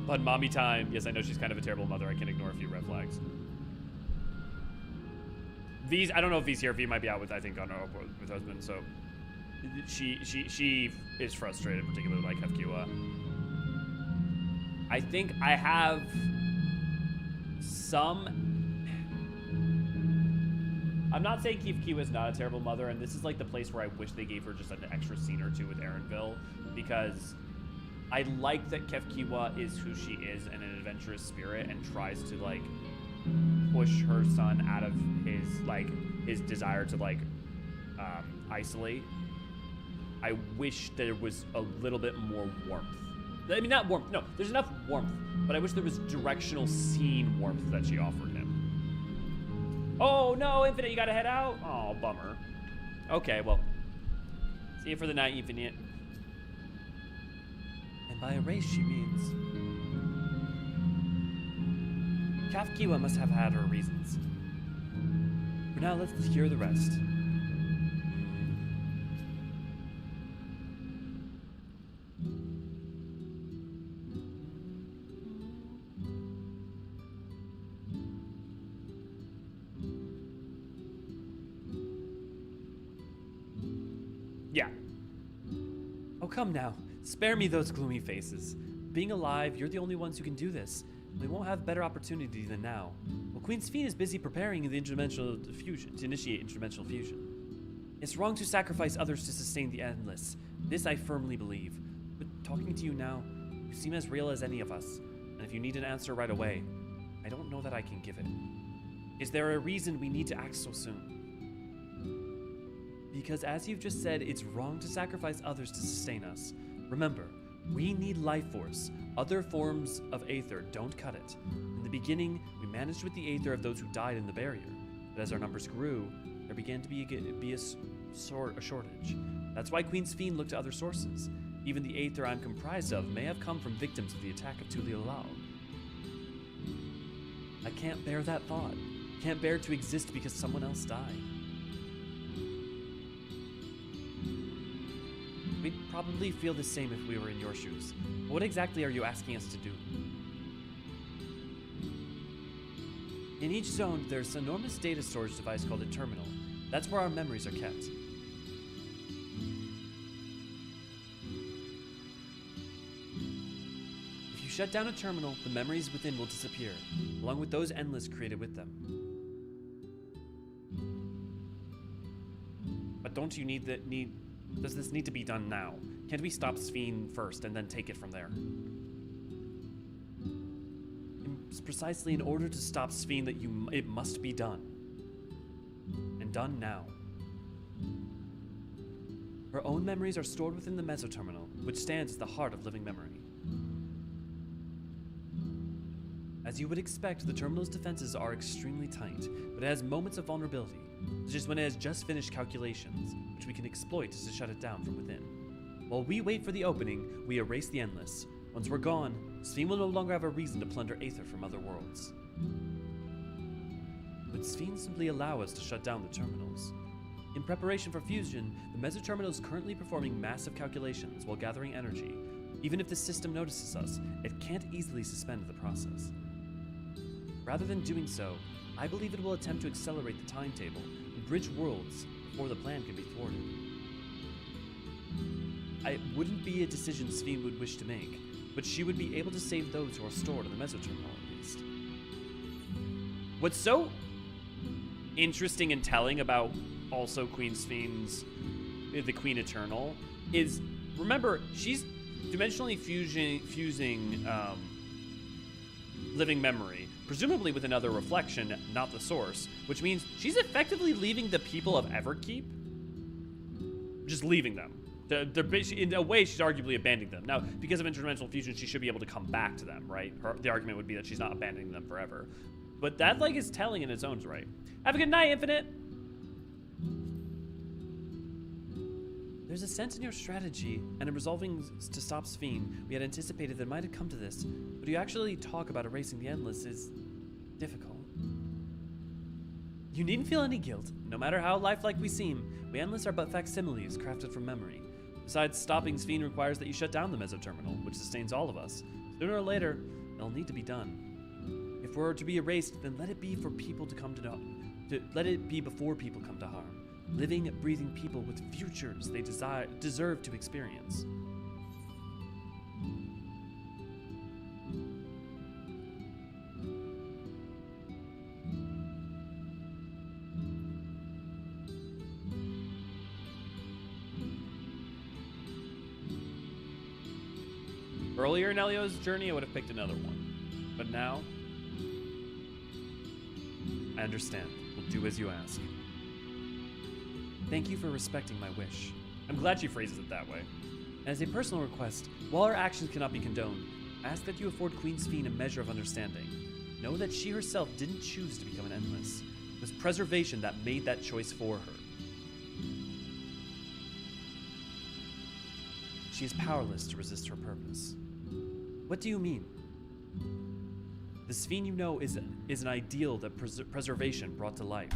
S1: But mommy time, yes, I know she's kind of a terrible mother. I can ignore a few red flags. V's, I don't know if V's here. V might be out with, I think, on her with husband. So she is frustrated, particularly like Cahciua. I think I have some. I'm not saying Cahciua is not a terrible mother, and this is like the place where I wish they gave her just an extra scene or two with Erenville, because I like that Cahciua is who she is and an adventurous spirit and tries to like push her son out of his desire to like isolate. I wish there was a little bit more warmth. I mean, not warmth. No, there's enough warmth, but I wish there was directional scene warmth that she offered him. Oh no, Infinite, you gotta head out? Oh, bummer. Okay, well, see you for the night, Infinite.
S2: And by erase, she means Cahciua must have had her reasons. For now, let's hear the rest.
S1: Yeah.
S2: Oh, come now. Spare me those gloomy faces. Being alive, you're the only ones who can do this. We won't have better opportunity than now. Well, Queen Sphene is busy preparing the interdimensional fusion, to initiate interdimensional fusion. It's wrong to sacrifice others to sustain the endless. This I firmly believe. But talking to you now, you seem as real as any of us. And if you need an answer right away, I don't know that I can give it. Is there a reason we need to act so soon? Because as you've just said, it's wrong to sacrifice others to sustain us. Remember, we need life force. Other forms of aether don't cut it. In the beginning, we managed with the aether of those who died in the barrier. But as our numbers grew, there began to be a shortage. That's why Queen Sphene looked to other sources. Even the aether I'm comprised of may have come from victims of the attack of Tuliyollal. I can't bear that thought. Can't bear to exist because someone else died. We'd probably feel the same if we were in your shoes. But what exactly are you asking us to do? In each zone, there's an enormous data storage device called a terminal. That's where our memories are kept. If you shut down a terminal, the memories within will disappear, along with those endless created with them. But don't you does this need to be done now? Can't we stop Sphene first and then take it from there? It's precisely in order to stop Sphene that it must be done. And done now. Her own memories are stored within the mesoterminal, which stands as the heart of living memory. As you would expect, the terminal's defenses are extremely tight, but it has moments of vulnerability, such as when it has just finished calculations, which we can exploit to shut it down from within. While we wait for the opening, we erase the endless. Once we're gone, Sphene will no longer have a reason to plunder aether from other worlds. Would Sphene simply allow us to shut down the terminals? In preparation for fusion, the mesoterminal is currently performing massive calculations while gathering energy. Even if the system notices us, it can't easily suspend the process. Rather than doing so, I believe it will attempt to accelerate the timetable and bridge worlds before the plan can be thwarted. It wouldn't be a decision Sphene would wish to make, but she would be able to save those who are stored in the mesoterminal at least.
S1: What's so interesting and telling about also Queen Sphene's, the Queen Eternal, is, remember, she's dimensionally fusing living memory, presumably with another reflection, not the source, which means she's effectively leaving the people of Everkeep, just leaving them. In a way, she's arguably abandoning them. Now, because of interdimensional fusion, she should be able to come back to them, right? The argument would be that she's not abandoning them forever. But that, like, is telling in its own right. Have a good night, Infinite!
S2: There's a sense in your strategy, and in resolving to stop Sphene, we had anticipated that it might have come to this, but to actually talk about erasing the Endless is difficult. You needn't feel any guilt. No matter how lifelike we seem, we Endless are but facsimiles crafted from memory. Besides, stopping Sphene requires that you shut down the mesoterminal, which sustains all of us. Sooner or later, it'll need to be done. If we're to be erased, then let it be for people to come to know. Let it be before people come to harm. Living, breathing people with futures they deserve to experience.
S1: Earlier in Elio's journey, I would have picked another one. But now,
S2: I understand. We'll do as you ask. Thank you for respecting my wish.
S1: I'm glad she phrases it that way.
S2: As a personal request, while our actions cannot be condoned, I ask that you afford Queen Sphene a measure of understanding. Know that she herself didn't choose to become an Endless. It was preservation that made that choice for her. She is powerless to resist her purpose. What do you mean? The Sphene you know is an ideal that preservation brought to life.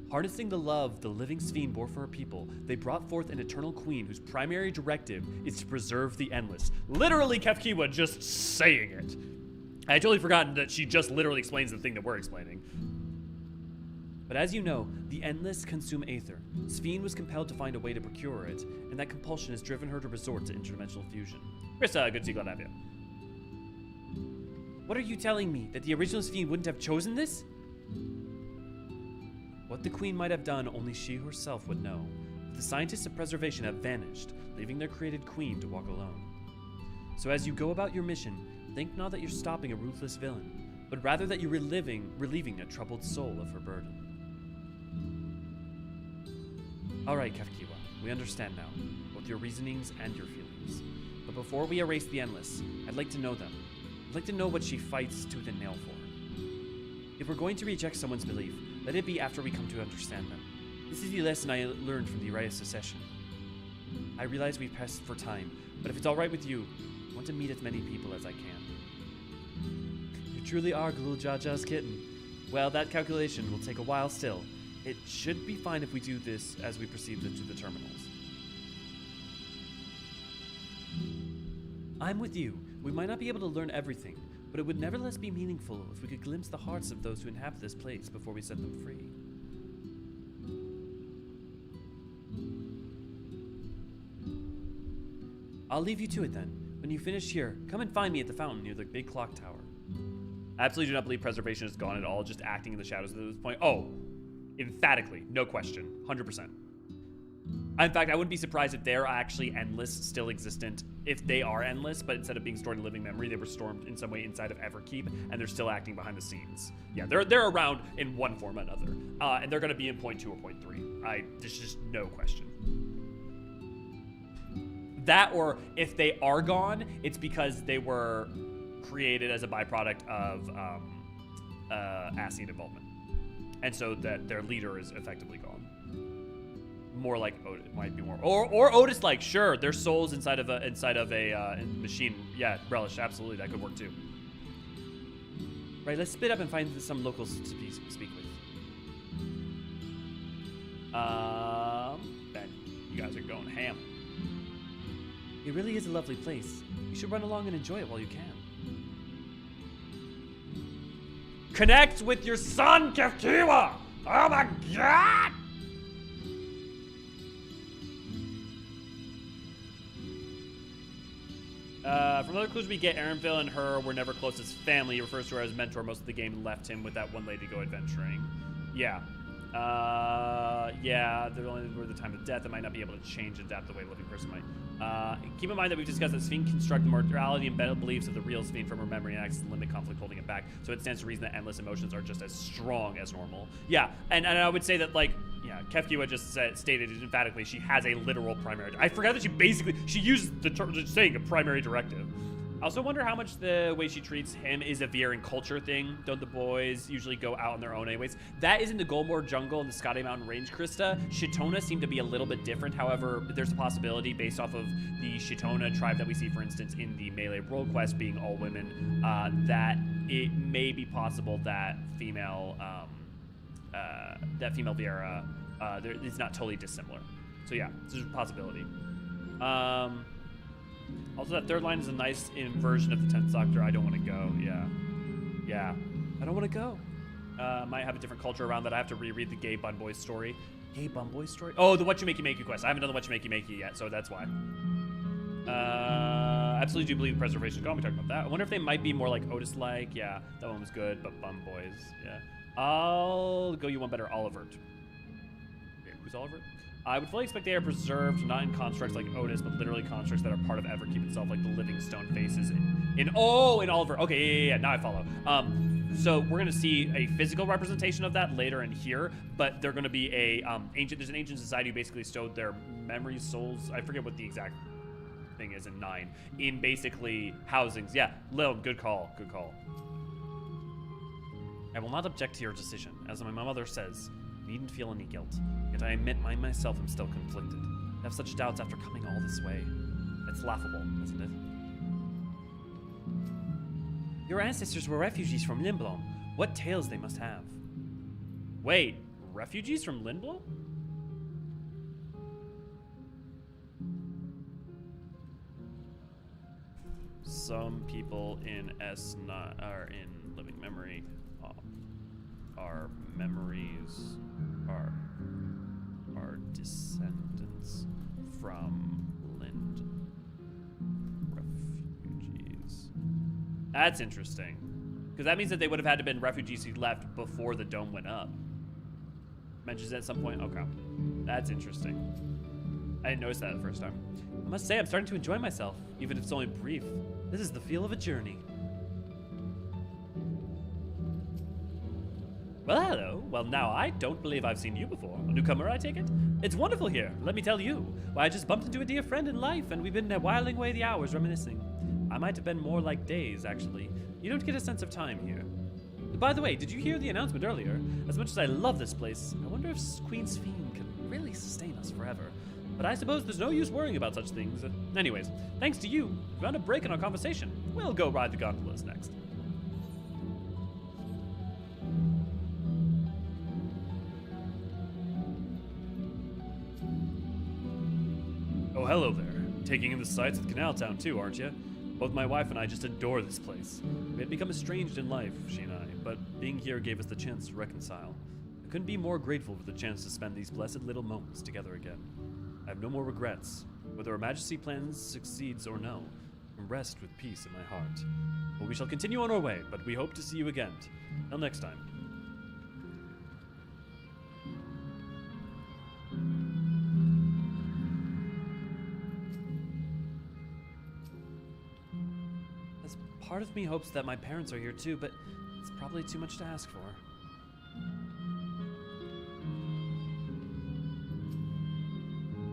S2: Harnessing the love the living Sphene bore for her people, they brought forth an eternal queen whose primary directive is to preserve the Endless. Literally, Cahciua just saying it. I had totally forgotten that she just literally explains the thing that we're explaining. But as you know, the Endless consume Aether. Sphene was compelled to find a way to procure it, and that compulsion has driven her to resort to interdimensional fusion.
S1: Krista, good to see you, glad to have you.
S2: What are you telling me? That the original Sphene wouldn't have chosen this? What the Queen might have done, only she herself would know. But the scientists of preservation have vanished, leaving their created Queen to walk alone. So as you go about your mission, think not that you're stopping a ruthless villain, but rather that you're relieving a troubled soul of her burden. Alright, Cahciua, we understand now, both your reasonings and your feelings. But before we erase the Endless, I'd like to know them. I'd like to know what she fights tooth and nail for. If we're going to reject someone's belief, let it be after we come to understand them. This is the lesson I learned from the Uriah secession. I realize we've pressed for time, but if it's alright with you, I want to meet as many people as I can. You truly are Galul Jaja's kitten. Well, that calculation will take a while still. It should be fine if we do this as we proceed to the terminals. I'm with you. We might not be able to learn everything, but it would nevertheless be meaningful if we could glimpse the hearts of those who inhabit this place before we set them free. I'll leave you to it then. When you finish here, come and find me at the fountain near the big clock tower.
S1: I absolutely do not believe preservation is gone at all, just acting in the shadows at this point. Oh, emphatically, no question, 100%. In fact, I wouldn't be surprised if they're actually Endless, still existent. If they are Endless, but instead of being stored in living memory, they were stored in some way inside of Everkeep, and they're still acting behind the scenes. Yeah, they're around in one form or another, and they're going to be in point 2 or point 3. There's just no question. That, or if they are gone, it's because they were created as a byproduct of Ascian involvement, and so that their leader is effectively gone. More like Otis, might be more, or Otis, like, sure, their souls inside of a machine. Yeah, relish, absolutely, that could work too.
S2: Right, let's split up and find some locals to speak with.
S1: Ben, you guys are going ham.
S2: It really is a lovely place. You should run along and enjoy it while you can.
S1: Connect with your son, Cahciua! Oh my god! From other clues we get, Aaronville and her were never close as family. He refers to her as mentor most of the game and left him with that one lady to go adventuring. Yeah. Yeah, they're only were the time of death. It might not be able to change and adapt the way a living person might. Keep in mind that we've discussed that Sphene construct the morality and embedded beliefs of the real Sphene from her memory and acts as limit conflict holding it back. So it stands to reason that endless emotions are just as strong as normal. Yeah, and I would say that, like, yeah, Cahciua just stated emphatically she has a literal primary. I forgot that she uses the term saying a primary directive. I also wonder how much the way she treats him is a veering culture thing. Don't the boys usually go out on their own anyways? That is in the Golmore Jungle and the Scotty Mountain Range, Krista. Shitona seem to be a little bit different. However, there's a possibility based off of the Shitona tribe that we see, for instance, in the Melee World Quest being all women, that it may be possible that female Viera is not totally dissimilar. So yeah, there's a possibility. Also, that third line is a nice inversion of the 10th Doctor. I don't want to go. Yeah. I don't want to go. Might have a different culture around that. I have to reread the Gay Bun Boy story. Gay Bun Boy story? Oh, the What You Make You Make You quest. I haven't done the What You Make You Make You yet, so that's why. Absolutely do believe preservation is gone. We talked about that. I wonder if they might be more like Otis-like. Yeah, that one was good, but Bun Boys. Yeah. I'll go you one better, Olivert. Okay, who's Olivert? I would fully expect they are preserved, not in constructs like Otis, but literally constructs that are part of Everkeep itself, like the living stone faces in Oliver. Okay, yeah, now I follow. So we're gonna see a physical representation of that later in here, but they're gonna be a there's an ancient society who basically stowed their memories, souls, I forget what the exact thing is in 9, in basically housings. Yeah, Lil, good call. I will not object to your decision. As my mother says, you needn't feel any guilt. Yet I admit I myself am still conflicted. To have such doubts after coming all this way. It's laughable, isn't it? Your ancestors were refugees from Lindblom. What tales they must have. Wait, refugees from Lindblom? Some people in S9 are in living memory. Our memories are descendants from Lind refugees. That's interesting, because that means that they would have had to been refugees who left before the dome went up. Mentions it at some point. Okay, that's interesting. I didn't notice that the first time. I must say, I'm starting to enjoy myself, even if it's only brief. This is the feel of a journey. Well, hello. Well, now I don't believe I've seen you before. A newcomer, I take it? It's wonderful here, let me tell you. Why, I just bumped into a dear friend in life, and we've been whiling away the hours reminiscing. I might have been more like days, actually. You don't get a sense of time here. By the way, did you hear the announcement earlier? As much as I love this place, I wonder if Queen Sphene can really sustain us forever. But I suppose there's no use worrying about such things. Anyways, thanks to you, we found a break in our conversation. We'll go ride the gondolas next. Oh, hello there. Taking in the sights of Canal Town too, aren't you? Both my wife and I just adore this place. We had become estranged in life, she and I, but being here gave us the chance to reconcile. I couldn't be more grateful for the chance to spend these blessed little moments together again. I have no more regrets. Whether Her Majesty plans succeeds or no, I can rest with peace in my heart. Well, we shall continue on our way, but we hope to see you again. Till next time. Part of me hopes that my parents are here too, but it's probably too much to ask for.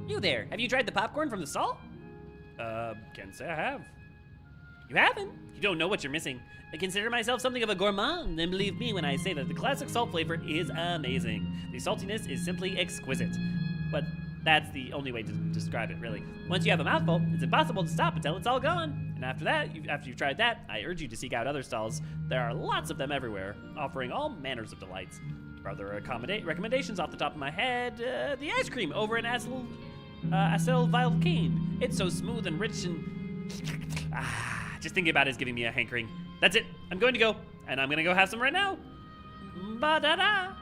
S1: You there, have you tried the popcorn from the stall? Can't say I have. You haven't? You don't know what you're missing. I consider myself something of a gourmand, and believe me when I say that the classic salt flavor is amazing. The saltiness is simply exquisite. But that's the only way to describe it, really. Once you have a mouthful, it's impossible to stop until it's all gone. And after that, after you've tried that, I urge you to seek out other stalls. There are lots of them everywhere, offering all manners of delights. For other recommendations off the top of my head, the ice cream over in Asel Vilkane. It's so smooth and rich and... just thinking about it is giving me a hankering. That's it. I'm going to go, and I'm going to go have some right now. Ba-da-da!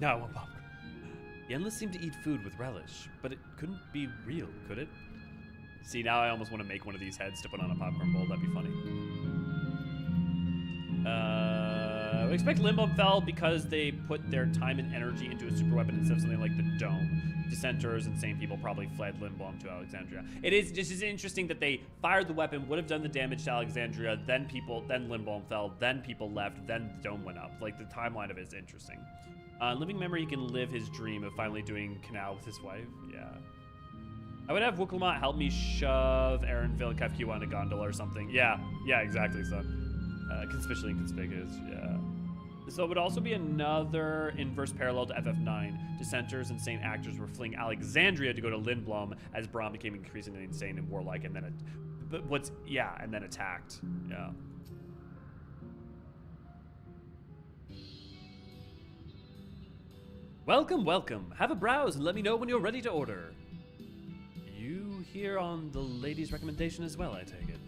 S1: No, I want popcorn.
S2: The Endless seemed to eat food with relish, but it couldn't be real, could it?
S1: See, now I almost want to make one of these heads to put on a popcorn bowl. That'd be funny. We expect Limbo fell because they put their time and energy into a super weapon instead of something like the Dome. Dissenters and sane people probably fled Limbo to Alexandria. It is just interesting that they fired the weapon, would have done the damage to Alexandria, then Limbo fell, then people left, then the Dome went up. Like, the timeline of it is interesting. Living memory, he can live his dream of finally doing canal with his wife. Yeah. I would have Wuklamot help me shove Krile and Cahciua on a gondola or something. Yeah, exactly, son. Conspicuously inconspicuous, yeah. So it would also be another inverse parallel to FF9. Dissenters and sane actors were fleeing Alexandria to go to Lindblom as Brahm became increasingly insane and warlike, and then and then attacked. Yeah.
S2: Welcome, welcome. Have a browse and let me know when you're ready to order. You here on the lady's recommendation as well, I take it.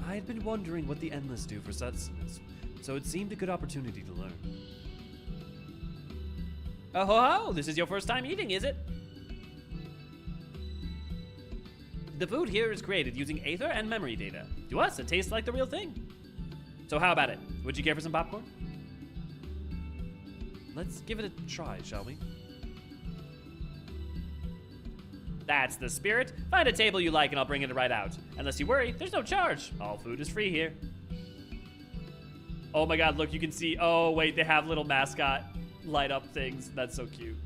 S2: I had been wondering what the Endless do for sustenance, so it seemed a good opportunity to learn.
S1: Oh, this is your first time eating, is it? The food here is created using aether and memory data. To us, it tastes like the real thing. So how about it? Would you care for some popcorn?
S2: Let's give it a try, shall we?
S1: That's the spirit. Find a table you like and I'll bring it right out. Unless you worry, there's no charge. All food is free here. Oh my god, look, you can see, oh wait, they have little mascot light up things. That's so cute.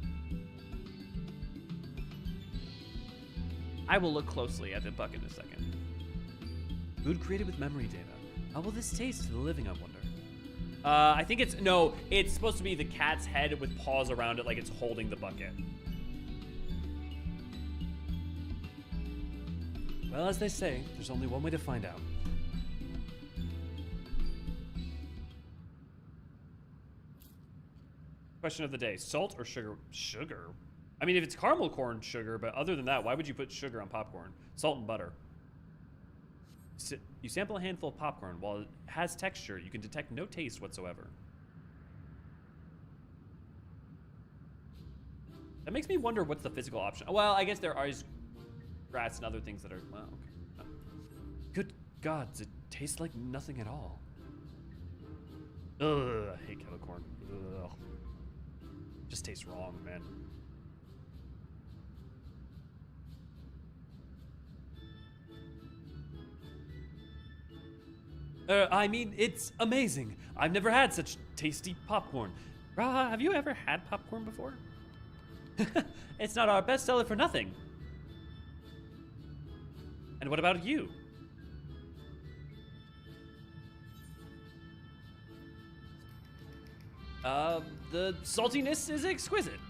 S1: I will look closely at the bucket in a second.
S2: Food created with memory data. How will this taste to the living, I wonder?
S1: I think it's supposed to be the cat's head with paws around it like it's holding the bucket.
S2: Well, as they say, there's only one way to find out.
S1: Question of the day, salt or sugar? Sugar? I mean, if it's caramel corn, sugar, but other than that, why would you put sugar on popcorn? Salt and butter. You sample a handful of popcorn. While it has texture, you can detect no taste whatsoever. That makes me wonder what's the physical option. Well, I guess there are grass and other things that are, well, okay.
S2: Good gods, it tastes like nothing at all.
S1: Ugh, I hate kettle corn. Ugh. Just tastes wrong, man.
S2: I mean, it's amazing. I've never had such tasty popcorn.
S1: Raha, have you ever had popcorn before?
S2: It's not our bestseller for nothing.
S1: And what about you?
S2: The saltiness is exquisite.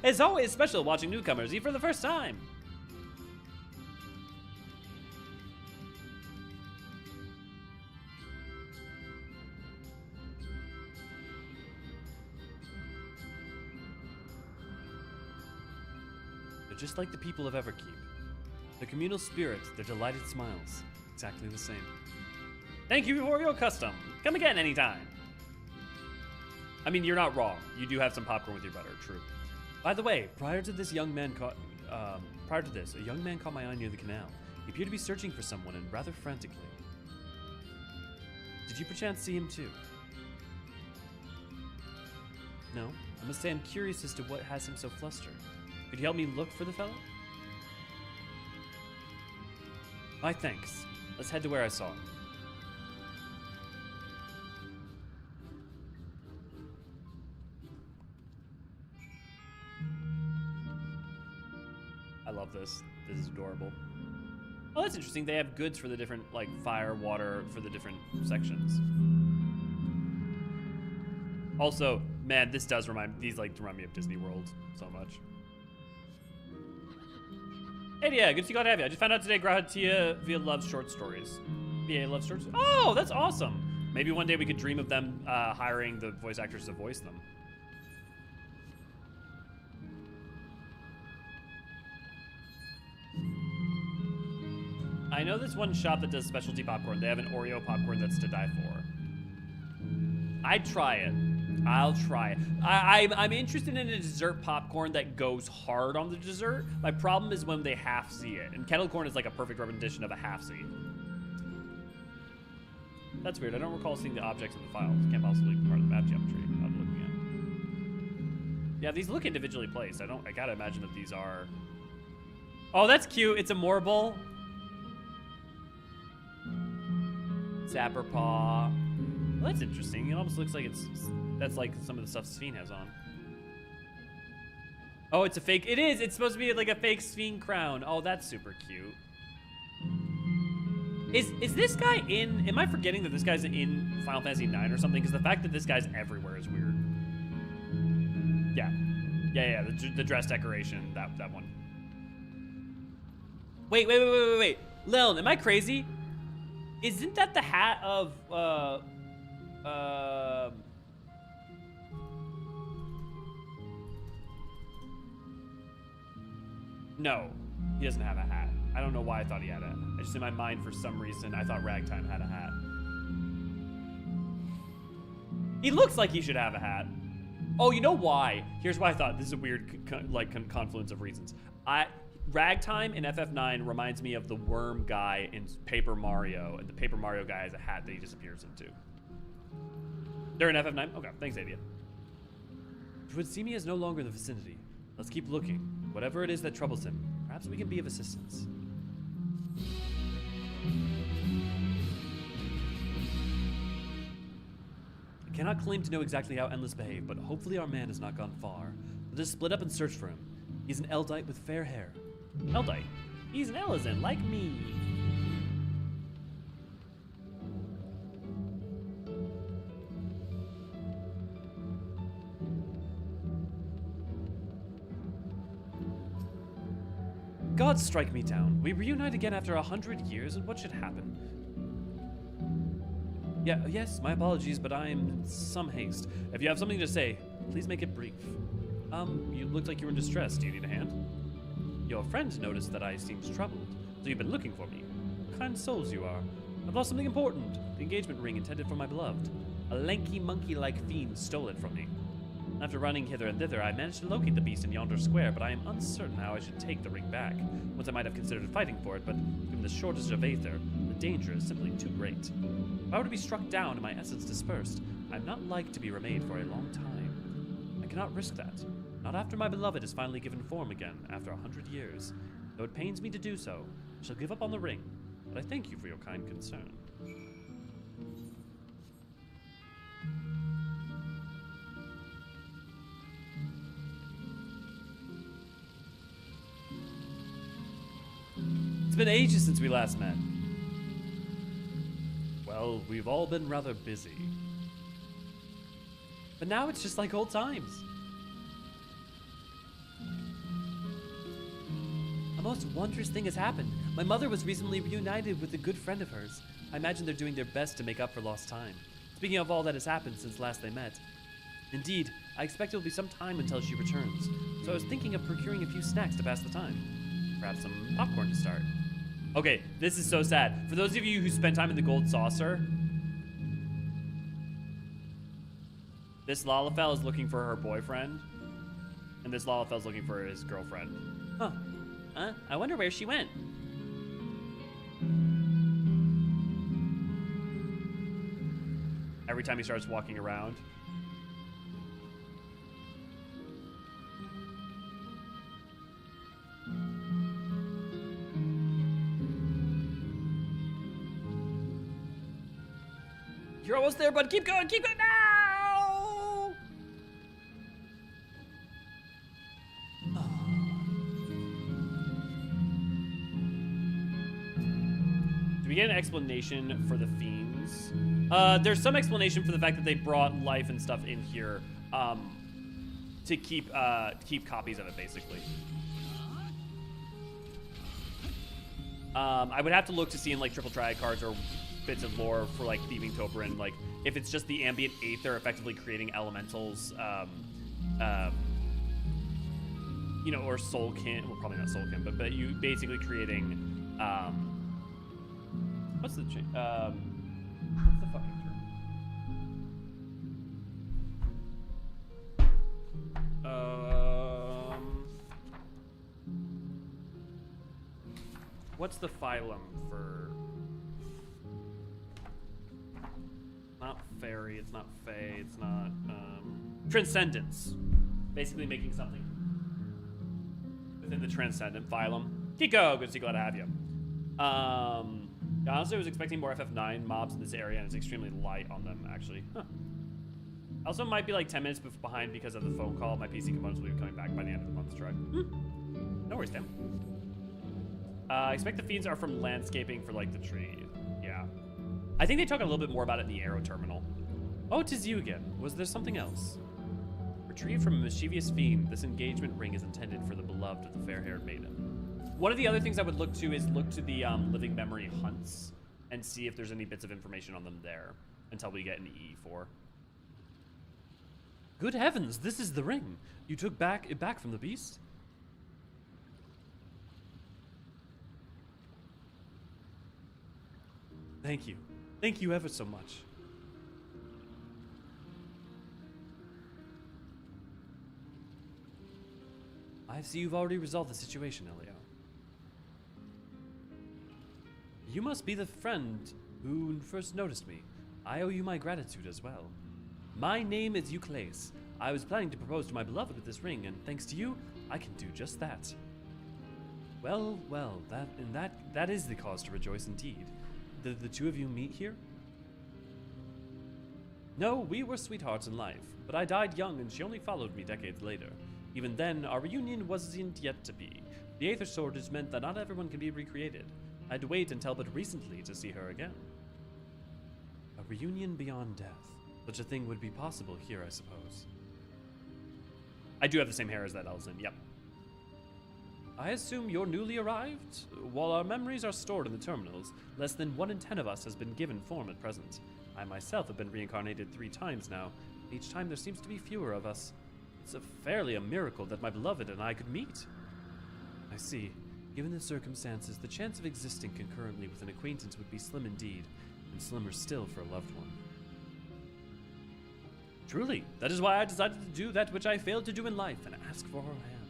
S1: It's always special watching newcomers eat for the first time.
S2: They're just like the people of Everkeep. Their communal spirit, their delighted smiles, exactly the same.
S1: Thank you for your custom. Come again anytime. I mean, you're not wrong. You do have some popcorn with your butter, true.
S2: By the way, prior to this, a young man caught my eye near the canal. He appeared to be searching for someone, and rather frantically. Did you perchance see him too? No? I must say I'm curious as to what has him so flustered. Could you help me look for the fellow? My thanks. Let's head to where I saw him.
S1: I love this. This is adorable. Oh, that's interesting. They have goods for the different, like, fire, water, for the different sections. Also, man, this does remind me of Disney World so much. Hey, yeah, good to see you. Glad to have you. I just found out today Grahatia loves short stories. VA loves short stories. Oh, that's awesome. Maybe one day we could dream of them hiring the voice actors to voice them. I know this one shop that does specialty popcorn. They have an Oreo popcorn that's to die for. I'd try it. I'll try it. I'm interested in a dessert popcorn that goes hard on the dessert. My problem is when they half-see it. And kettle corn is like a perfect rendition of a half-see. That's weird. I don't recall seeing the objects in the files. Can't possibly be part of the map geometry I'm looking at. Yeah, these look individually placed. I gotta imagine that these are... Oh, that's cute. It's a Morble. Zapper paw. Well, that's interesting. It almost looks like that's like some of the stuff Sphene has on. Oh, it's a fake. It is. It's supposed to be like a fake Sphene crown. Oh, that's super cute. Is this guy in? Am I forgetting that this guy's in Final Fantasy IX or something? Because the fact that this guy's everywhere is weird. Yeah. The dress decoration. That one. Wait. Lilyn, am I crazy? Isn't that the hat of No, he doesn't have a hat. I don't know why I thought he had a hat. I just in my mind for some reason I thought Ragtime had a hat. He looks like he should have a hat. Oh, you know why? Here's why I thought. This is a weird confluence of reasons. Ragtime in FF9 reminds me of the worm guy in Paper Mario, and the Paper Mario guy has a hat that he disappears into. They're in FF9? Okay, thanks, Adia. Druidsemi is no longer in the vicinity. Let's keep looking. Whatever it is that troubles him, perhaps we can be of assistance. I cannot claim to know exactly how Endless behaved, but hopefully our man has not gone far. Let us split up and search for him. He's an Eldite with fair hair. Eldite? He's an Eorzean, like me. Gods strike me down. We reunite again after 100 years, and what should happen? Yes, my apologies, but I am in some haste. If you have something to say, please make it brief. You looked like you were in distress. Do you need a hand? Your friend noticed that I seemed troubled, so you've been looking for me. Kind souls you are. I've lost something important. The engagement ring intended for my beloved. A lanky monkey-like fiend stole it from me. After running hither and thither, I managed to locate the beast in yonder square, but I am uncertain how I should take the ring back. Once I might have considered fighting for it, but given the shortage of aether, the danger is simply too great. If I were to be struck down and my essence dispersed, I'm not like to be remade for a long time. I cannot risk that. Not after my beloved is finally given form again, after 100 years. Though it pains me to do so, I shall give up on the ring, but I thank you for your kind concern. It's been ages since we last met. Well, we've all been rather busy. But now it's just like old times. A most wondrous thing has happened. My mother was recently reunited with a good friend of hers. I imagine they're doing their best to make up for lost time. Speaking of all that has happened since last they met. Indeed, I expect it will be some time until she returns. So I was thinking of procuring a few snacks to pass the time. Perhaps some popcorn to start. Okay, this is so sad. For those of you who spent time in the Gold Saucer, this Lalafell is looking for her boyfriend, and this Lalafell is looking for his girlfriend. Huh. I wonder where she went. Every time he starts walking around. You're almost there, bud. Keep going, keep going. No! Do we get an explanation for the fiends? There's some explanation for the fact that they brought life and stuff in here to keep copies of it, basically. I would have to look to see in like triple triad cards or bits of lore for like thieving Toperin, like if it's just the ambient aether effectively creating elementals, you know, or soulkin, well probably not soulkin, but you basically creating What's the what's the fucking term? What's the phylum for? Not fairy, it's not fae, it's not transcendence. Basically making something within the transcendent phylum. Kiko, good to see, glad to have you. Honestly, I was expecting more FF9 mobs in this area, and it's extremely light on them, actually. Huh. Also, might be like 10 minutes behind because of the phone call. My PC components will be coming back by the end of the month's try. No worries, Tim. I expect the fiends are from landscaping for like the tree. Yeah. I think they talk a little bit more about it in the Aero Terminal. Oh, 'tis you again. Was there something else? Retrieved from a mischievous fiend, this engagement ring is intended for the beloved of the fair-haired maiden. One of the other things I would look to is look to the living memory hunts and see if there's any bits of information on them there until we get an E4.
S2: Good heavens, this is the ring. You took it back from the beast? Thank you. Thank you ever so much. I see you've already resolved the situation, Elio. You must be the friend who first noticed me. I owe you my gratitude as well. My name is Euclase. I was planning to propose to my beloved with this ring, and thanks to you, I can do just that. Well, that is the cause to rejoice indeed. Did the two of you meet here? No, we were sweethearts in life, but I died young and she only followed me decades later. Even then, our reunion wasn't yet to be. The Aether Shortage meant that not everyone can be recreated. I had to wait until but recently to see her again. A reunion beyond death. Such a thing would be possible here, I suppose.
S1: I do have the same hair as that Elzen, yep.
S2: I assume you're newly arrived? While our memories are stored in the terminals, less than 1 in 10 of us has been given form at present. I myself have been reincarnated 3 times now. Each time there seems to be fewer of us. It's fairly a miracle that my beloved and I could meet. I see. Given the circumstances, the chance of existing concurrently with an acquaintance would be slim indeed, and slimmer still for a loved one. Truly, that is why I decided to do that which I failed to do in life and ask for her hand.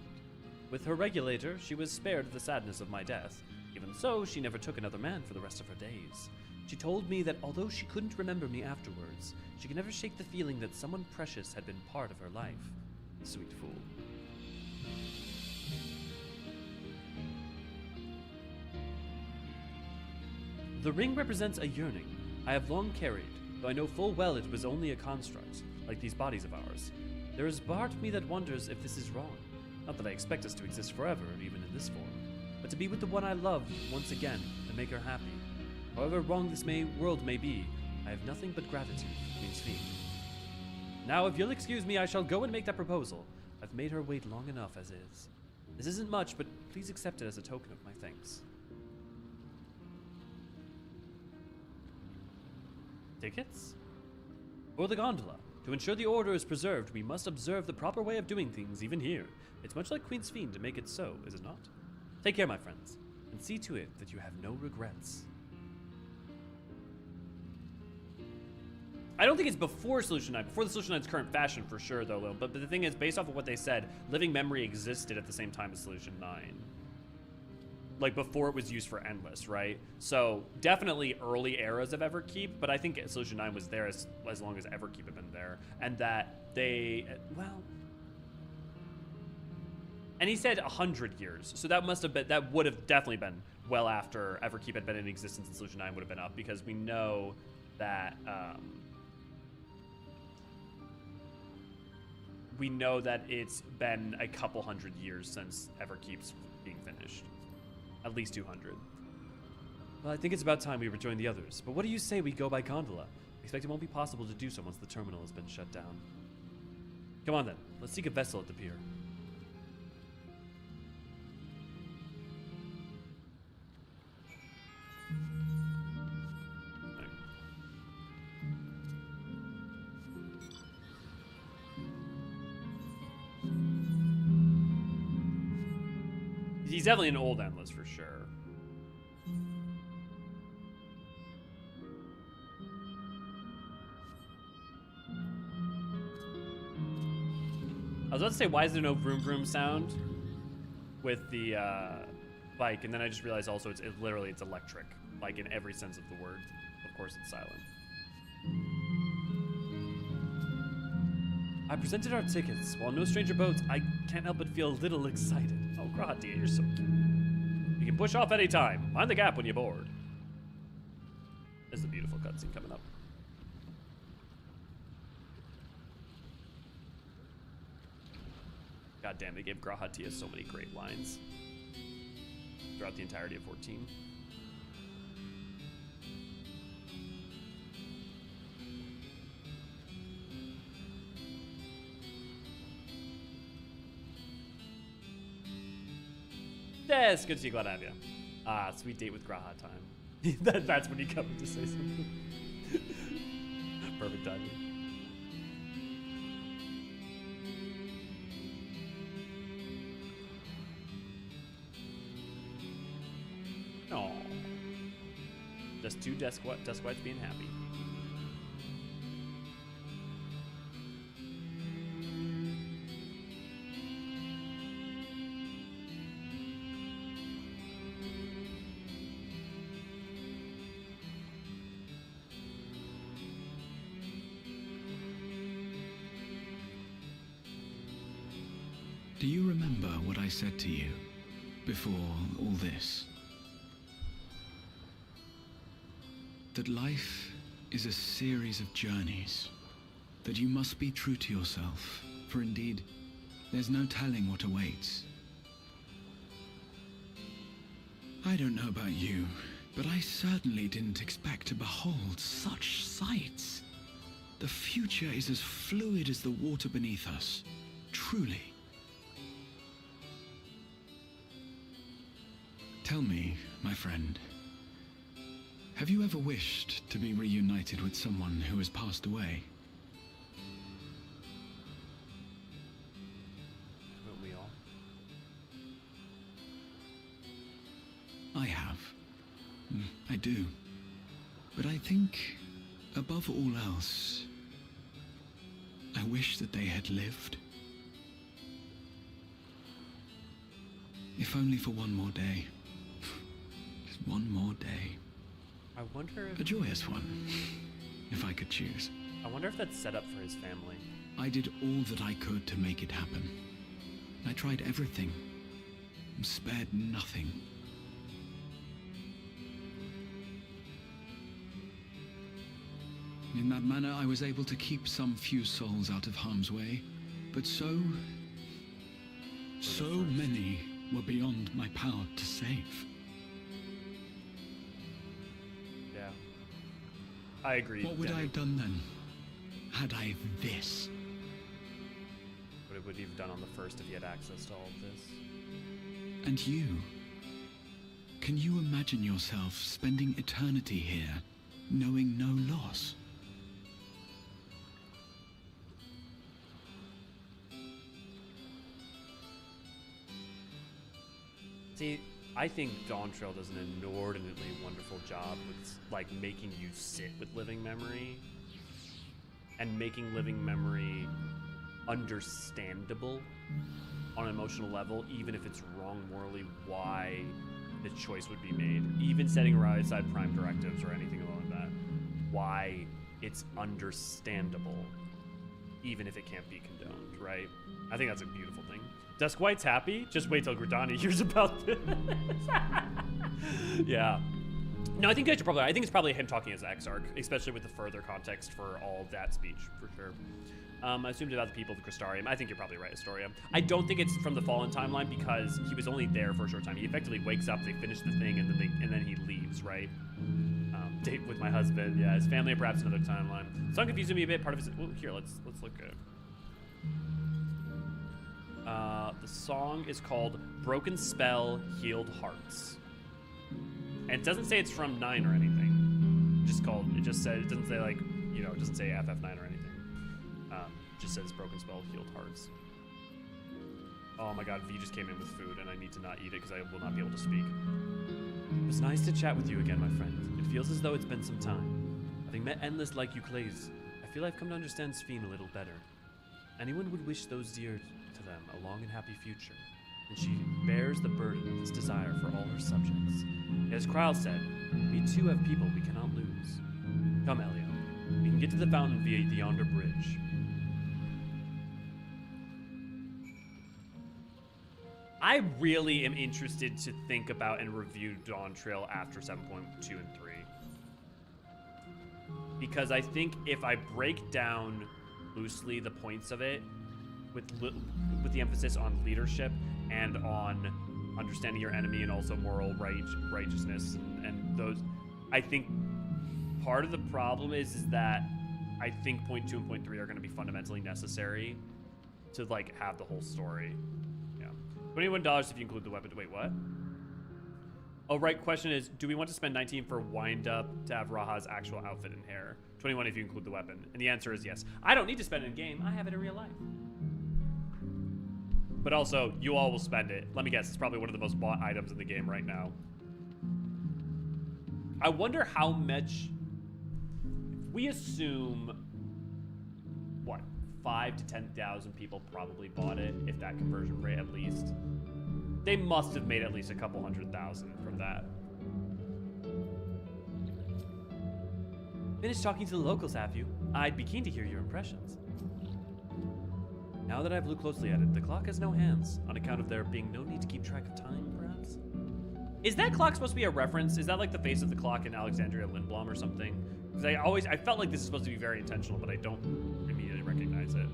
S2: With her regulator, she was spared the sadness of my death. Even so, she never took another man for the rest of her days. She told me that although she couldn't remember me afterwards, she could never shake the feeling that someone precious had been part of her life. Sweet fool. The ring represents a yearning I have long carried, though I know full well it was only a construct, like these bodies of ours. There is a part of me that wonders if this is wrong. Not that I expect us to exist forever, even in this form, but to be with the one I love once again and make her happy. However wrong this world may be, I have nothing but gratitude for Queen Sphene. Now, if you'll excuse me, I shall go and make that proposal. I've made her wait long enough as is. This isn't much, but please accept it as a token of my thanks. Tickets? For the gondola. To ensure the order is preserved, we must observe the proper way of doing things, even here. It's much like Queen Sphene to make it so, is it not? Take care, my friends, and see to it that you have no regrets.
S1: I don't think it's before Solution 9, before the Solution 9's current fashion for sure, though, Lil. But the thing is, based off of what they said, Living Memory existed at the same time as Solution 9. Like, before it was used for Endless, right? So, definitely early eras of Everkeep, but I think Solution 9 was there as long as Everkeep had been there. And that they, well... And he said 100 years, so that must have been, that would have definitely been well after Everkeep had been in existence and Solution 9 would have been up, because we know that, it's been a couple hundred years since Everkeep's being finished. At least 200.
S2: Well, I think it's about time we rejoin the others, but what do you say we go by gondola? I expect it won't be possible to do so once the terminal has been shut down. Come on then, let's seek a vessel at the pier.
S1: He's definitely an old Endless for sure. was about to say, why is there no vroom vroom sound with the bike? And then I just realized also it's literally it's electric, like in every sense of the word. Of course, it's silent. I presented our tickets. While no stranger boats, I can't help but feel a little excited. Oh, Grahatia, you're so cute. You can push off any time. Mind the gap when you're bored. There's a beautiful cutscene coming up. God damn, they gave Grahatia so many great lines throughout the entirety of 14. Yes, good to see you, glad to have you. Ah, sweet date with Graha time. That's when you come in to say something. Perfect timing. Aww. Just two Duskwights being happy.
S12: Do you remember what I said to you before all this? That life is a series of journeys, that you must be true to yourself, for indeed, there's no telling what awaits. I don't know about you, but I certainly didn't expect to behold such sights. The future is as fluid as the water beneath us, truly. Tell me, my friend, have you ever wished to be reunited with someone who has passed away?
S1: Haven't we all?
S12: I have. I do. But I think, above all else, I wish that they had lived. If only for one more day. Just one more day.
S1: I wonder if...
S12: A joyous one, if I could choose.
S1: I wonder if that's set up for his family.
S12: I did all that I could to make it happen. I tried everything, and spared nothing. In that manner, I was able to keep some few souls out of harm's way, but so many were beyond my power to save.
S1: Yeah. I agree.
S12: What would I have done then, had I this?
S1: What would he have done on the first if he had access to all of this?
S12: And you? Can you imagine yourself spending eternity here, knowing no loss?
S1: See, I think Dawn Trail does an inordinately wonderful job with like making you sit with living memory and making living memory understandable on an emotional level, even if it's wrong morally, why the choice would be made. Even setting aside prime directives or anything along that, why it's understandable, even if it can't be condoned, right? I think that's a beautiful thing. Duskwights happy? Just wait till Gridani hears about this. Yeah. No, I think it's probably him talking as Exarch, especially with the further context for all of that speech, for sure. I assumed about the people of the Crystarium. I think you're probably right, Astoria. I don't think it's from the Fallen timeline because he was only there for a short time. He effectively wakes up, they finish the thing, and then he leaves, right? Date with my husband, yeah, his family, or perhaps another timeline. So I'm confusing me a bit. Part of his. Well, here, let's look at it. The song is called Broken Spell, Healed Hearts. And it doesn't say it's from 9 or anything. It doesn't say like, it doesn't say FF9 or anything. It just says Broken Spell, Healed Hearts. Oh my god, V just came in with food and I need to not eat it because I will not be able to speak. It was nice to chat with you again, my friend. It feels as though it's been some time. Having met endless like you clays, I feel I've come to understand Sphene a little better. Anyone would wish those dear
S2: to them a long and happy future, and she bears the burden of this desire for all her subjects. As Krile said, we too have people we cannot lose. Come, Elio. We can get to the fountain via the yonder bridge.
S1: I really am interested to think about and review Dawn Trail after 7.2 and 3. Because I think if I break down loosely the points of it, with the emphasis on leadership and on understanding your enemy and also moral righteousness and those, I think part of the problem is that I think point 2 and point 3 are going to be fundamentally necessary to like have the whole story. Yeah, $21 if you include the weapon. Wait, what? Oh, right. Question is, do we want to spend 19 for wind up to have Raha's actual outfit and hair? 21 if you include the weapon. And the answer is yes. I don't need to spend it in game. I have it in real life. But also, you all will spend it. Let me guess, it's probably one of the most bought items in the game right now. I wonder how much, if we assume, what, 5,000 to 10,000 people probably bought it, if that conversion rate at least. They must have made at least a couple 100,000 from that.
S2: Finished talking to the locals, have you? I'd be keen to hear your impressions. Now that I've looked closely at it, the clock has no hands, on account of there being no need to keep track of time, perhaps?
S1: Is that clock supposed to be a reference? Is that like the face of the clock in Alexandria Lindblom or something? Because I felt like this is supposed to be very intentional, but I don't immediately recognize it.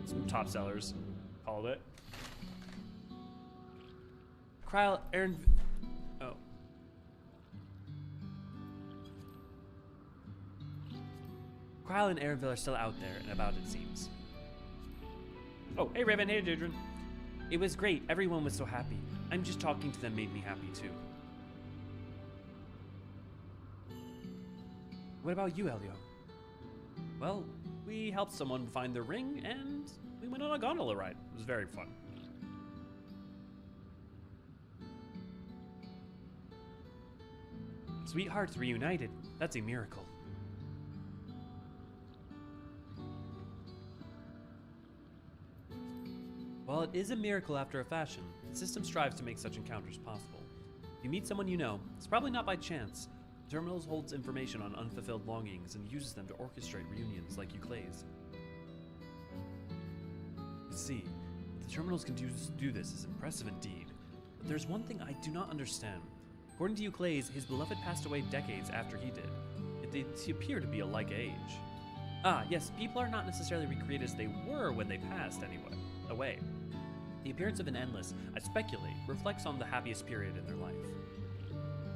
S1: Some top sellers called it.
S2: Krile, Aaron... Oh. Krile and Aaronville are still out there and about, it seems.
S1: Oh, hey Raven, hey Dudrin.
S2: It was great. Everyone was so happy. I'm just talking to them made me happy too. What about you, Elio?
S1: Well, we helped someone find the ring and we went on a gondola ride. It was very fun.
S2: Sweethearts reunited. That's a miracle. While it is a miracle after a fashion, the system strives to make such encounters possible. If you meet someone you know, it's probably not by chance. The terminals holds information on unfulfilled longings and uses them to orchestrate reunions like Euclase. You see, the terminals can do this is impressive indeed. But there's one thing I do not understand. According to Euclase, his beloved passed away decades after he did, yet they appear to be alike age. Ah, yes, people are not necessarily recreated as they were when they passed away. The appearance of an endless, I speculate, reflects on the happiest period in their life.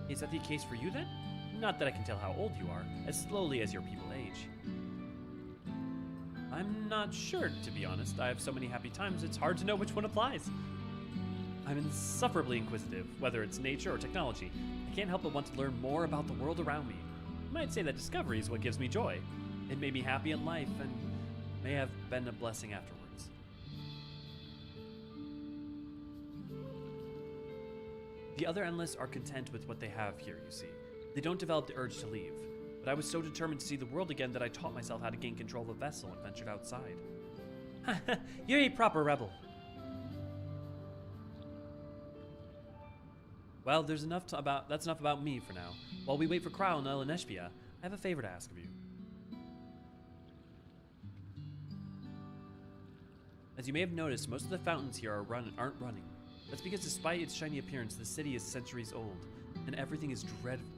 S2: Is that the case for you then? Not that I can tell how old you are, as slowly as your people age. I'm not sure, to be honest. I have so many happy times, it's hard to know which one applies. I'm insufferably inquisitive, whether it's nature or technology. I can't help but want to learn more about the world around me. You might say that discovery is what gives me joy. It made me happy in life and may have been a blessing afterwards. The other Endless are content with what they have here, you see. They don't develop the urge to leave. But I was so determined to see the world again that I taught myself how to gain control of a vessel and ventured outside. You're a proper rebel. Well, that's enough about me for now. While we wait for Krile and Eleneshpia, I have a favor to ask of you. As you may have noticed, most of the fountains here aren't running. That's because despite its shiny appearance, the city is centuries old, and everything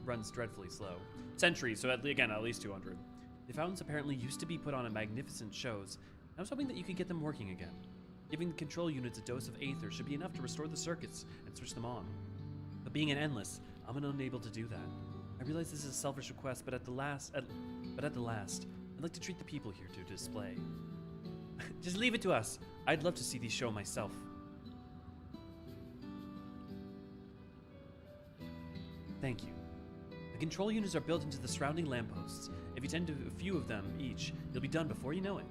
S2: runs dreadfully slow.
S1: Centuries, so at least 200.
S2: The fountains apparently used to be put on in magnificent shows. I was hoping that you could get them working again. Giving the control units a dose of Aether should be enough to restore the circuits and switch them on. But being an Endless, I'm unable to do that. I realize this is a selfish request, but at the last, I'd like to treat the people here to display. Just leave it to us. I'd love to see these show myself. Thank you. The control units are built into the surrounding lampposts. If you tend to a few of them each, you'll be done before you know it.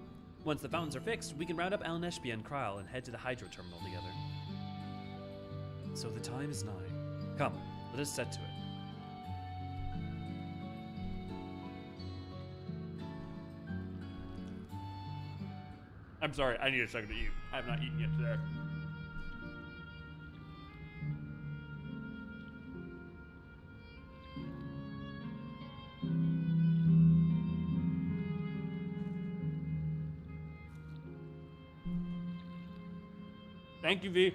S2: Once the fountains are fixed, we can round up Eleneshpia and Krile and head to the hydro terminal together. So the time is nigh. Come, let us set to it.
S1: I'm sorry, I need a second to eat. I have not eaten yet today. Thank you, V.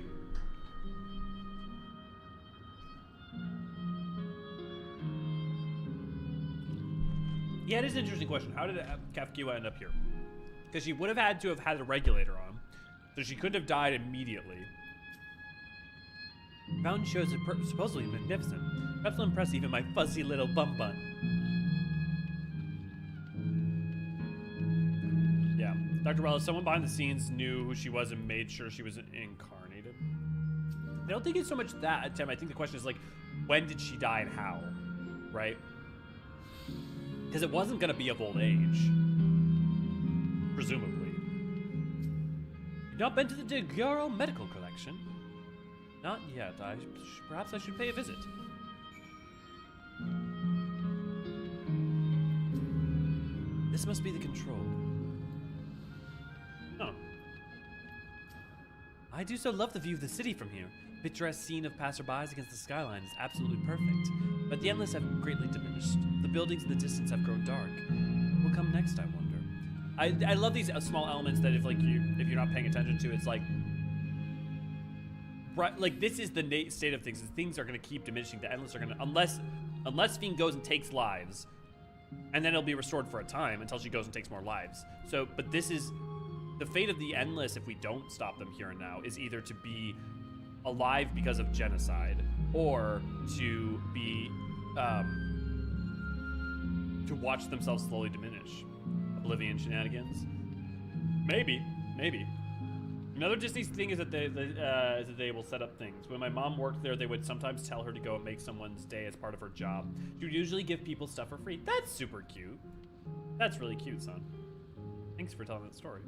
S1: Yeah, it is an interesting question. How did Cahciua end up here? Because she would have had to have had a regulator on, so she couldn't have died immediately. Mountain shows are supposedly magnificent. Perhaps will impress even my fuzzy little bum bun. Yeah, Dr. Wells, someone behind the scenes knew who she was and made sure she was incarnated. I don't think it's so much that, Tim. I think the question is like, when did she die and how, right? Because it wasn't going to be of old age, presumably. You've not been to the Tuliyollal medical collection? Not yet. Perhaps I should pay a visit. This must be the control. Oh. I do so love the view of the city from here. Picturesque scene of passerbys against the skyline is absolutely perfect. But the endless have greatly diminished. The buildings in the distance have grown dark. What will come next, I wonder? I love these small elements that if you're not paying attention to, it's like, right, like this is the state of things. Things are going to keep diminishing. The endless are going to, unless Sphene goes and takes lives, and then it'll be restored for a time until she goes and takes more lives. So, but this is the fate of the endless. If we don't stop them here and now, is either to be alive because of genocide, or to be to watch themselves slowly diminish. Oblivion shenanigans. Maybe. Another Disney thing is that they will set up things. When my mom worked there, they would sometimes tell her to go and make someone's day as part of her job. She would usually give people stuff for free. That's super cute. That's really cute, son. Thanks for telling that story.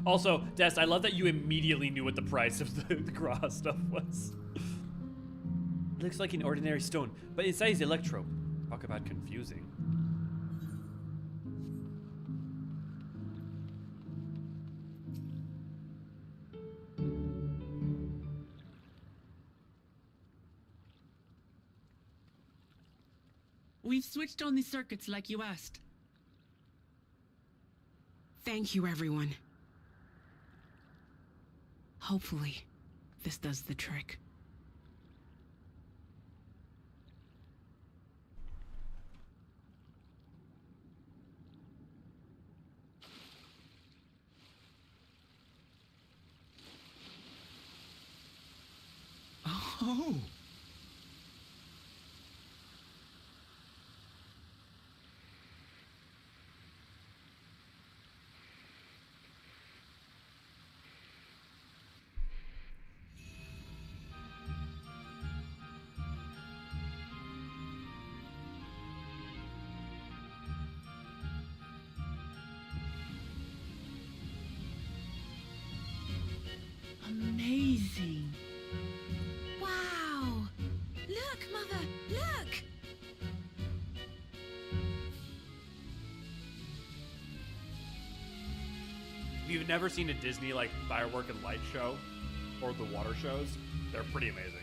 S1: Also, Des, I love that you immediately knew what the price of the Graha stuff was. It looks like an ordinary stone, but inside is electrope. Talk about confusing.
S4: We've switched on the circuits like you asked.
S15: Thank you, everyone. Hopefully, this does the trick.
S12: Oh!
S4: Amazing.
S14: Wow! Look, Mother, look!
S1: If you've never seen a Disney like firework and light show or the water shows, they're pretty amazing.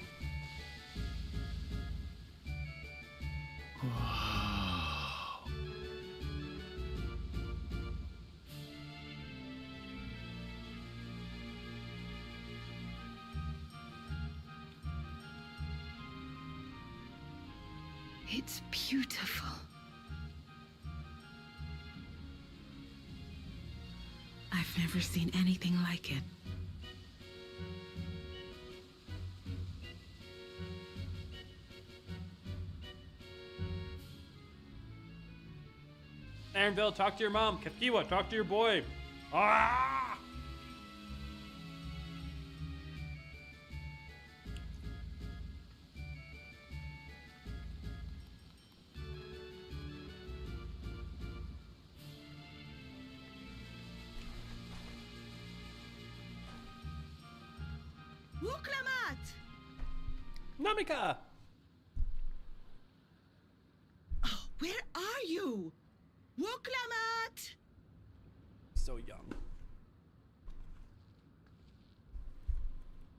S5: It's beautiful.
S15: I've never seen anything like it.
S1: Aaronville, talk to your mom. Cahciua, talk to your boy. Ah!
S8: Wuklamat!
S1: Namika!
S8: Oh, where are you? Wuklamat!
S2: so young.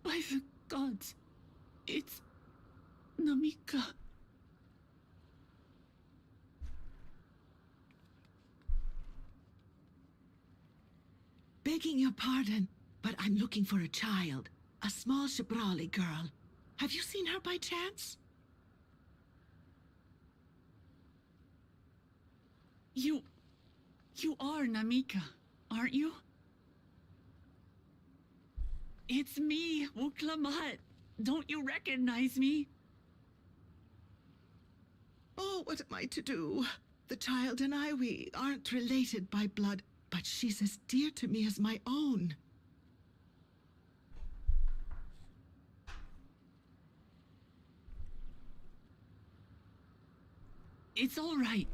S4: By the gods, it's Namika.
S16: Begging your pardon, but I'm looking for a child. A small Shibrali girl. Have you seen her by chance?
S4: You are Namika, aren't you? It's me, Wuklamat. Don't you recognize me?
S16: Oh, what am I to do? The child and I, we aren't related by blood, but she's as dear to me as my own.
S4: It's all right.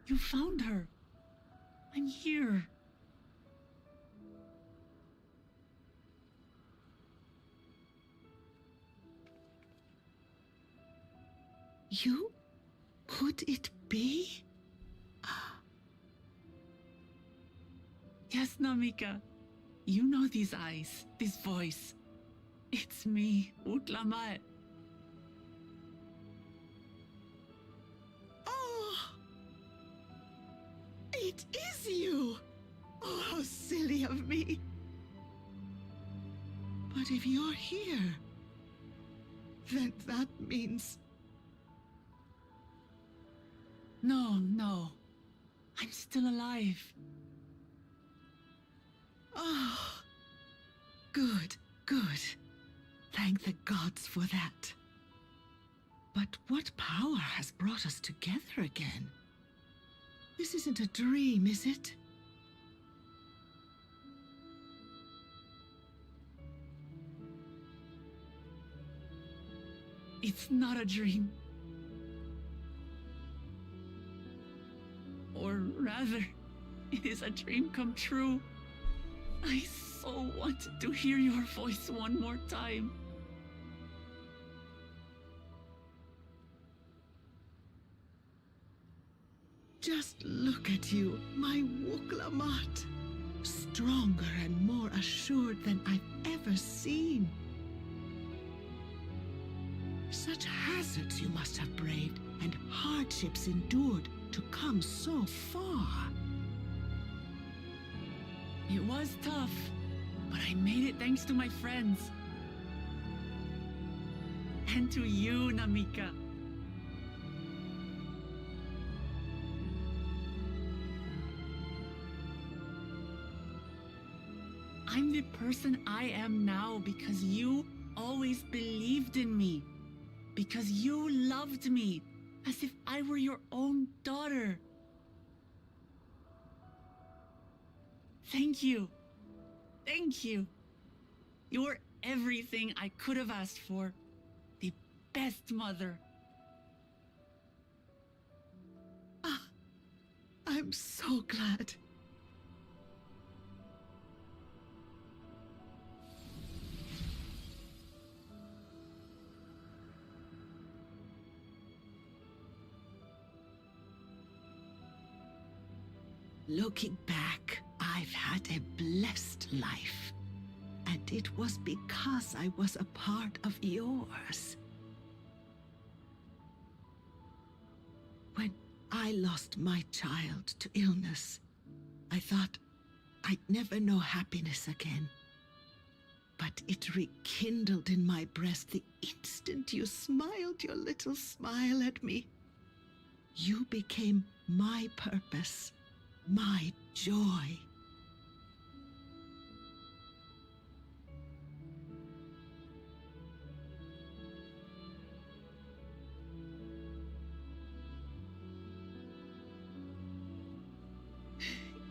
S4: You found her. I'm here.
S16: You? Could it be?
S4: Yes, Namika. You know these eyes, this voice. It's me, Wuklamat.
S16: It is you! Oh, how silly of me. But if you're here, then that means...
S4: No. I'm still alive.
S16: Oh, good. Thank the gods for that. But what power has brought us together again? This isn't a dream, is it?
S4: It's not a dream. Or rather, it is a dream come true. I so wanted to hear your voice one more time.
S16: Just look at you, my Wuklamat. Stronger and more assured than I've ever seen. Such hazards you must have braved and hardships endured to come so far.
S4: It was tough, but I made it thanks to my friends. And to you, Namika. I'm the person I am now because you always believed in me. Because you loved me as if I were your own daughter. Thank you. Thank you. You're everything I could have asked for. The best mother.
S16: I'm so glad. Looking back, I've had a blessed life. And it was because I was a part of yours. When I lost my child to illness, I thought I'd never know happiness again. But it rekindled in my breast the instant you smiled your little smile at me. You became my purpose. My joy.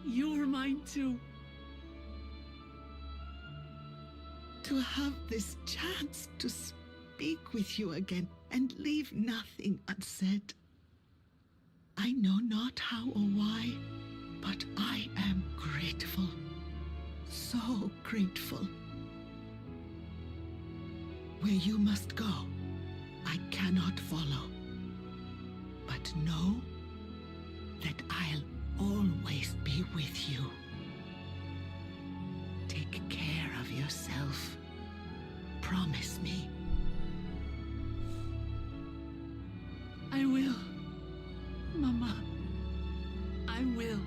S4: You were mine too.
S16: To have this chance to speak with you again and leave nothing unsaid. I know not how or why, but I am grateful. So grateful. Where you must go, I cannot follow. But know that I'll always be with you. yourself. Promise me.
S4: I will. Mama. I will.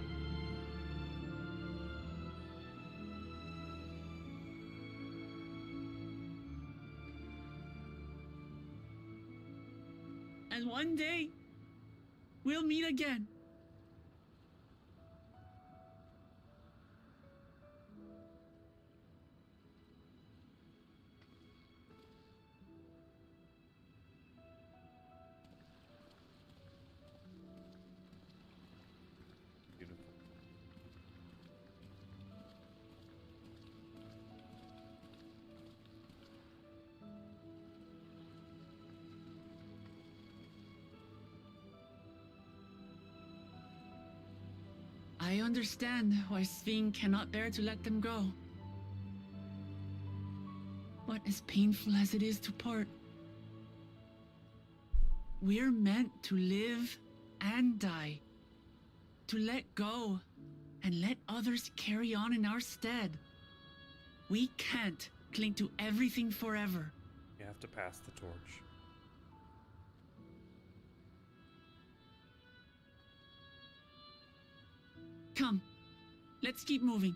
S4: And one day, we'll meet again. I understand why Sphene cannot bear to let them go. But as painful as it is to part, we're meant to live and die. To let go and let others carry on in our stead. We can't cling to everything forever.
S2: You have to pass the torch.
S4: Come, let's keep moving.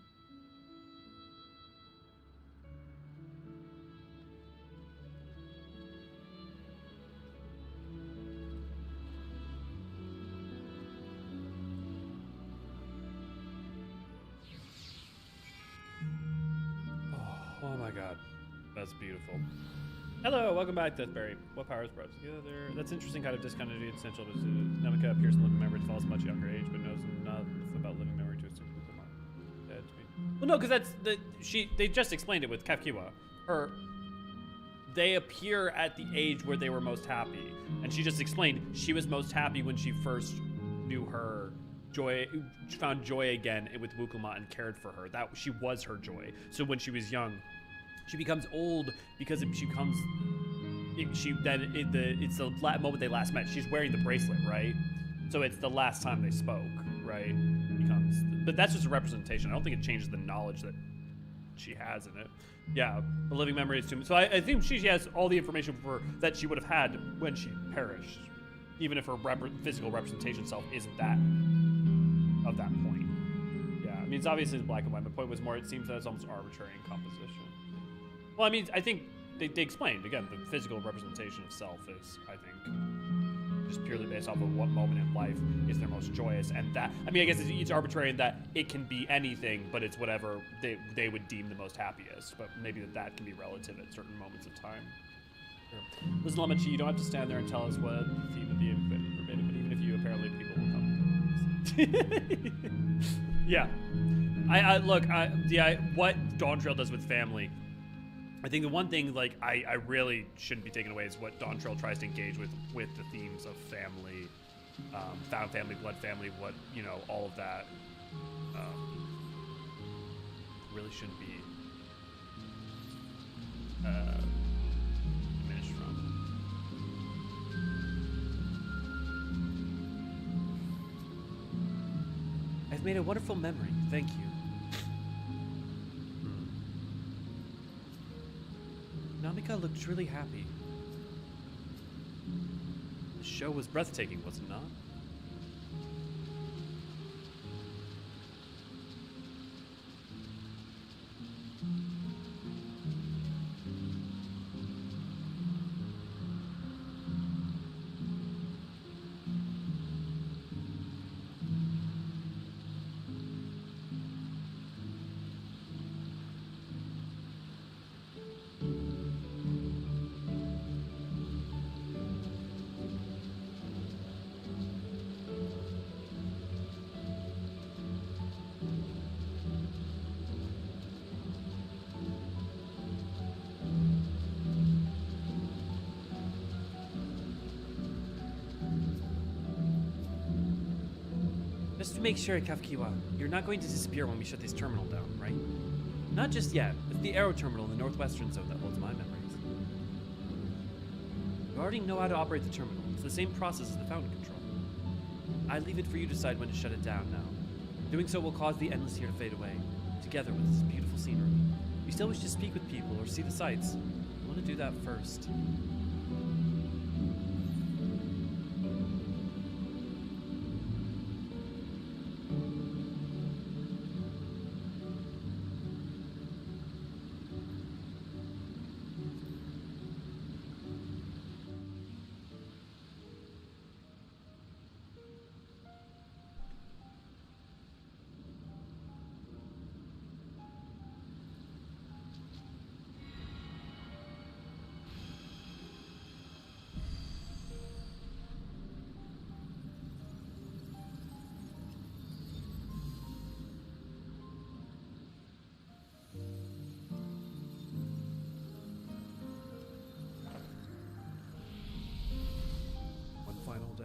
S2: Oh my god. That's beautiful. Hello, welcome back, Deathberry. What powers brought us together? That's interesting kind of discontinuity and essential. Namika appears in living memory to fall as much younger age, but knows enough about living memory to assume that they're dead to be. Well, no, because they just explained it with Cahciua. They appear at the age where they were most happy, and she just explained she was most happy when she first knew her joy, found joy again with Wukulma and cared for her. That she was her joy. So when she was young. She becomes old because it's the moment they last met. She's wearing the bracelet, right? So it's the last time they spoke, right? But that's just a representation. I don't think it changes the knowledge that she has in it. Yeah, the living memory is too. So I think she has all the information that she would have had when she perished, even if her physical representation self isn't that of that point. Yeah, I mean it's obviously black and white. My point was more. It seems that it's almost arbitrary in composition. Well, I mean, I think they explained, again, the physical representation of self is, I think, just purely based off of what moment in life is their most joyous. And that, I mean, I guess it's arbitrary in that it can be anything, but it's whatever they would deem the most happiest. But maybe that can be relative at certain moments of time. Sure. Listen, Lamachi, you don't have to stand there and tell us what the theme of the event verbatim, but even if you, apparently people will come. Yeah. What Dawn Trail does with family, I think the one thing, like, I really shouldn't be taken away is what Dawn Trail tries to engage with the themes of family, found family, blood family, all of that, really shouldn't be diminished from. I've made a wonderful memory, thank you. Namika looked really happy. The show was breathtaking, was it not? Just to make sure, Cahciua, you're not going to disappear when we shut this terminal down, right? Not just yet. It's the Aero terminal in the northwestern zone that holds my memories. You already know how to operate the terminal. It's the same process as the fountain control. I leave it for you to decide when to shut it down now. Doing so will cause the endless here to fade away, together with this beautiful scenery. You still wish to speak with people or see the sights? I want to do that first. Final day.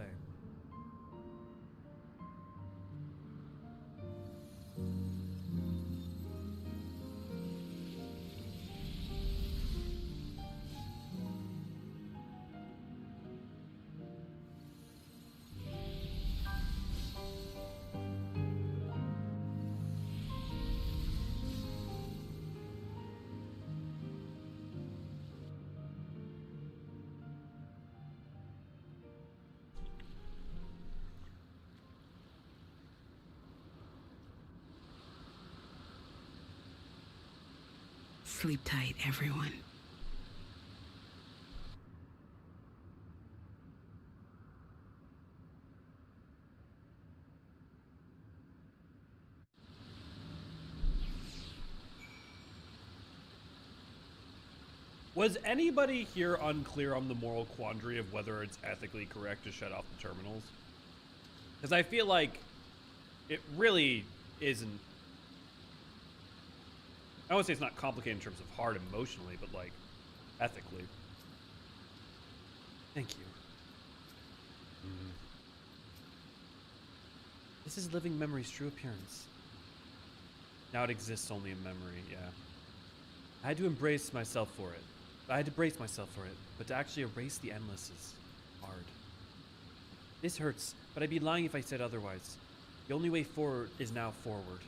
S15: Sleep tight, everyone.
S1: Was anybody here unclear on the moral quandary of whether it's ethically correct to shut off the terminals? Because I feel like it really isn't. I won't say it's not complicated in terms of hard emotionally, but like ethically.
S2: Thank you. This is living memory's true appearance. Now it exists only in memory, yeah. I had to embrace myself for it. I had to brace myself for it, but to actually erase the endless is hard. This hurts, but I'd be lying if I said otherwise. The only way forward is now forward.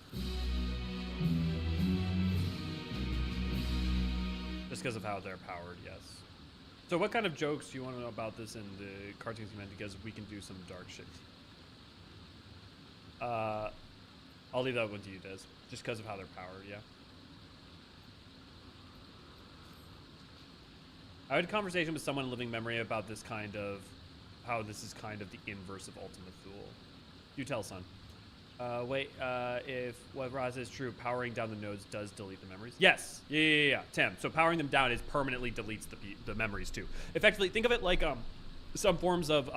S1: Just because of how they're powered, yes. So what kind of jokes do you want to know about this in the cartoons you meant? Because we can do some dark shit. I'll leave that one to you, Des. Just because of how they're powered, yeah. I had a conversation with someone in living memory about this kind of, how this is kind of the inverse of Ultimate Thule. You tell, son. If what Raz is true, powering down the nodes does delete the memories? Yes. Yeah. Tim. So powering them down is permanently deletes the memories too. Effectively, think of it like some forms of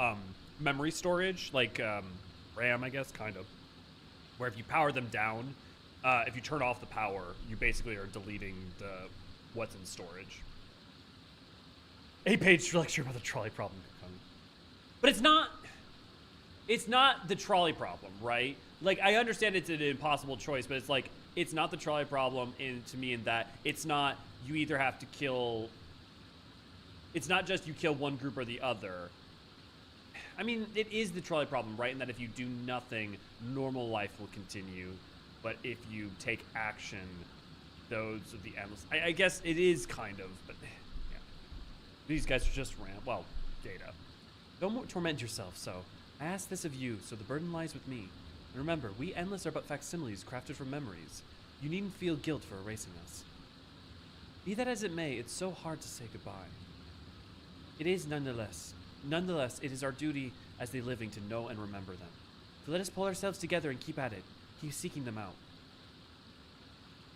S1: memory storage, like RAM, I guess, kind of. Where if you power them down, if you turn off the power, you basically are deleting what's in storage. 8-page lecture about the trolley problem. But it's not the trolley problem, right? Like, I understand it's an impossible choice, but it's like, it's not the trolley problem to me in that it's not, you either have to kill, it's not just you kill one group or the other. I mean, it is the trolley problem, right? In that if you do nothing, normal life will continue. But if you take action, those are the endless. I guess it is kind of, but yeah. These guys are just data.
S2: Don't torment yourself, so. I ask this of you, so the burden lies with me. And remember, we endless are but facsimiles crafted from memories. You needn't feel guilt for erasing us. Be that as it may, it's so hard to say goodbye. It is nonetheless. Nonetheless, it is our duty as the living to know and remember them. So let us pull ourselves together and keep at it. Keep seeking them out.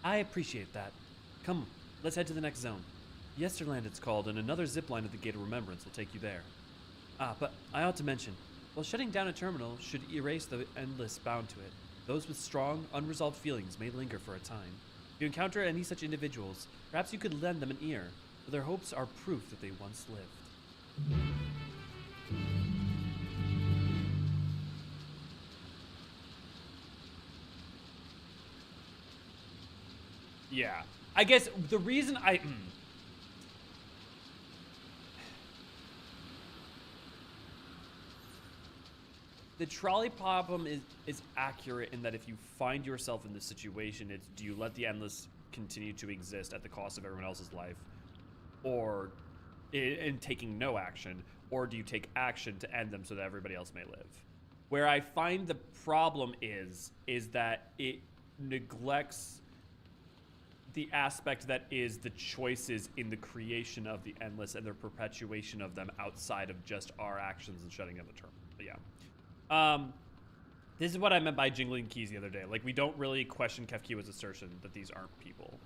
S2: I appreciate that. Come, let's head to the next zone. Yesterland it's called, and another zipline at the Gate of Remembrance will take you there. But I ought to mention, while shutting down a terminal should erase the endless bound to it, those with strong, unresolved feelings may linger for a time. If you encounter any such individuals, perhaps you could lend them an ear, for their hopes are proof that they once lived.
S1: Yeah. I guess the reason the trolley problem is accurate in that if you find yourself in this situation, it's do you let the endless continue to exist at the cost of everyone else's life, or in taking no action, or do you take action to end them so that everybody else may live? Where I find the problem is that it neglects the aspect that is the choices in the creation of the endless and the perpetuation of them outside of just our actions and shutting down the term. But yeah. This is what I meant by jingling keys the other day. Like, we don't really question Cahciua's assertion that these aren't people.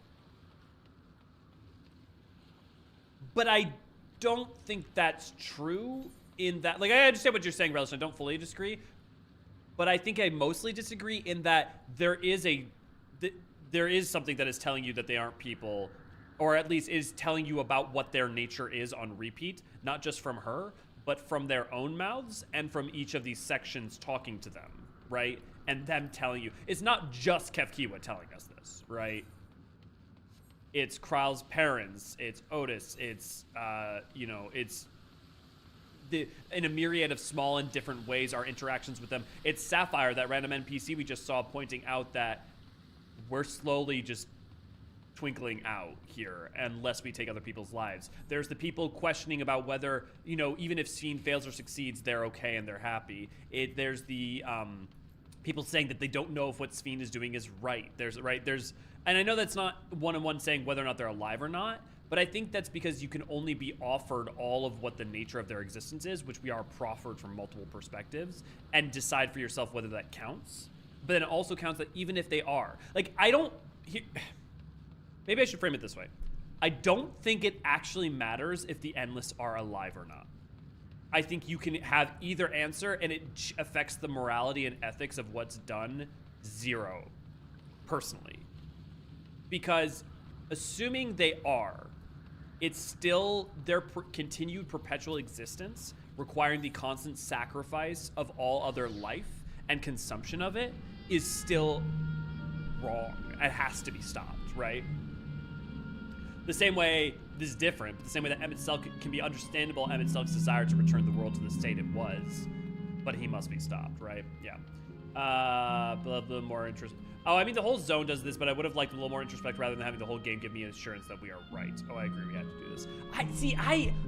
S1: But I don't think that's true in that, like, I understand what you're saying, Relish, I don't fully disagree, but I think I mostly disagree in that there is something that is telling you that they aren't people, or at least is telling you about what their nature is on repeat, not just from her, but from their own mouths and from each of these sections talking to them, right? And them telling you. It's not just Cahciua telling us this, right? It's Krile's parents, it's Otis, it's, it's in a myriad of small and different ways, our interactions with them. It's Sapphire, that random NPC we just saw, pointing out that we're slowly just twinkling out here unless we take other people's lives. There's the people questioning about whether, even if Sphene fails or succeeds, they're okay and they're happy. There's the people saying that they don't know if what Sphene is doing is right. And I know that's not one-on-one saying whether or not they're alive or not, but I think that's because you can only be offered all of what the nature of their existence is, which we are proffered from multiple perspectives, and decide for yourself whether that counts. But then it also counts that even if they are, like, maybe I should frame it this way. I don't think it actually matters if the Endless are alive or not. I think you can have either answer and it affects the morality and ethics of what's done zero, personally. Because assuming they are, it's still their continued perpetual existence, requiring the constant sacrifice of all other life and consumption of it, is still wrong. It has to be stopped, right? The same way, this is different, but the same way that Emmett Selk can be understandable, Emmett Selk's desire to return the world to the state it was, but he must be stopped, right? Yeah. A little more interest. Oh, I mean, the whole zone does this, but I would have liked a little more introspect rather than having the whole game give me assurance that we are right. Oh, I agree, we have to do this.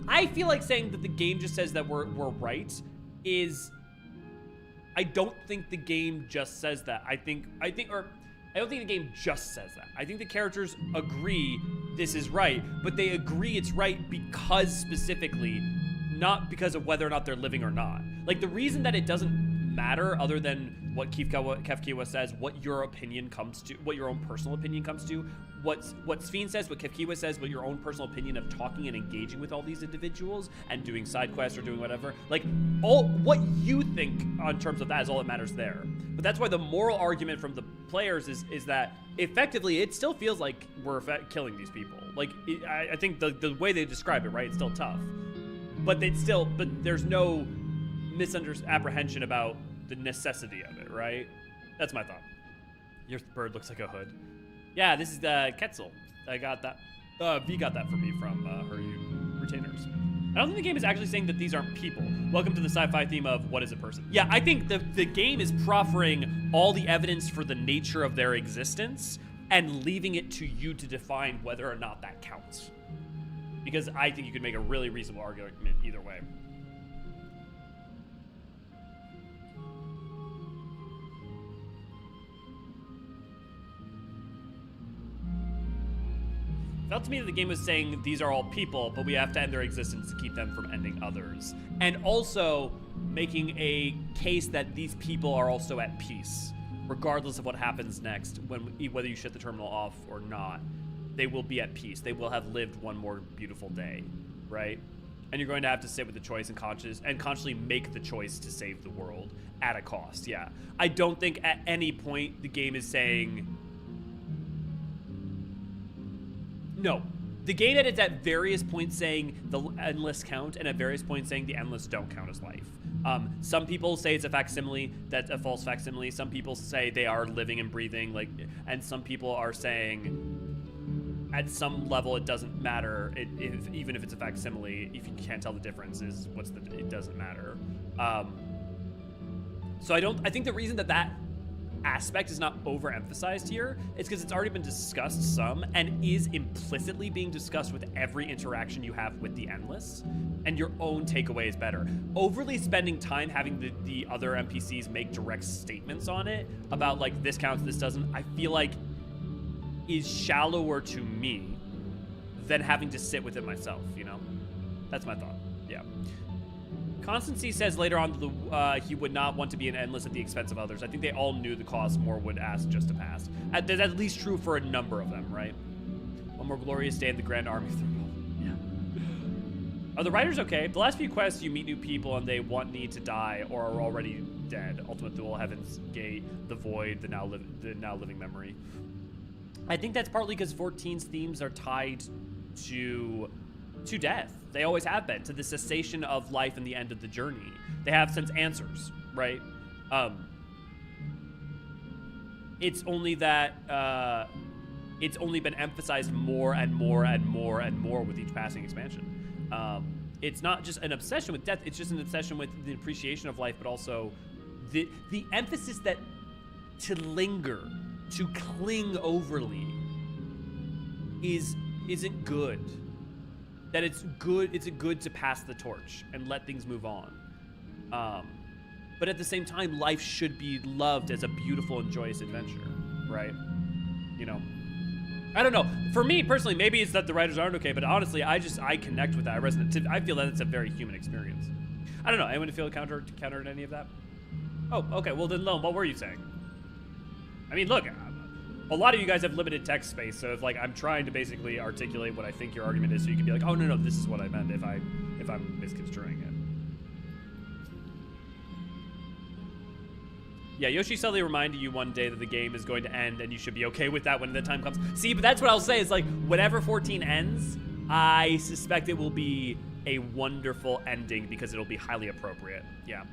S1: I feel like saying that the game just says that we're right is... I don't think the game just says that. I don't think the game just says that. I think the characters agree this is right, but they agree it's right because specifically, not because of whether or not they're living or not. Like, the reason that it doesn't matter, other than what Cahciua says, what your opinion comes to, what your own personal opinion comes to, what Sphene says, what Cahciua says, what your own personal opinion of talking and engaging with all these individuals and doing side quests or doing whatever, like, all what you think on terms of that is all that matters there. But that's why the moral argument from the players is that effectively it still feels like we're killing these people. Like, I think the way they describe it, right, it's still tough, but there's no misapprehension about the necessity of it, right? That's my thought. Your bird looks like a hood. Yeah, this is the Quetzal. I got that. V got that for me from her retainers. I don't think the game is actually saying that these aren't people. Welcome to the sci-fi theme of what is a person. Yeah, I think the game is proffering all the evidence for the nature of their existence and leaving it to you to define whether or not that counts. Because I think you could make a really reasonable argument either way. Felt to me that the game was saying these are all people, but we have to end their existence to keep them from ending others. And also making a case that these people are also at peace, regardless of what happens next, whether you shut the terminal off or not. They will be at peace. They will have lived one more beautiful day, right? And you're going to have to sit with the choice and consciously make the choice to save the world at a cost, yeah. I don't think at any point the game is saying... No, the game is at various points saying the endless count, and at various points saying the endless don't count as life. Some people say it's a facsimile, that's a false facsimile. Some people say they are living and breathing, and some people are saying at some level it doesn't matter. Even if it's a facsimile, if you can't tell the difference, it doesn't matter. So I think the reason that
S2: aspect is not overemphasized here, it's because it's already been discussed some and is implicitly being discussed with every interaction you have with the Endless, and your own takeaway is better. Overly spending time having the other NPCs make direct statements on it about like this counts, this doesn't, I feel like is shallower to me than having to sit with it myself, you know? That's my thought, yeah. Constancy says later on he would not want to be an Endless at the expense of others. I think they all knew the cause more would ask just to pass. That's at least true for a number of them, right? One more glorious day in the Grand Army. Yeah. Are the writers okay? The last few quests, you meet new people and they need to die or are already dead. Ultimate Duel, Heaven's Gate, the Void, the now living memory. I think that's partly because 14's themes are tied to death. They always have been, to the cessation of life and the end of the journey. They have since answers, right? It's only that it's only been emphasized more and more and more and more with each passing expansion. It's not just an obsession with death, it's just an obsession with the appreciation of life, but also the emphasis that to linger, to cling overly isn't good. That it's good to pass the torch and let things move on. But at the same time, life should be loved as a beautiful and joyous adventure, right? You know, I don't know. For me personally, maybe it's that the writers aren't okay, but honestly, I connect with that. I feel that it's a very human experience. I don't know. Anyone feel countered any of that? Oh, okay. Well then, Lone, what were you saying? I mean, look, a lot of you guys have limited text space, so if like I'm trying to basically articulate what I think your argument is, so you can be like, oh no, this is what I meant if I'm misconstruing it. Yeah, Yoshi Sully reminded you one day that the game is going to end and you should be okay with that when the time comes. See, but that's what I'll say is like, whenever 14 ends, I suspect it will be a wonderful ending because it'll be highly appropriate. Yeah.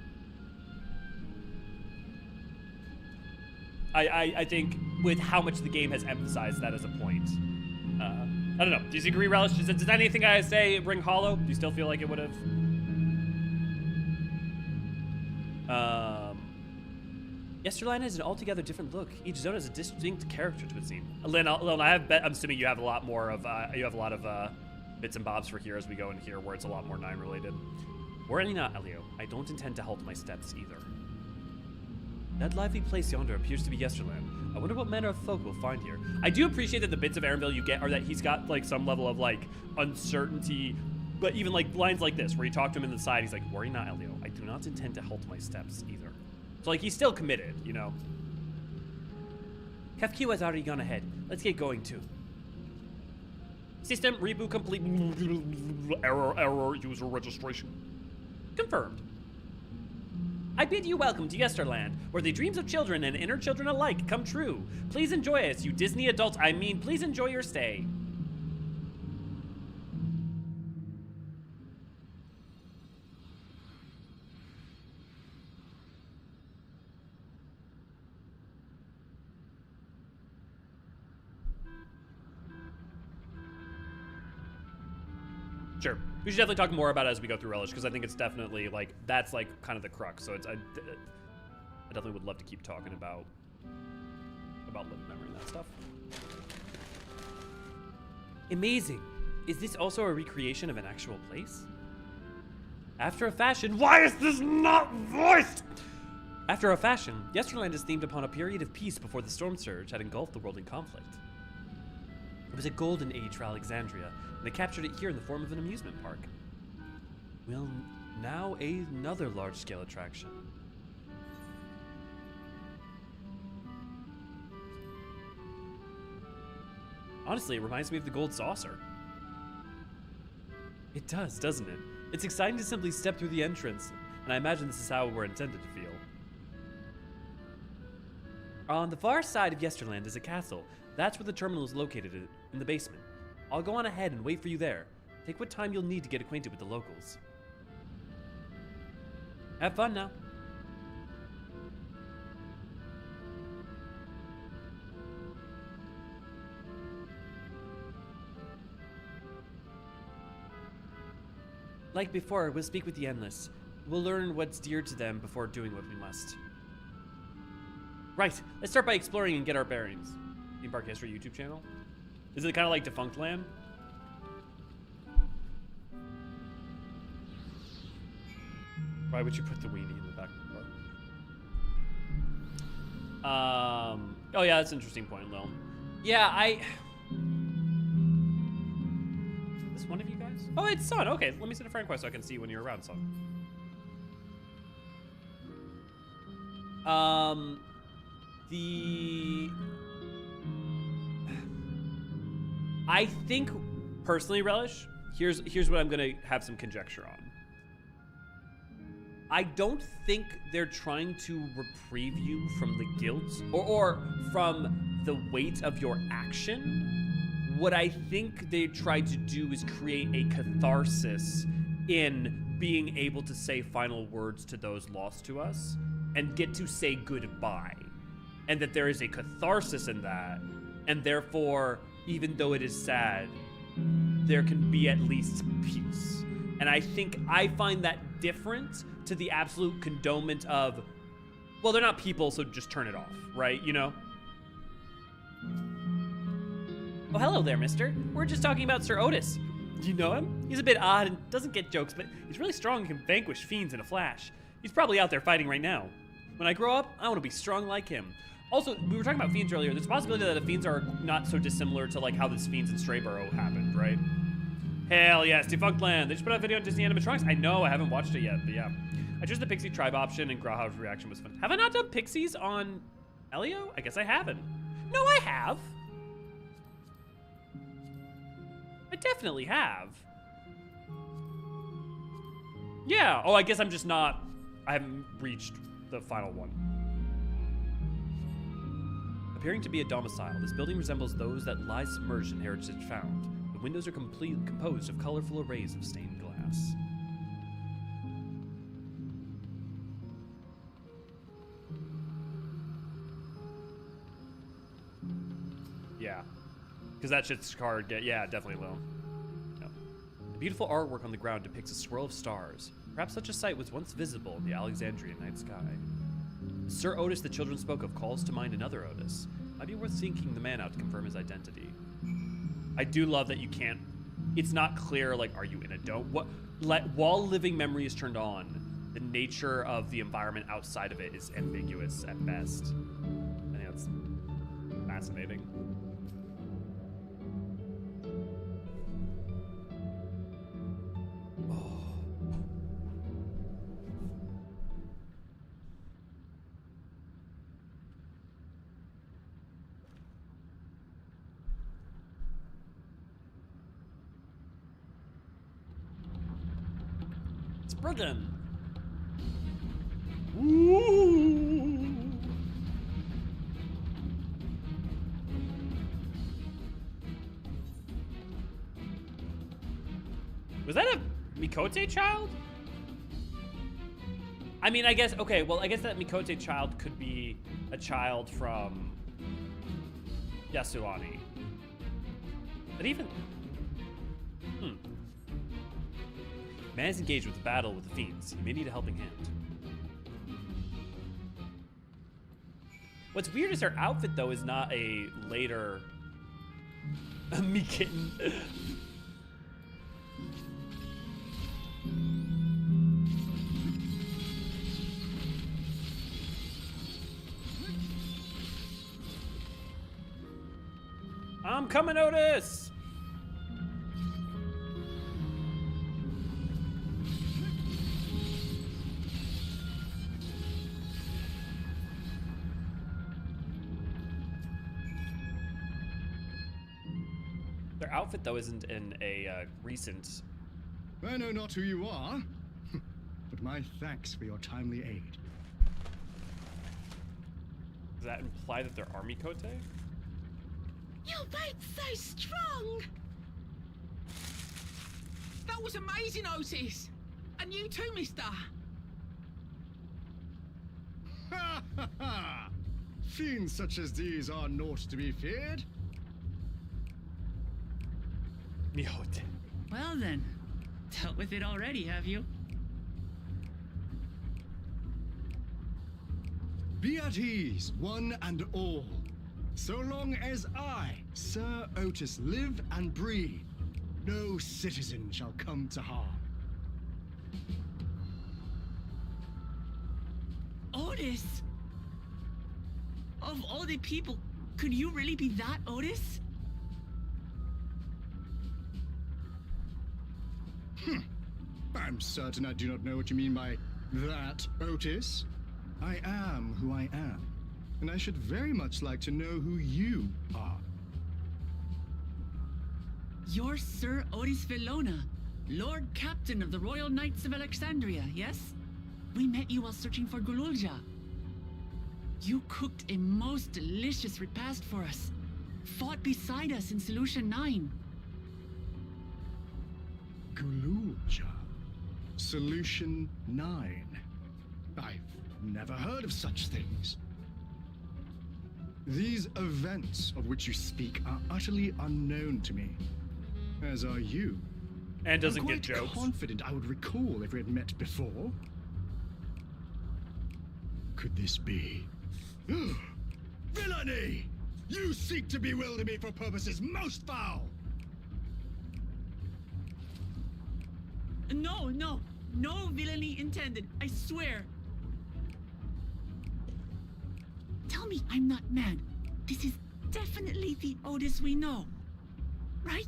S2: I think with how much the game has emphasized that as a point. I don't know. Do you agree, Relish? Does anything I say ring hollow? Do you still feel like it would have? Yesterland has an altogether different look. Each zone has a distinct character, it would seem. Lynn, I'm assuming you have a lot more of bits and bobs for here as we go in here, where it's a lot more 9 related. Worry not, Elio. I don't intend to halt my steps either. That lively place yonder appears to be Yesterland. I wonder what manner of folk we'll find here. I do appreciate that the bits of Erenville you get are that he's got like some level of like uncertainty, but even like lines like this where you talk to him in the side, he's like, worry not, Elio. I do not intend to halt my steps either. So like he's still committed, you know. Cahciua has already gone ahead. Let's get going too. System reboot complete. Error user registration. Confirmed. I bid you welcome to Yesterland, where the dreams of children and inner children alike come true. Please enjoy us, you Disney adults. I mean, please enjoy your stay. Sure. We should definitely talk more about it as we go through Relish, because I think it's definitely, like, that's, like, kind of the crux. So it's, I definitely would love to keep talking about living memory and that stuff. Amazing. Is this also a recreation of an actual place? After a fashion, why is this not voiced? After a fashion, Yesterland is themed upon a period of peace before the storm surge had engulfed the world in conflict. It was a golden age for Alexandria, and they captured it here in the form of an amusement park. Well, now another large-scale attraction. Honestly, it reminds me of the Gold Saucer. It does, doesn't it? It's exciting to simply step through the entrance, and I imagine this is how we're intended to feel. On the far side of Yesterland is a castle. That's where the terminal is located, in the basement. I'll go on ahead and wait for you there. Take what time you'll need to get acquainted with the locals. Have fun now. Like before, we'll speak with the Endless. We'll learn what's dear to them before doing what we must. Right, let's start by exploring and get our bearings. Theme Park History YouTube channel? Is it kind of like Defunct Land? Why would you put the weenie in the back of the park? Oh yeah, that's an interesting point, Lil. Yeah, Is this one of you guys? Oh, it's Son. Okay, let me send a friend request so I can see when you're around, Son. I think, personally, Relish, here's what I'm gonna have some conjecture on. I don't think they're trying to reprieve you from the guilt or from the weight of your action. What I think they tried to do is create a catharsis in being able to say final words to those lost to us and get to say goodbye. And that there is a catharsis in that, and therefore, even though it is sad, there can be at least peace. And I think I find that different to the absolute condonement of, well, they're not people, so just turn it off, right? You know? Oh, hello there, mister. We're just talking about Sir Otis. Do you know him? He's a bit odd and doesn't get jokes, but he's really strong and can vanquish fiends in a flash. He's probably out there fighting right now. When I grow up, I want to be strong like him. Also, we were talking about fiends earlier. There's a possibility that the fiends are not so dissimilar to like how the fiends in Strayborough happened, right? Hell yes, Defunct Land. They just put out a video on Disney Animatronics. I know, I haven't watched it yet, but yeah. I chose the Pixie Tribe option and Graha's reaction was fun. Have I not done Pixies on Elio? I guess I haven't. No, I have. I definitely have. Yeah, oh, I guess I'm just not, I haven't reached the final one. Appearing to be a domicile, this building resembles those that lie submerged in heritage found. The windows are completely composed of colorful arrays of stained glass. Yeah, because that shit's hard. Yeah, definitely will. No. The beautiful artwork on the ground depicts a swirl of stars. Perhaps such a sight was once visible in the Alexandrian night sky. Sir Otis the children spoke of calls to mind another Otis. Might be worth seeking the man out to confirm his identity. I do love that you can't, it's not clear, like, are you in a dome? While living memory is turned on, the nature of the environment outside of it is ambiguous at best. I think that's fascinating. Brooklyn. Ooh. Was that a Mikote child? I mean, I guess, okay, well, I guess that Mikote child could be a child from Yasuani. But even, Man is engaged with the battle with the fiends. He may need a helping hand. What's weird is her outfit, though, is not a later... me kitten. I'm coming, Otis! Their outfit, though, isn't in a recent...
S17: I know not who you are, but my thanks for your timely aid.
S2: Does that imply that they're Army Kote?
S15: Your fate's so strong!
S4: That was amazing, Otis! And you too, mister!
S17: Ha ha ha! Fiends such as these are naught to be feared.
S2: Miote.
S4: Well then, dealt with it already, have you?
S17: Be at ease, one and all. So long as I, Sir Otis, live and breathe, no citizen shall come to harm.
S4: Otis! Of all the people, could you really be that Otis?
S17: I'm certain I do not know what you mean by that, Otis. I am who I am, and I should very much like to know who you are.
S4: You're Sir Otis Villona, Lord Captain of the Royal Knights of Alexandria, yes? We met you while searching for Gululja. You cooked a most delicious repast for us, fought beside us in Solution 9.
S17: Gululja. Solution 9. I've never heard of such things. These events of which you speak are utterly unknown to me, as are you.
S1: And doesn't get
S17: I'm
S1: jokes.
S17: quite confident I would recall if we had met before. Could this be? Villainy! You seek to bewilder me for purposes most foul!
S4: No villainy intended, I swear. Tell me I'm not mad. This is definitely the Otis we know, right?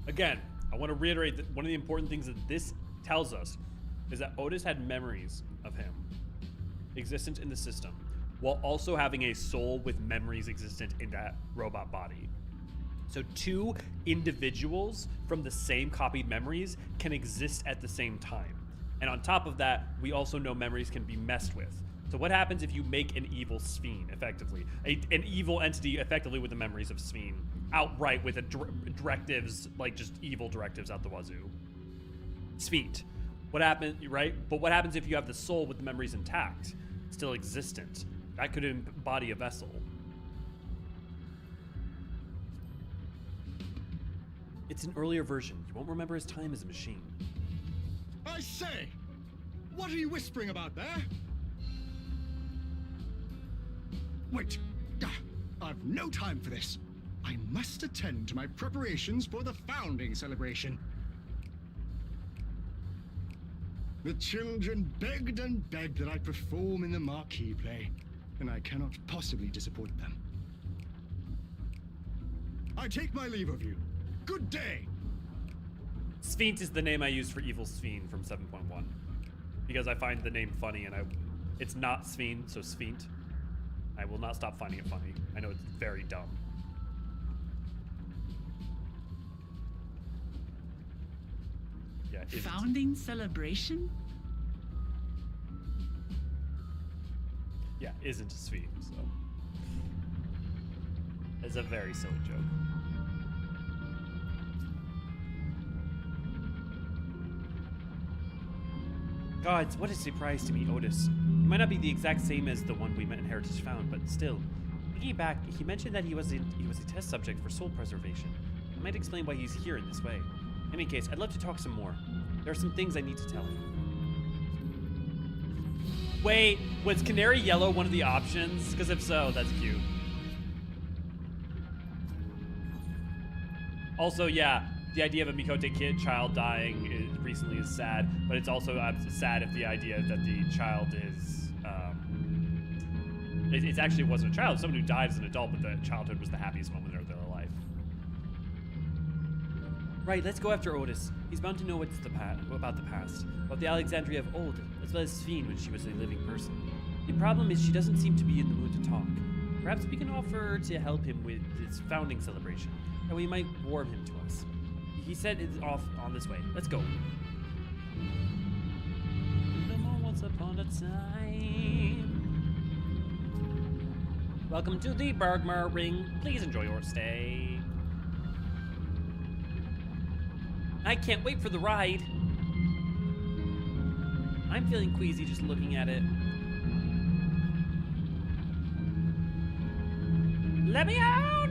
S1: Again, I want to reiterate that one of the important things that this tells us is that Otis had memories of him existent in the system, while also having a soul with memories existent in that robot body. So two individuals from the same copied memories can exist at the same time. And on top of that, we also know memories can be messed with. So what happens if you make an evil Sphene, effectively? An evil entity, effectively, with the memories of Sphene, outright with directives, like just evil directives out the wazoo? Sphene. What happens, right? But what happens if you have the soul with the memories intact, still existent? That could embody a vessel. It's an earlier version. You won't remember his time as a machine.
S17: I say! What are you whispering about there? Wait! I've no time for this. I must attend to my preparations for the founding celebration. The children begged and begged that I perform in the marquee play, and I cannot possibly disappoint them. I take my leave of you. Good day!
S1: Sphene is the name I use for evil Sphene from 7.1. Because I find the name funny, and it's not Sphene, so Sphene. I will not stop finding it funny. I know it's very dumb. Yeah,
S4: Founding celebration?
S1: Yeah, isn't Sphene, so. It's a very silly joke. Gods, what a surprise to meet Otis. He might not be the exact same as the one we met in Heritage Found, but still. Looking back, he mentioned that he was a test subject for soul preservation. It might explain why he's here in this way. In any case, I'd love to talk some more. There are some things I need to tell him. Wait, was Canary Yellow one of the options? Because if so, that's cute. Also, yeah, the idea of a Mikote child dying recently is sad, but it's also sad if the idea that the child is, it actually wasn't a child, someone who died as an adult, but the childhood was the happiest moment of their life. Right, let's go after Otis. He's bound to know about the past, about the Alexandria of old, as well as Sphene when she was a living person. The problem is she doesn't seem to be in the mood to talk. Perhaps we can offer to help him with his founding celebration, and we might warm him to us. He said it's off on this way. Let's go. Once upon a time. Welcome to the Bergmer Ring. Please enjoy your stay. I can't wait for the ride. I'm feeling queasy just looking at it. Let me out!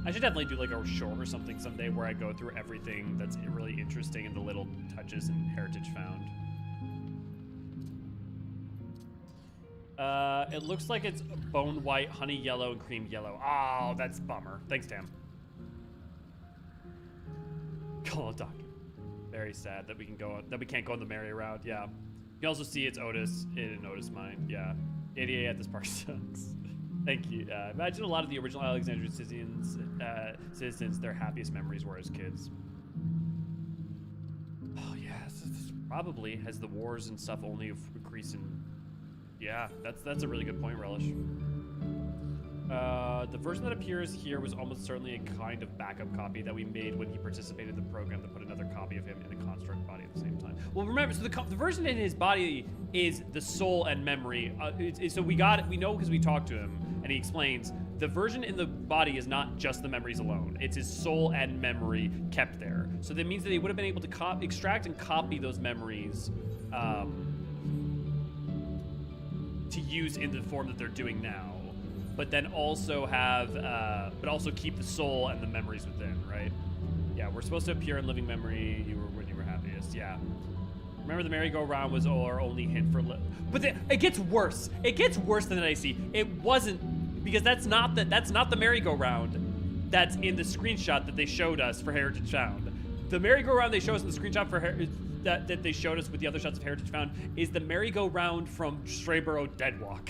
S1: I should definitely do like a short or something someday where I go through everything that's really interesting and the little touches and heritage found. It looks like it's bone white, honey yellow, and cream yellow. Oh, that's a bummer. Thanks, Tam. Call a doctor. Very sad that we can't go on the merry-round. Yeah. You can also see it's Otis in Otis' mind. Yeah. 88 at this park sucks. Thank you. Imagine a lot of the original Alexandrian citizens, their happiest memories were as kids. Oh yeah, this probably has the wars and stuff only increased in. Yeah, that's a really good point, Relish. The version that appears here was almost certainly a kind of backup copy that we made when he participated in the program to put another copy of him in a construct body at the same time. Well, remember, so the version in his body is the soul and memory. So we know because we talked to him, and he explains the version in the body is not just the memories alone. It's his soul and memory kept there. So that means that he would have been able to extract and copy those memories to use in the form that they're doing now. But then also but also keep the soul and the memories within, right? Yeah, we're supposed to appear in living memory. When you were happiest, yeah. Remember, the merry-go-round was our only hint for. But it gets worse. It gets worse than I see. It wasn't, because that's not the merry-go-round that's in the screenshot that they showed us for Heritage Found. The merry-go-round they showed us in the screenshot for that they showed us with the other shots of Heritage Found is the merry-go-round from Strayborough Deadwalk.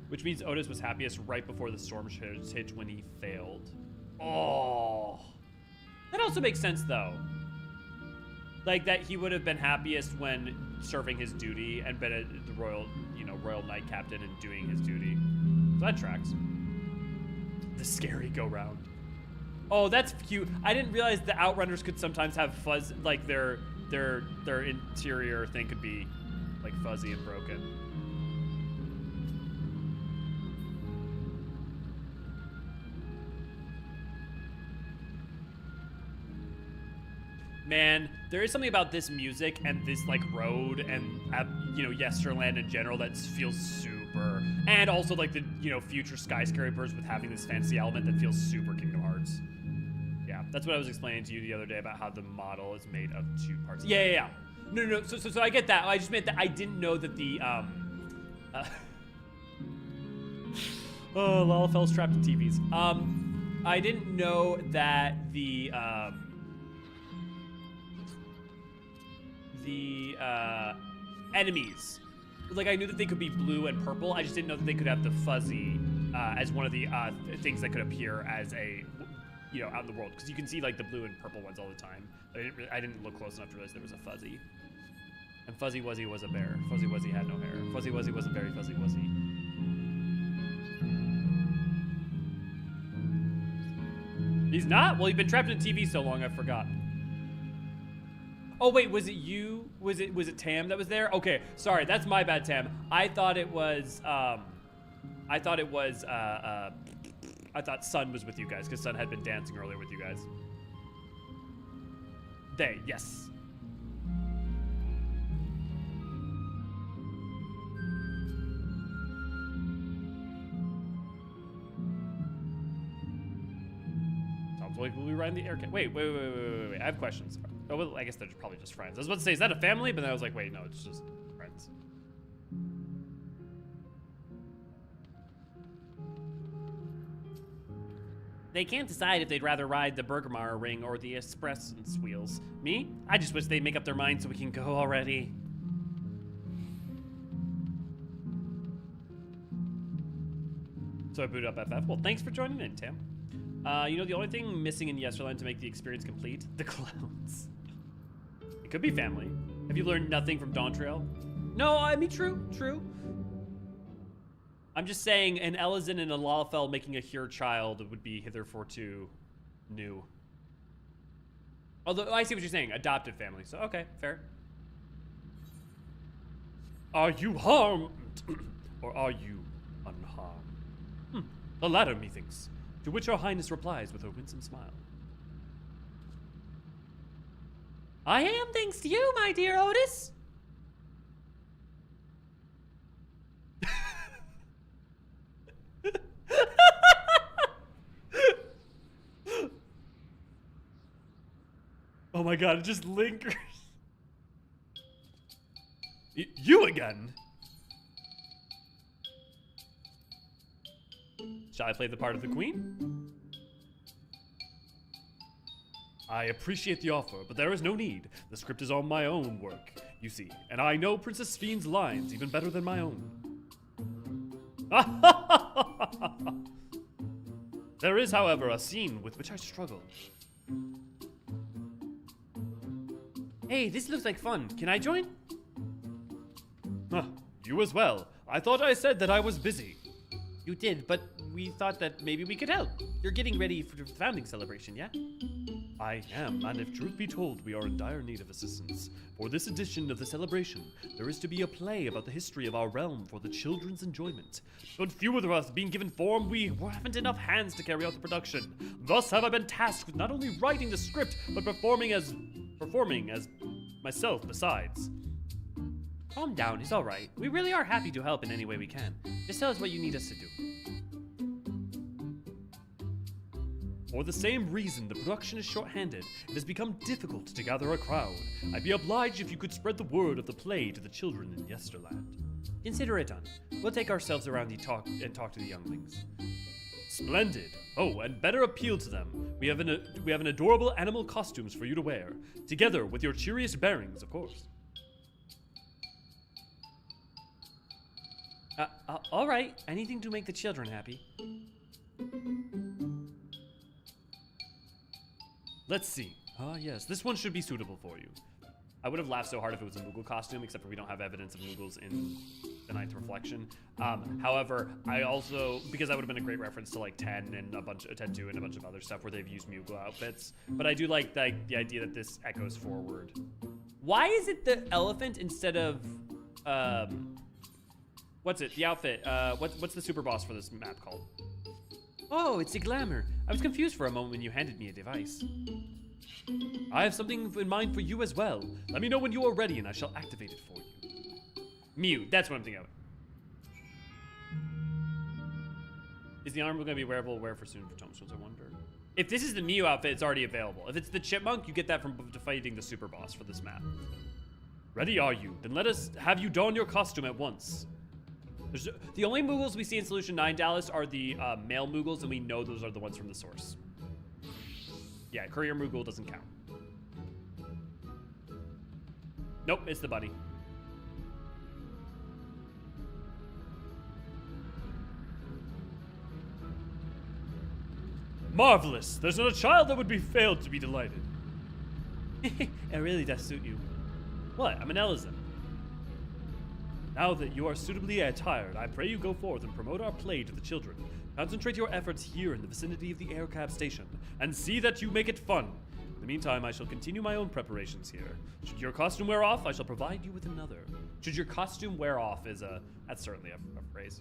S1: Which means Otis was happiest right before the storm hit when he failed. Oh. That also makes sense, though. Like, that he would have been happiest when serving his duty and been the royal knight captain and doing his duty. So that tracks. The scary go-round. Oh, that's cute. I didn't realize the Outrunners could sometimes have fuzz, like their interior thing could be, like, fuzzy and broken. Man, there is something about this music and this like road and Yesterland in general that feels super, and also like the future skyscrapers with having this fantasy element that feels super Kingdom Hearts. Yeah, that's what I was explaining to you the other day about how the model is made of 2 parts. Yeah. No. So I get that. I just meant that I didn't know that the Lalafell's trapped in TVs. I didn't know that the enemies, like, I knew that they could be blue and purple. I just didn't know that they could have the fuzzy as one of the things that could appear as a out in the world, because you can see like the blue and purple ones all the time. I didn't look close enough to realize there was a fuzzy. And Fuzzy Wuzzy was a bear. Fuzzy Wuzzy had no hair. Fuzzy Wuzzy wasn't very Fuzzy Wuzzy. He's not? Well, he's been trapped in TV so long, I forgot. Oh wait, was it you? Was it Tam that was there? Okay, sorry, that's my bad, Tam. I thought Sun was with you guys, because Sun had been dancing earlier with you guys. They, yes. Sounds like we'll be riding the air cat. Wait. I have questions. Oh, well, I guess they're probably just friends. I was about to say, is that a family? But then I was like, wait, no, it's just friends. They can't decide if they'd rather ride the Bergamar ring or the Espressence wheels. Me? I just wish they'd make up their minds so we can go already. So I booted up FF. Well, thanks for joining in, Tam. The only thing missing in Yesterland to make the experience complete? The clowns. It could be family. Have you learned nothing from Dawntrail? No, I mean, true. I'm just saying an Eorzean and a Lalafell making a Hyr child would be hitherto new. Although, I see what you're saying. Adopted family. So, okay, fair. Are you harmed? Or are you unharmed? The latter, methinks. To which your highness replies with a winsome smile. I am thanks to you, my dear Otis.
S2: my god, it just lingers. You again? Shall I play the part of the queen? I appreciate the offer, but there is no need. The script is on my own work, you see, and I know Princess Sphene's lines even better than my own. There is, however, a scene with which I struggle. Hey, this looks like fun. Can I join? You as well. I thought I said that I was busy. You did, but we thought that maybe we could help. You're getting ready for the founding celebration, yeah? I am, and if truth be told, we are in dire need of assistance. For this edition of the celebration, there is to be a play about the history of our realm for the children's enjoyment. But few of us being given form, we haven't enough hands to carry out the production. Thus have I been tasked with not only writing the script, but performing as myself besides. Calm down, it's alright. We really are happy to help in any way we can. Just tell us what you need us to do. For the same reason the production is short-handed, it has become difficult to gather a crowd. I'd be obliged if you could spread the word of the play to the children in Yesterland. Consider it done. We'll take ourselves around and talk to the younglings. Splendid. Oh, and better appeal to them. We have an adorable animal costumes for you to wear, together with your cheeriest bearings, of course. All right. Anything to make the children happy. Let's see. Yes, this one should be suitable for you. I would have laughed so hard if it was a Moogle costume, except for we don't have evidence of Moogles in the Ninth Reflection. However, I also, because that would have been a great reference to like 10 and a bunch of 10-2 and a bunch of other stuff where they've used Moogle outfits. But I do like the idea that this echoes forward. Why is it the elephant instead of, what's it? The outfit. What's the super boss for this map called? Oh, it's a glamour. I was confused for a moment when you handed me a device. I have something in mind for you as well. Let me know when you are ready and I shall activate it for you. Mew, that's what I'm thinking of. Is the armor going to be wearable? Wear for soon for tombstones, I wonder. If this is the Mew outfit, it's already available. If it's the chipmunk, you get that from fighting the super boss for this map. Ready are you? Then let us have you don your costume at once. The only Moogles we see in Solution 9, Dallas, are the male Moogles, and we know those are the ones from the source. Yeah, Courier Moogle doesn't count. Nope, it's the bunny. Marvelous! There's not a child that would be failed to be delighted. It really does suit you. What? I'm an Eorzean. Now that you are suitably attired, I pray you go forth and promote our play to the children. Concentrate your efforts here in the vicinity of the air cab station, and see that you make it fun. In the meantime, I shall continue my own preparations here. Should your costume wear off, I shall provide you with another. Should your costume wear off is that's certainly a phrase.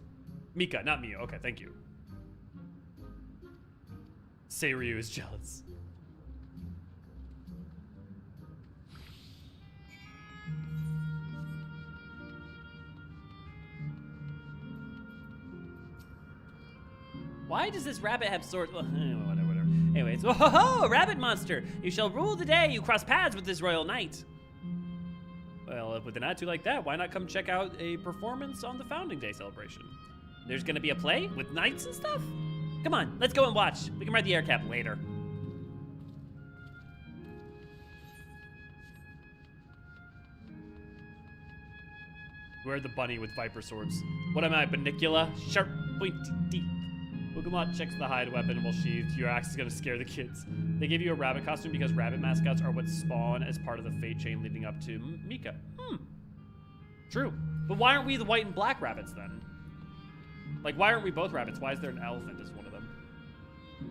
S2: Mika, not Mio. Okay, thank you. Seiryu is jealous. Why does this rabbit have swords? Well, whatever. Anyways, whoa, rabbit monster! You shall rule the day you cross paths with this royal knight. Well, with an attitude like that, why not come check out a performance on the Founding Day celebration? There's gonna be a play with knights and stuff? Come on, let's go and watch. We can ride the air cap later. We're the bunny with viper swords. What am I, Banicula? Sharp, pointy teeth. Wogamot checks the hide weapon while sheathed. Your axe is gonna scare the kids. They gave you a rabbit costume because rabbit mascots are what spawn as part of the fate chain leading up to Mika. True. But why aren't we the white and black rabbits then? Like, why aren't we both rabbits? Why is there an elephant as one of them?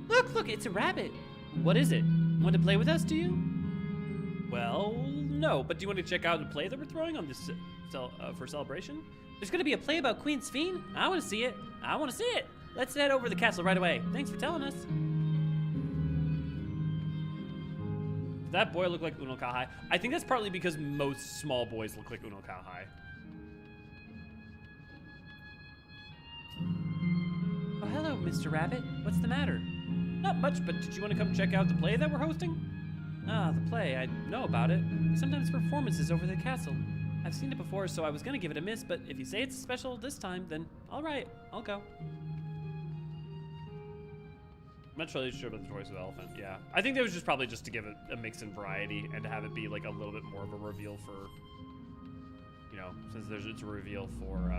S2: Look, it's a rabbit. What is it? Want to play with us, do you? Well, no, but do you want to check out the play that we're throwing on this for celebration? There's gonna be a play about Queen Sphene? I wanna see it. Let's head over to the castle right away. Thanks for telling us. Does that boy look like Unal Kahai? I think that's partly because most small boys look like Unal Kahai. Oh, hello, Mr. Rabbit. What's the matter? Not much, but did you want to come check out the play that we're hosting? Ah, the play. I know about it. Sometimes performances over the castle. I've seen it before, so I was gonna give it a miss, but if you say it's special this time, then alright, I'll go.
S1: I'm not really sure about the Voice of the Elephant, yeah. I think that was just probably just to give it a mix and variety and to have it be like a little bit more of a reveal for, you know, since it's a reveal for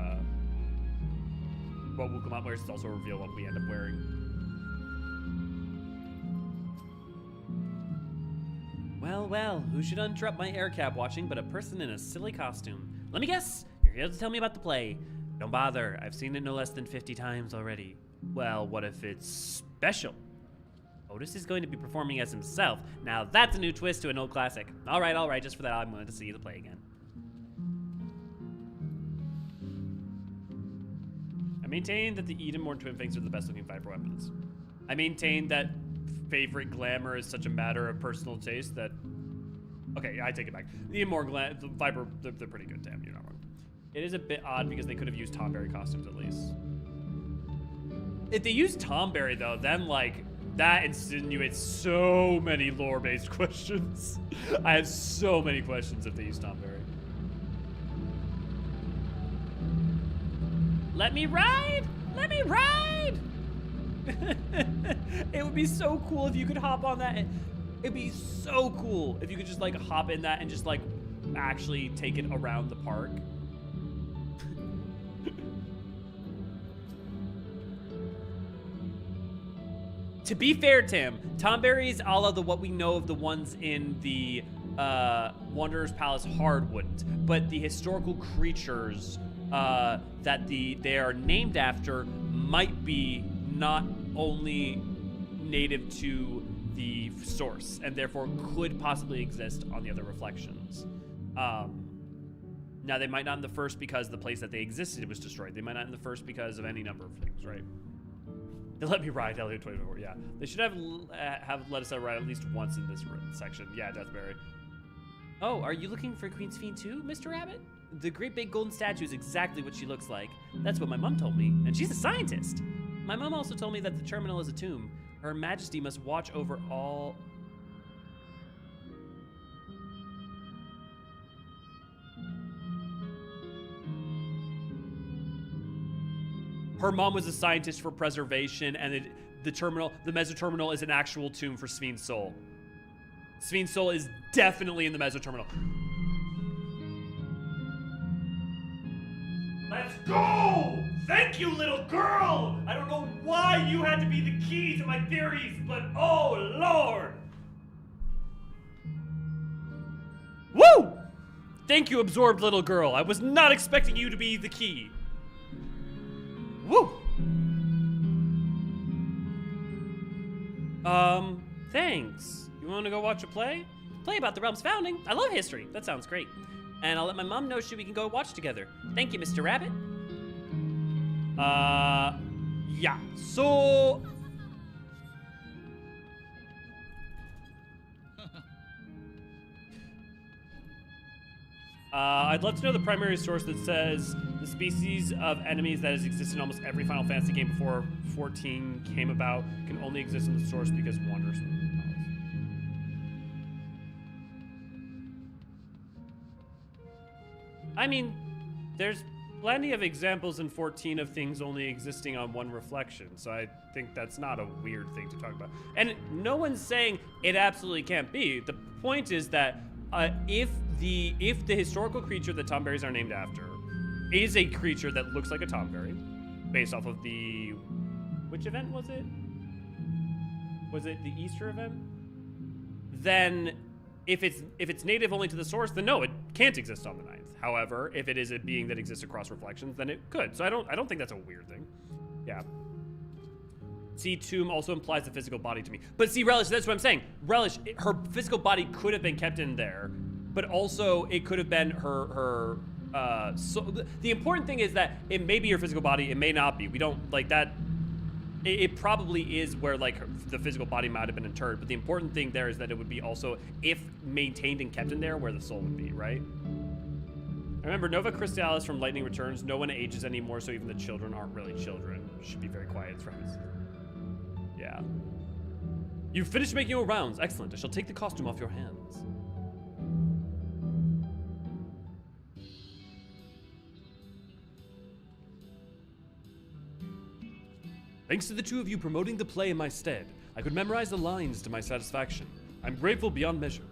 S1: what will come out wears, it's also a reveal what we end up wearing.
S2: Well, well, who should interrupt my air cap watching but a person in a silly costume? Let me guess, you're here to tell me about the play. Don't bother, I've seen it no less than 50 times already. Well, what if it's special? Otis is going to be performing as himself. Now that's a new twist to an old classic. All right, just for that, I'm going to see the play again.
S1: I maintain that the Edenborn Twin Fangs are the best looking Viper weapons. I maintain that favorite glamour is such a matter of personal taste that... Okay, I take it back. The Edenborn the Viper, they're pretty good, damn, you're not wrong. It is a bit odd because they could have used Tomberry costumes at least. If they use Tomberry though, then like, that insinuates so many lore-based questions. I have so many questions if they use Tomberry.
S2: Let me ride! Let me ride! It would be so cool if you could hop on that. It'd be so cool if you could just like hop in that and just like actually take it around the park. To be fair, Tim, Tomberry is all of the what we know of the ones in the Wanderer's Palace Hardwood, but the historical creatures that they are named after might be not only native to the source and therefore could possibly exist on the other reflections. Now they might not in the first because the place that they existed was destroyed. They might not in the first because of any number of things, right? They let me ride Elliot 24. Yeah, they should have let us ride at least once in this section. Yeah, Deathberry. Oh, are you looking for Queen Sphene too, Mr. Rabbit? The great big golden statue is exactly what she looks like. That's what my mom told me, and she's a scientist. My mom also told me that the terminal is a tomb. Her Majesty must watch over all...
S1: Her mom was a scientist for preservation, and the mesoterminal is an actual tomb for Sphene's soul. Sphene's soul is definitely in the mesoterminal. Let's go! Thank you, little girl! I don't know why you had to be the key to my theories, but oh, Lord! Woo! Thank you, absorbed little girl. I was not expecting you to be the key. Woo!
S2: Thanks. You want to go watch a play? Play about the realm's founding. I love history. That sounds great. And I'll let my mom know we can go watch together. Thank you, Mr. Rabbit.
S1: Yeah. So... I'd love to know the primary source that says the species of enemies that has existed in almost every Final Fantasy game before 14 came about can only exist in the source because Wanderers. I mean, there's plenty of examples in 14 of things only existing on one reflection, so I think that's not a weird thing to talk about. And no one's saying it absolutely can't be. The point is that if the historical creature that Tomberries are named after is a creature that looks like a Tomberry, based off of the... Which event was it? Was it the Easter event? Then if it's native only to the source, then no, it can't exist on the 9th. However, if it is a being that exists across reflections, then it could. So I don't think that's a weird thing. Yeah. See, tomb also implies the physical body to me. But see, Relish, that's what I'm saying. Relish, her physical body could have been kept in there, but also it could have been her so the important thing is that it may be her physical body, it may not be. We don't, like, that, it probably is where, like, the physical body might have been interred, but the important thing there is that it would be also, if maintained and kept in there, where the soul would be, right? Remember, Nova Crystallis from Lightning Returns, no one ages anymore, so even the children aren't really children. Should be very quiet, friends. Yeah.
S2: You've finished making your rounds. Excellent. I shall take the costume off your hands. Thanks to the two of you promoting the play in my stead, I could memorize the lines to my satisfaction. I'm grateful beyond measure.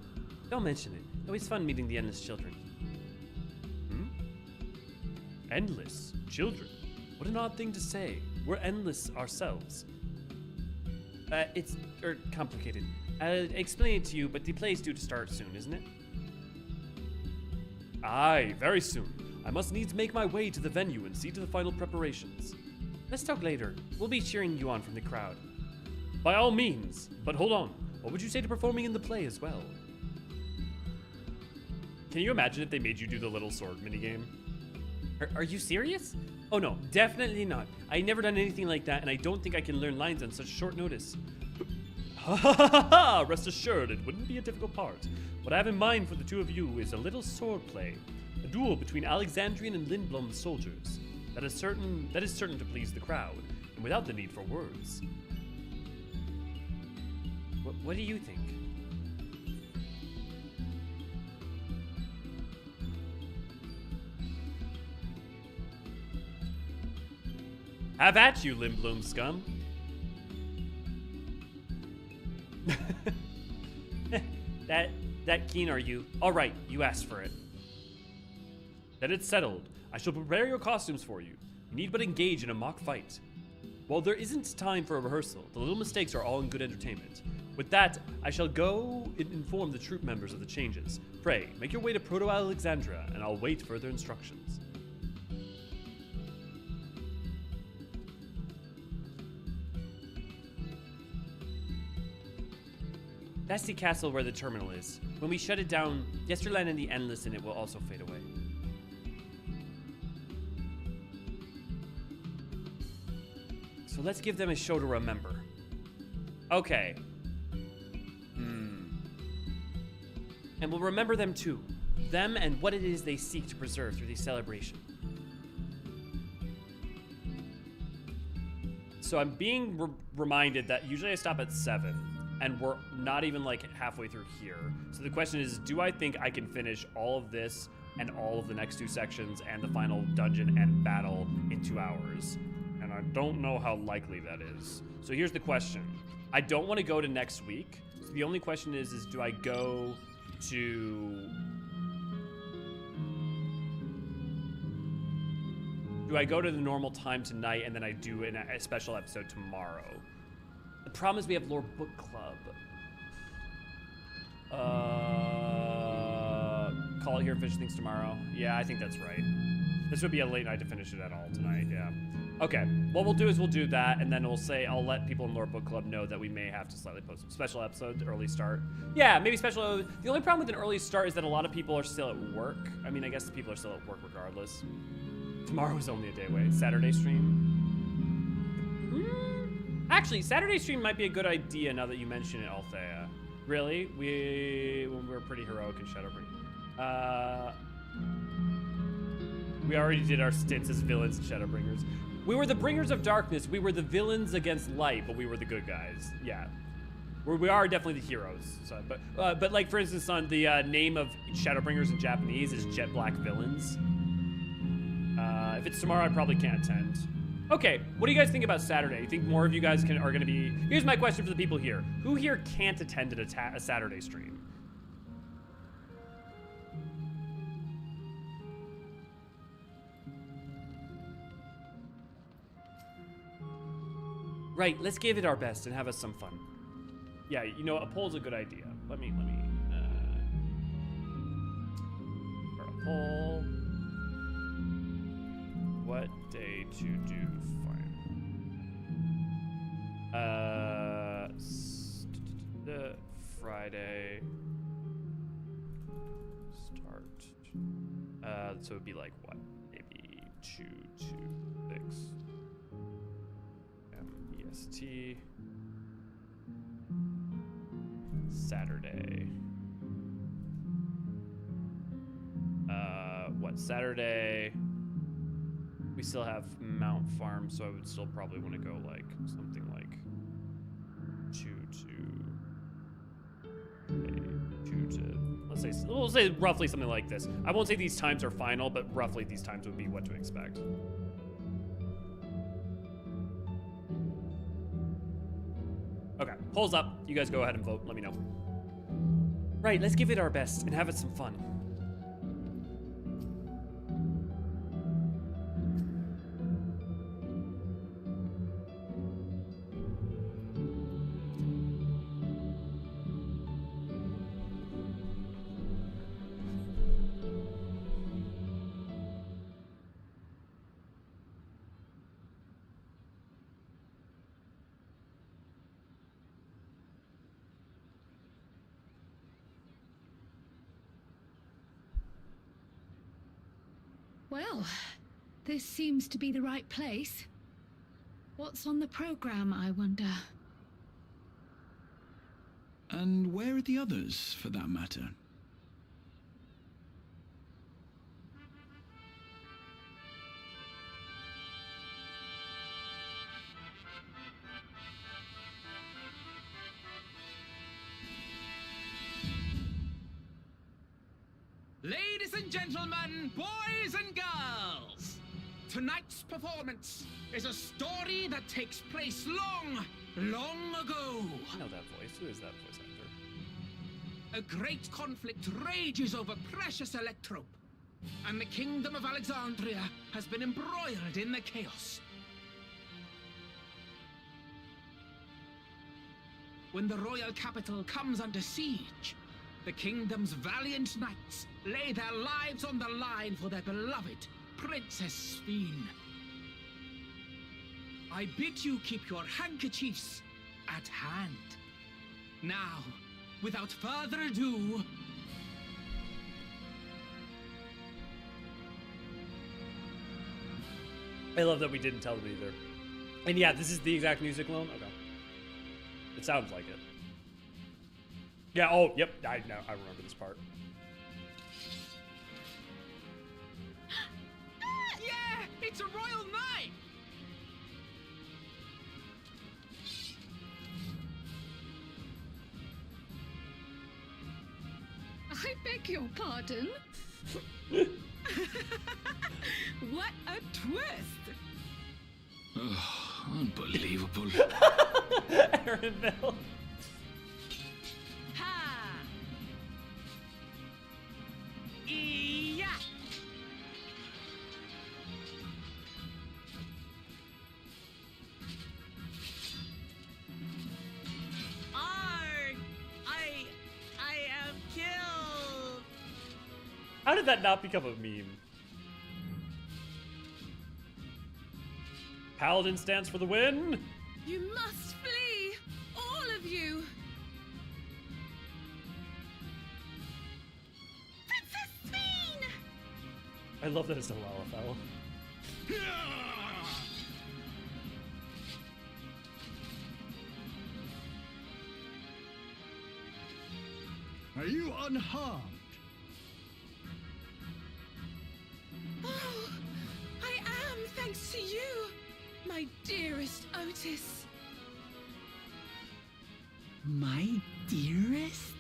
S2: Don't mention it. Always fun meeting the endless children. Endless children? What an odd thing to say. We're endless ourselves. It's complicated. I'll explain it to you, but the play's due to start soon, isn't it? Aye, very soon. I must needs make my way to the venue and see to the final preparations. Let's talk later. We'll be cheering you on from the crowd. By all means, but hold on. What would you say to performing in the play as well? Can you imagine if they made you do the little sword minigame? Are you serious? Oh no, definitely not. I've never done anything like that, and I don't think I can learn lines on such short notice. Ha ha ha ha! Rest assured, it wouldn't be a difficult part. What I have in mind for the two of you is a little sword play. A duel between Alexandrian and Lindblom soldiers. That is certain to please the crowd, and without the need for words. What do you think? Have at you, Lindblom scum. That keen are you? All right, you asked for it. Then it's settled. I shall prepare your costumes for you. You need but engage in a mock fight. While there isn't time for a rehearsal, the little mistakes are all in good entertainment. With that, I shall go and inform the troop members of the changes. Pray, make your way to Proto-Alexandria, and I'll wait further instructions. That's the castle where the terminal is. When we shut it down, Yesterland and the Endless in it will also fade away. So let's give them a show to remember. Okay. And we'll remember them too. Them and what it is they seek to preserve through the celebration. So I'm being reminded that usually I stop at 7, and we're not even like halfway through here. So the question is, do I think I can finish all of this and all of the next 2 sections and the final dungeon and battle in 2 hours? And I don't know how likely that is. So here's the question. I don't want to go to next week. So the only question is do I go to... Do I go to the normal time tonight and then I do a special episode tomorrow? The problem is we have Lore Book Club. Call it here, finish things tomorrow. Yeah, I think that's right. This would be a late night to finish it at all tonight, yeah. Okay, what we'll do is we'll do that, and then we'll say, I'll let people in Lore Book Club know that we may have to slightly post some special episodes, early start. Yeah, maybe special. The only problem with an early start is that a lot of people are still at work. I mean, I guess people are still at work regardless. Tomorrow is only a day away. Saturday stream. Actually, Saturday stream might be a good idea now that you mention it, Althea. Really? We were pretty heroic in Shadowbringers. We already did our stints as villains in Shadowbringers. We were the bringers of darkness. We were the villains against light, but we were the good guys. Yeah. We are definitely the heroes. So, but like, for instance, on the name of Shadowbringers in Japanese is Jet Black Villains. If it's tomorrow, I probably can't attend. Okay, what do you guys think about Saturday? You think more of you guys are going to be... Here's my question for the people here. Who here can't attend a Saturday stream? Right, let's give it our best and have us some fun. Yeah, you know, a poll's a good idea. Let me start a poll. What day to do final? Friday. Start. So it'd be like what? Maybe 2 to 6. MEST. Saturday. What? Saturday. We still have Mount Farm, so I would still probably want to go like something like 2 to
S1: Let's say, we'll say roughly something like this. I won't say these times are final, but roughly these times would be what to expect. Okay, polls up. You guys go ahead and vote. Let me know.
S2: Right, let's give it our best and have it some fun.
S14: Well, this seems to be the right place. What's on the program, I wonder?
S12: And where are the others, for that matter?
S18: Ladies and gentlemen, boys and girls, tonight's performance is a story that takes place long, long ago.
S1: I know that voice. Who is that voice actor?
S18: A great conflict rages over precious electrope, and the kingdom of Alexandria has been embroiled in the chaos. When the royal capital comes under siege, the kingdom's valiant knights lay their lives on the line for their beloved Princess Sphene. I bid you keep your handkerchiefs at hand. Now, without further ado...
S1: I love that we didn't tell them either. And yeah, this is the exact music clone? Okay. It sounds like it. Yeah, oh, yep, I remember this part.
S18: Yeah, it's a royal knight!
S14: I beg your pardon?
S15: What a twist!
S9: Oh, unbelievable.
S1: Aaronville.
S15: Ha! Yeah! I am killed!
S1: How did that not become a meme? Paladin stands for the win.
S15: You must flee! All of you! Princess Sphene!
S1: I love that it's a Lalafell.
S17: Are you unharmed?
S15: Oh, I am, thanks to you, my dearest Otis.
S4: My dearest?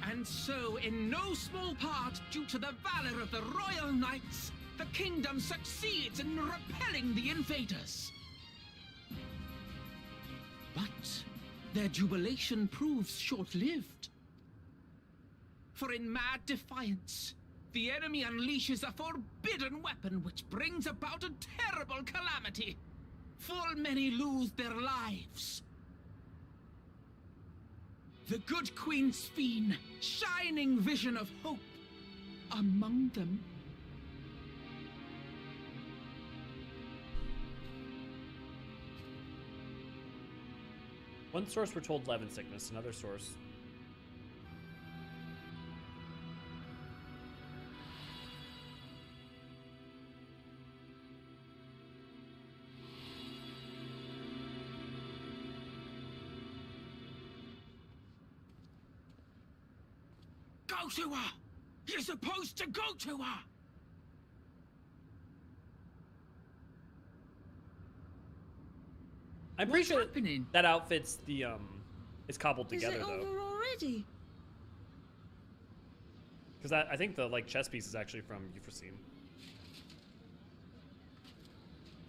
S18: And so, in no small part due to the valor of the royal knights, the kingdom succeeds in repelling the invaders. But their jubilation proves short-lived. For in mad defiance, the enemy unleashes a forbidden weapon which brings about a terrible calamity. Full many lose their lives. The good Queen Sphene, shining vision of hope, among them.
S1: One source we're told Levin sickness, another source.
S18: Go to her! You're supposed to go to her!
S1: I'm pretty sure that outfits the It's cobbled together,
S8: Is it
S1: though.
S8: over already?
S1: Because I think the like chess piece is actually from Eorzean.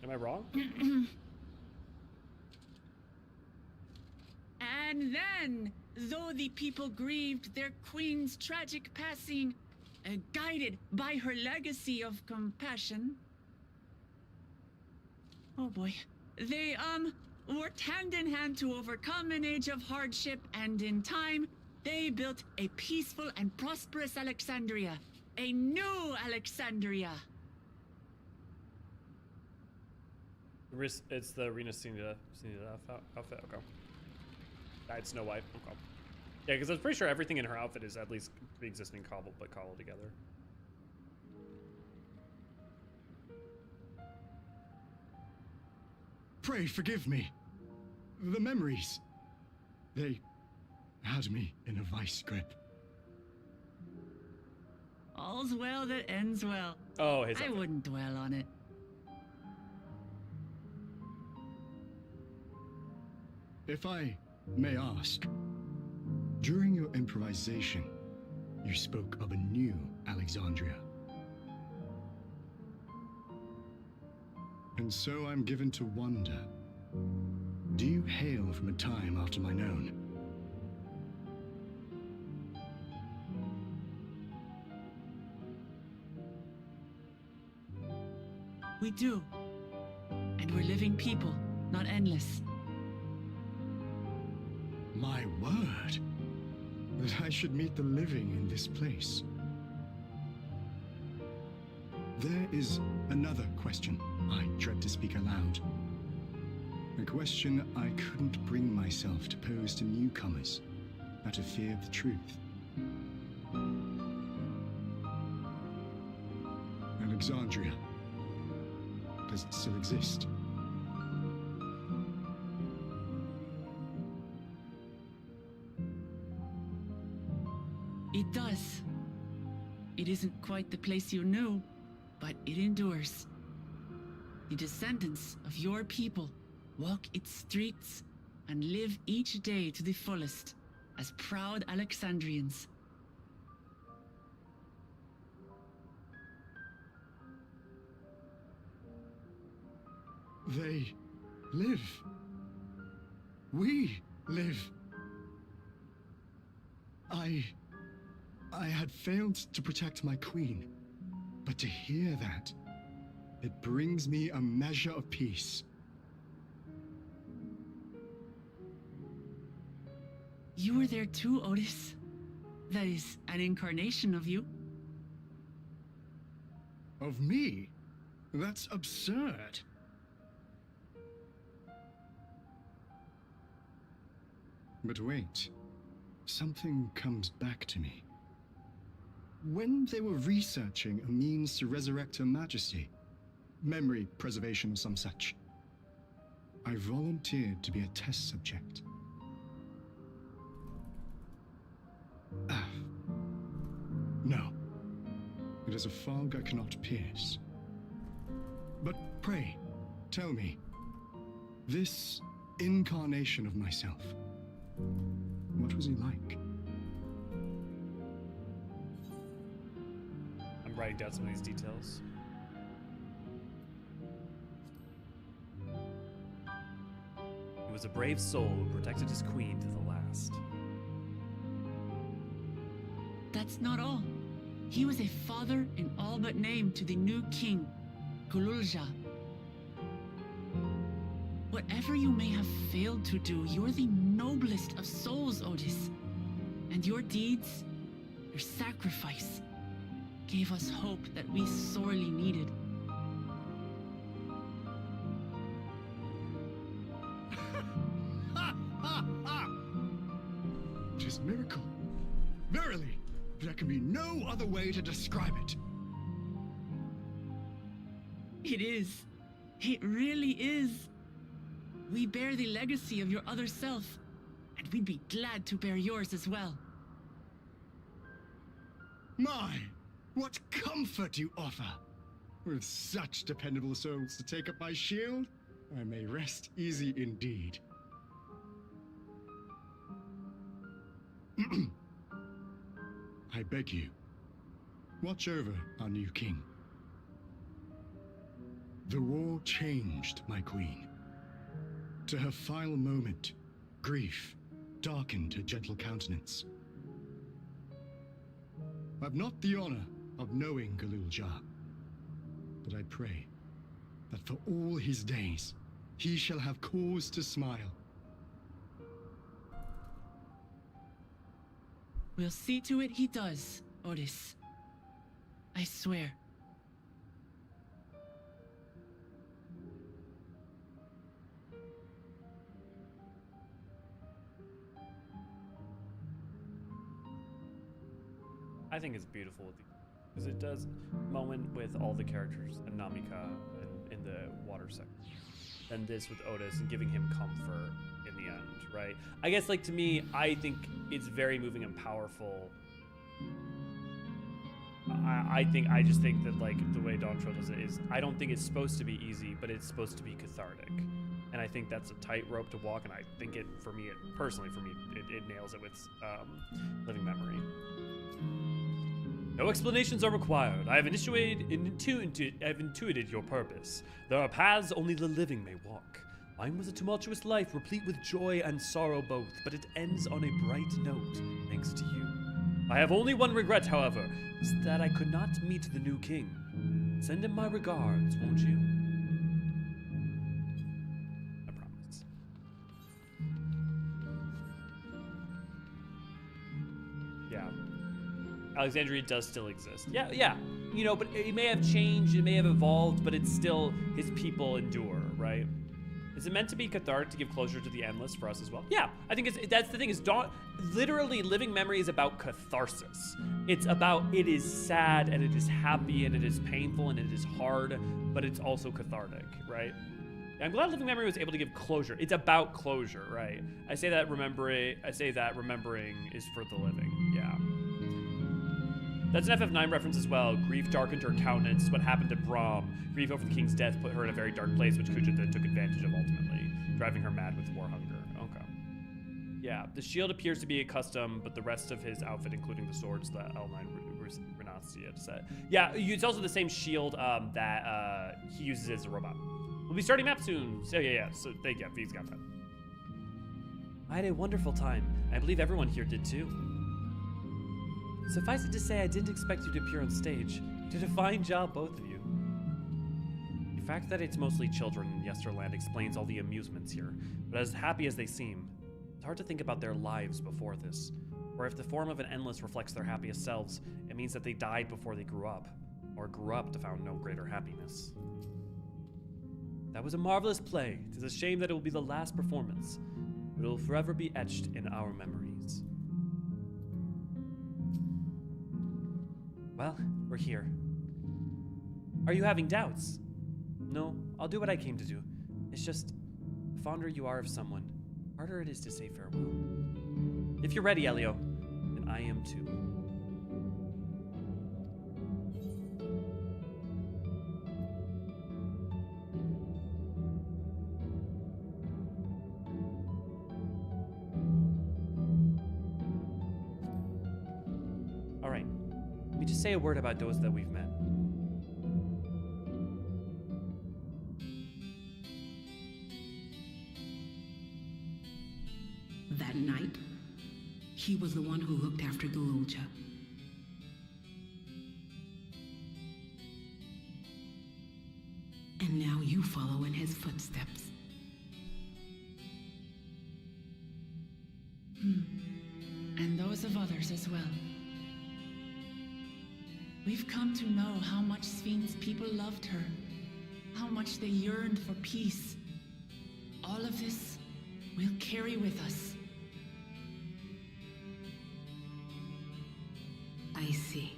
S1: Am I wrong?
S4: And then, though the people grieved their queen's tragic passing, guided by her legacy of compassion, oh boy, they worked hand in hand to overcome an age of hardship, and in time, they built a peaceful and prosperous Alexandria, a new Alexandria.
S1: It's the Arena Cena outfit. Okay. It's Snow White. Okay. Yeah, because I'm pretty sure everything in her outfit is at least pre-existing cobbled together.
S17: Pray forgive me. The memories. They had me in a vice grip.
S4: All's well that ends well.
S1: Oh, his
S4: I
S1: outfit.
S4: wouldn't dwell on it.
S17: If I may ask, during your improvisation, you spoke of a new Alexandria. And so I'm given to wonder, do you hail from a time after mine own?
S4: We do. And we're living people, not endless.
S17: My word, that I should meet the living in this place. There is another question I dread to speak aloud. A question I couldn't bring myself to pose to newcomers out of fear of the truth. Alexandria, does it still exist?
S4: It does. It isn't quite the place you knew, but it endures. The descendants of your people walk its streets and live each day to the fullest as proud Alexandrians.
S17: They live. We live. I had failed to protect my queen, but to hear that, it brings me a measure of peace.
S4: You were there too, Otis. That is an incarnation of you.
S17: Of me? That's absurd. But wait, something comes back to me. When they were researching a means to resurrect Her Majesty, memory preservation or some such, I volunteered to be a test subject. No. It is a fog I cannot pierce. But pray, tell me, this incarnation of myself, what was he like?
S1: I'm writing down some of these details.
S2: He was a brave soul who protected his queen to the last.
S4: That's not all. He was a father in all but name to the new king, Tuliyollal. Whatever you may have failed to do, you're the noblest of souls, Otis. And your deeds, your sacrifice, gave us hope that we sorely needed.
S17: It is miracle. Verily, there can be no other way to describe it.
S4: It is. It really is. We bear the legacy of your other self, and we'd be glad to bear yours as well.
S17: My, what comfort you offer! With such dependable souls to take up my shield, I may rest easy indeed. I beg you, watch over our new king. The war changed my queen. To her final moment, grief darkened her gentle countenance. I've not the honor of knowing Galulja, but I pray that for all his days, he shall have cause to smile.
S4: We'll see to it he does, Otis. I swear.
S2: I think it's beautiful because it does moment with all the characters and Namika and in the water section, and this with Otis and giving him comfort in the end, right? I guess, like, to me, I think it's very moving and powerful. I just think that, like, the way Dontrell does it is, I don't think it's supposed to be easy, but it's supposed to be cathartic. And I think that's a tightrope to walk, and I think it nails it with Living Memory. No explanations are required. I have intuited your purpose. There are paths only the living may walk. Mine was a tumultuous life, replete with joy and sorrow both, but it ends on a bright note, thanks to you. I have only one regret, however, is that I could not meet the new king. Send him my regards, won't you? I promise. Yeah. Alexandria does still exist. Yeah. You know, but it may have changed, it may have evolved, but it's still, his people endure, right? Is it meant to be cathartic to give closure to the endless for us as well? Yeah, I think that's the thing, is literally Living Memory is about catharsis. It's about, it is sad and it is happy and it is painful and it is hard, but it's also cathartic, right? I'm glad Living Memory was able to give closure. It's about closure, right? I say that remembering is for the living, yeah. That's an FF9 reference as well. Grief darkened her countenance. What happened to Brahm? Grief over the king's death put her in a very dark place, which Kuja took advantage of ultimately, driving her mad with war hunger. Okay. Yeah, the shield appears to be a custom, but the rest of his outfit, including the swords that L9 Renacia set. Yeah, it's also the same shield that he uses as a robot. We'll be starting map soon. So yeah. So V's got that. I had a wonderful time. I believe everyone here did too. Suffice it to say, I didn't expect you to appear on stage. You did a fine job, both of you. The fact that it's mostly children in Yesterland explains all the amusements here, but as happy as they seem, it's hard to think about their lives before this. Or if the form of an endless reflects their happiest selves, it means that they died before they grew up, or grew up to found no greater happiness. That was a marvelous play. It is a shame that it will be the last performance, but it will forever be etched in our memories. Well, we're here. Are you having doubts? No, I'll do what I came to do. It's just, the fonder you are of someone, the harder it is to say farewell. If you're ready, Elio, then I am too. All right. Let me just say a word about those that we've met.
S7: That night, he was the one who looked after Galulja. And now you follow in his footsteps.
S4: And those of others as well. We've come to know how much Sphene's people loved her, how much they yearned for peace. All of this we'll carry with us.
S7: I see.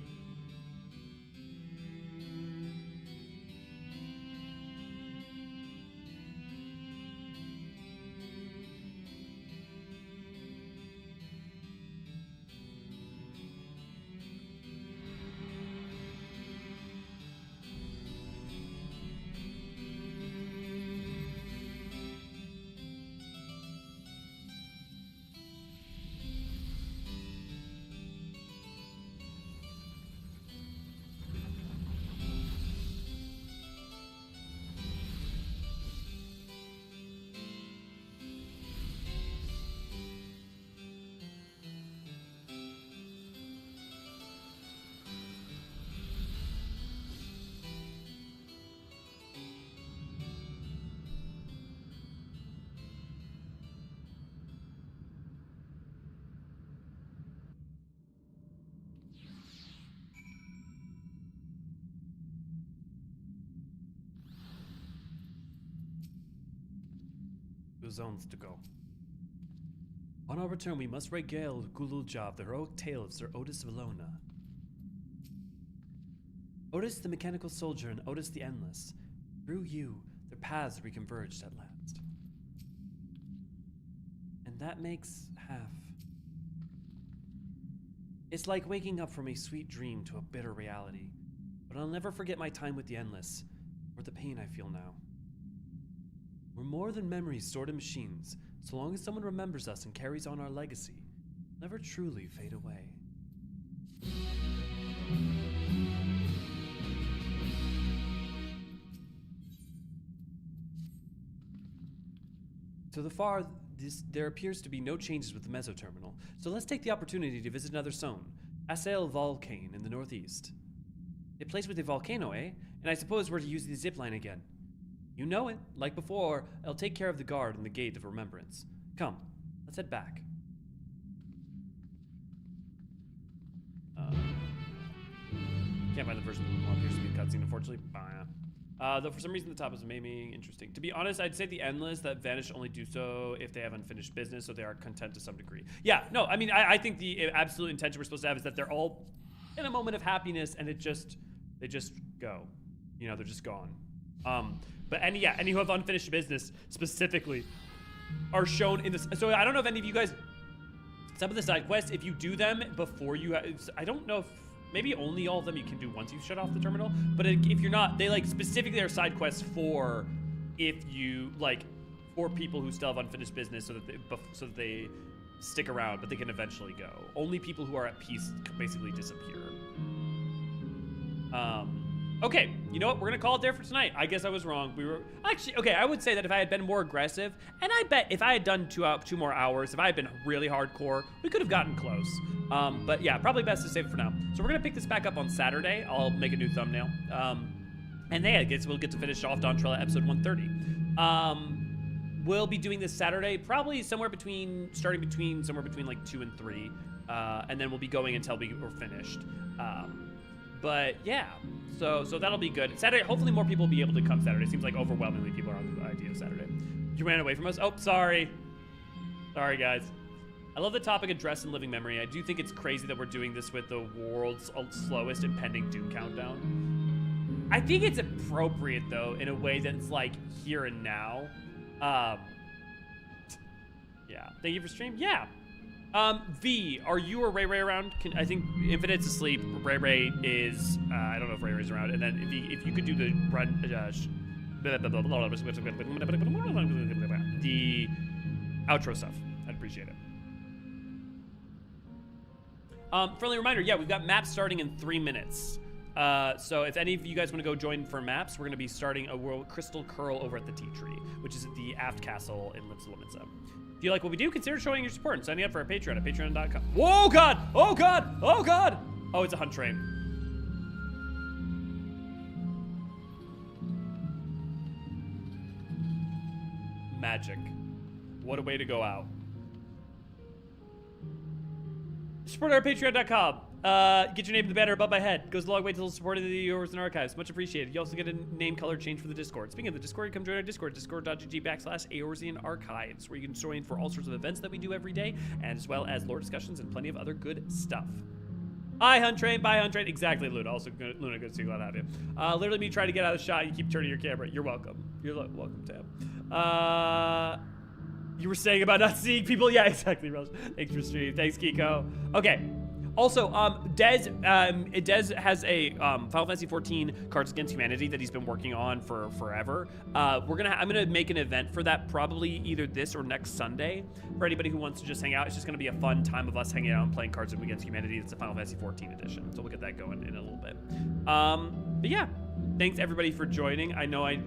S2: to zones to go. On our return, we must regale Gululja of the heroic tale of Sir Otis Valona. Otis the mechanical soldier and Otis the endless. Through you, their paths reconverged at last. And that makes half. It's like waking up from a sweet dream to a bitter reality. But I'll never forget my time with the endless, or the pain I feel now. We're more than memories stored in machines. So long as someone remembers us and carries on our legacy, we'll never truly fade away. So far, there appears to be no changes with the mesoterminal, so let's take the opportunity to visit another zone, Asael Volcane in the northeast. A place with a volcano, eh? And I suppose we're to use the zipline again. You know it. Like before, I'll take care of the guard and the gate of remembrance. Come, let's head back. Can't find the version of what appears to be a cutscene, unfortunately. Though for some reason the top is maybe interesting. To be honest, I'd say the endless that vanish only do so if they have unfinished business, so they are content to some degree. Yeah, no, I mean, I think the absolute intention we're supposed to have is that they're all in a moment of happiness and they just go. You know, they're just gone. But any who have unfinished business specifically are shown in this. So I don't know if any of you guys, some of the side quests, if you do them before you, I don't know if, maybe only all of them you can do once you shut off the terminal, but if you're not, they like specifically are side quests for if you like, for people who still have unfinished business so that they stick around, but they can eventually go. Only people who are at peace basically disappear. Okay, you know what? We're gonna call it there for tonight. I guess I was wrong. We were actually okay. I would say that if I had been more aggressive, and I bet if I had done 2 more hours, if I had been really hardcore, we could have gotten close. But yeah, probably best to save it for now. So we're gonna pick this back up on Saturday. I'll make a new thumbnail. And then I guess we'll get to finish off Dawntrella episode 130. We'll be doing this Saturday, probably somewhere between like 2 and 3, and then we'll be going until we're finished. But yeah, so that'll be good. Saturday, hopefully more people will be able to come Saturday. It seems like overwhelmingly people are on the idea of Saturday. You ran away from us? Oh, sorry. Sorry, guys. I love the topic of dress and living memory. I do think it's crazy that we're doing this with the world's slowest impending doom countdown. I think it's appropriate, though, in a way that's like here and now. Yeah. Thank you for stream. Yeah. V, are you or Ray around? I think Infinite's asleep. Ray is, I don't know if Ray's around. And then if you could do the run, the outro stuff, I'd appreciate it. Friendly reminder, yeah, we've got maps starting in 3 minutes. So if any of you guys want to go join for maps, we're going to be starting a World Crystal Curl over at the Tea Tree, which is at the Aft Castle in Lipsalomitza. If you like what we do, consider showing your support and signing up for our Patreon at patreon.com. Whoa, God! Oh, God! Oh, God! Oh, it's a hunt train. Magic. What a way to go out. Support our patreon.com. Get your name in the banner above my head. Goes a long way to supporting the Eorzean archives. Much appreciated. You also get a name color change for the Discord. Speaking of the Discord, come join our Discord. Discord.gg/Eorzean archives, where you can join for all sorts of events that we do every day, as well as lore discussions and plenty of other good stuff. Hi, Hunt Train. Bye, Hunt Train. Exactly, Luna. Also, Luna, good to see you. Glad to have you. Literally me trying to get out of the shot. You keep turning your camera. You're welcome. You're welcome, Tab. You were saying about not seeing people? Yeah, exactly, Rose. Thanks for streaming. Thanks, Kiko. Okay. Also, Dez has a Final Fantasy XIV Cards Against Humanity that he's been working on for forever. I'm gonna make an event for that, probably either this or next Sunday, for anybody who wants to just hang out. It's just gonna be a fun time of us hanging out and playing Cards Against Humanity. It's a Final Fantasy XIV edition, so we'll get that going in a little bit. But yeah, thanks everybody for joining. I know I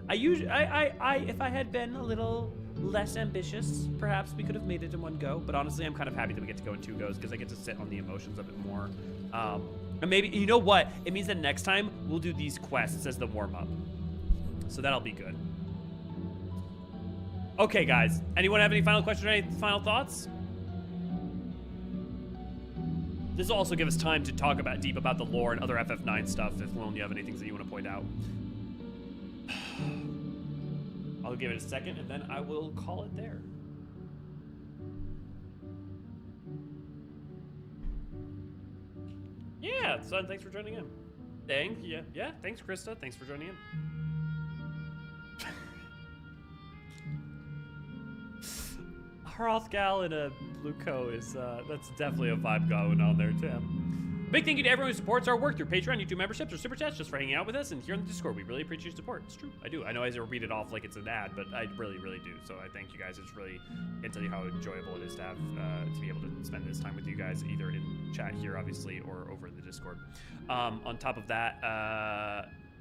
S2: if I had been a little less ambitious, perhaps we could have made it in one go, but honestly I'm kind of happy that we get to go in 2 goes because I get to sit on the emotions of it more. And maybe, you know what, it means that next time we'll do these quests as the warm-up, so that'll be good. Okay, guys, anyone have any final questions or any final thoughts? This will also give us time to talk deep about the lore and other FF9 stuff if, Lone, you have any things that you want to point out.
S1: I'll give it a second, and then I will call it there. Yeah, son, thanks for joining in. Yeah, thanks, Krista. Thanks for joining in. Hrothgal in a blue coat is, that's definitely a vibe going on there, Tim. Big thank you to everyone who supports our work through Patreon, YouTube memberships, or Super Chats, just for hanging out with us and here on the Discord. We really appreciate your support. It's true, I do. I know I read it off like it's an ad, but I really, really do. So I thank you guys. It's really, I can't tell you how enjoyable it is to have, to be able to spend this time with you guys, either in chat here, obviously, or over in the Discord. On top of that,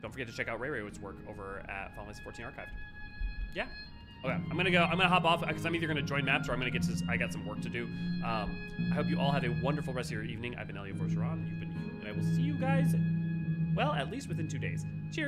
S1: don't forget to check out Ray Raywood's work over at Final Fantasy 14 Archived. Yeah. Okay, I'm gonna hop off because I'm either gonna join maps or I'm gonna get to, I got some work to do. I hope you all have a wonderful rest of your evening. I've been Elio Forceron, you've been Hugh, and I will see you guys, well, at least within 2 days. Cheers.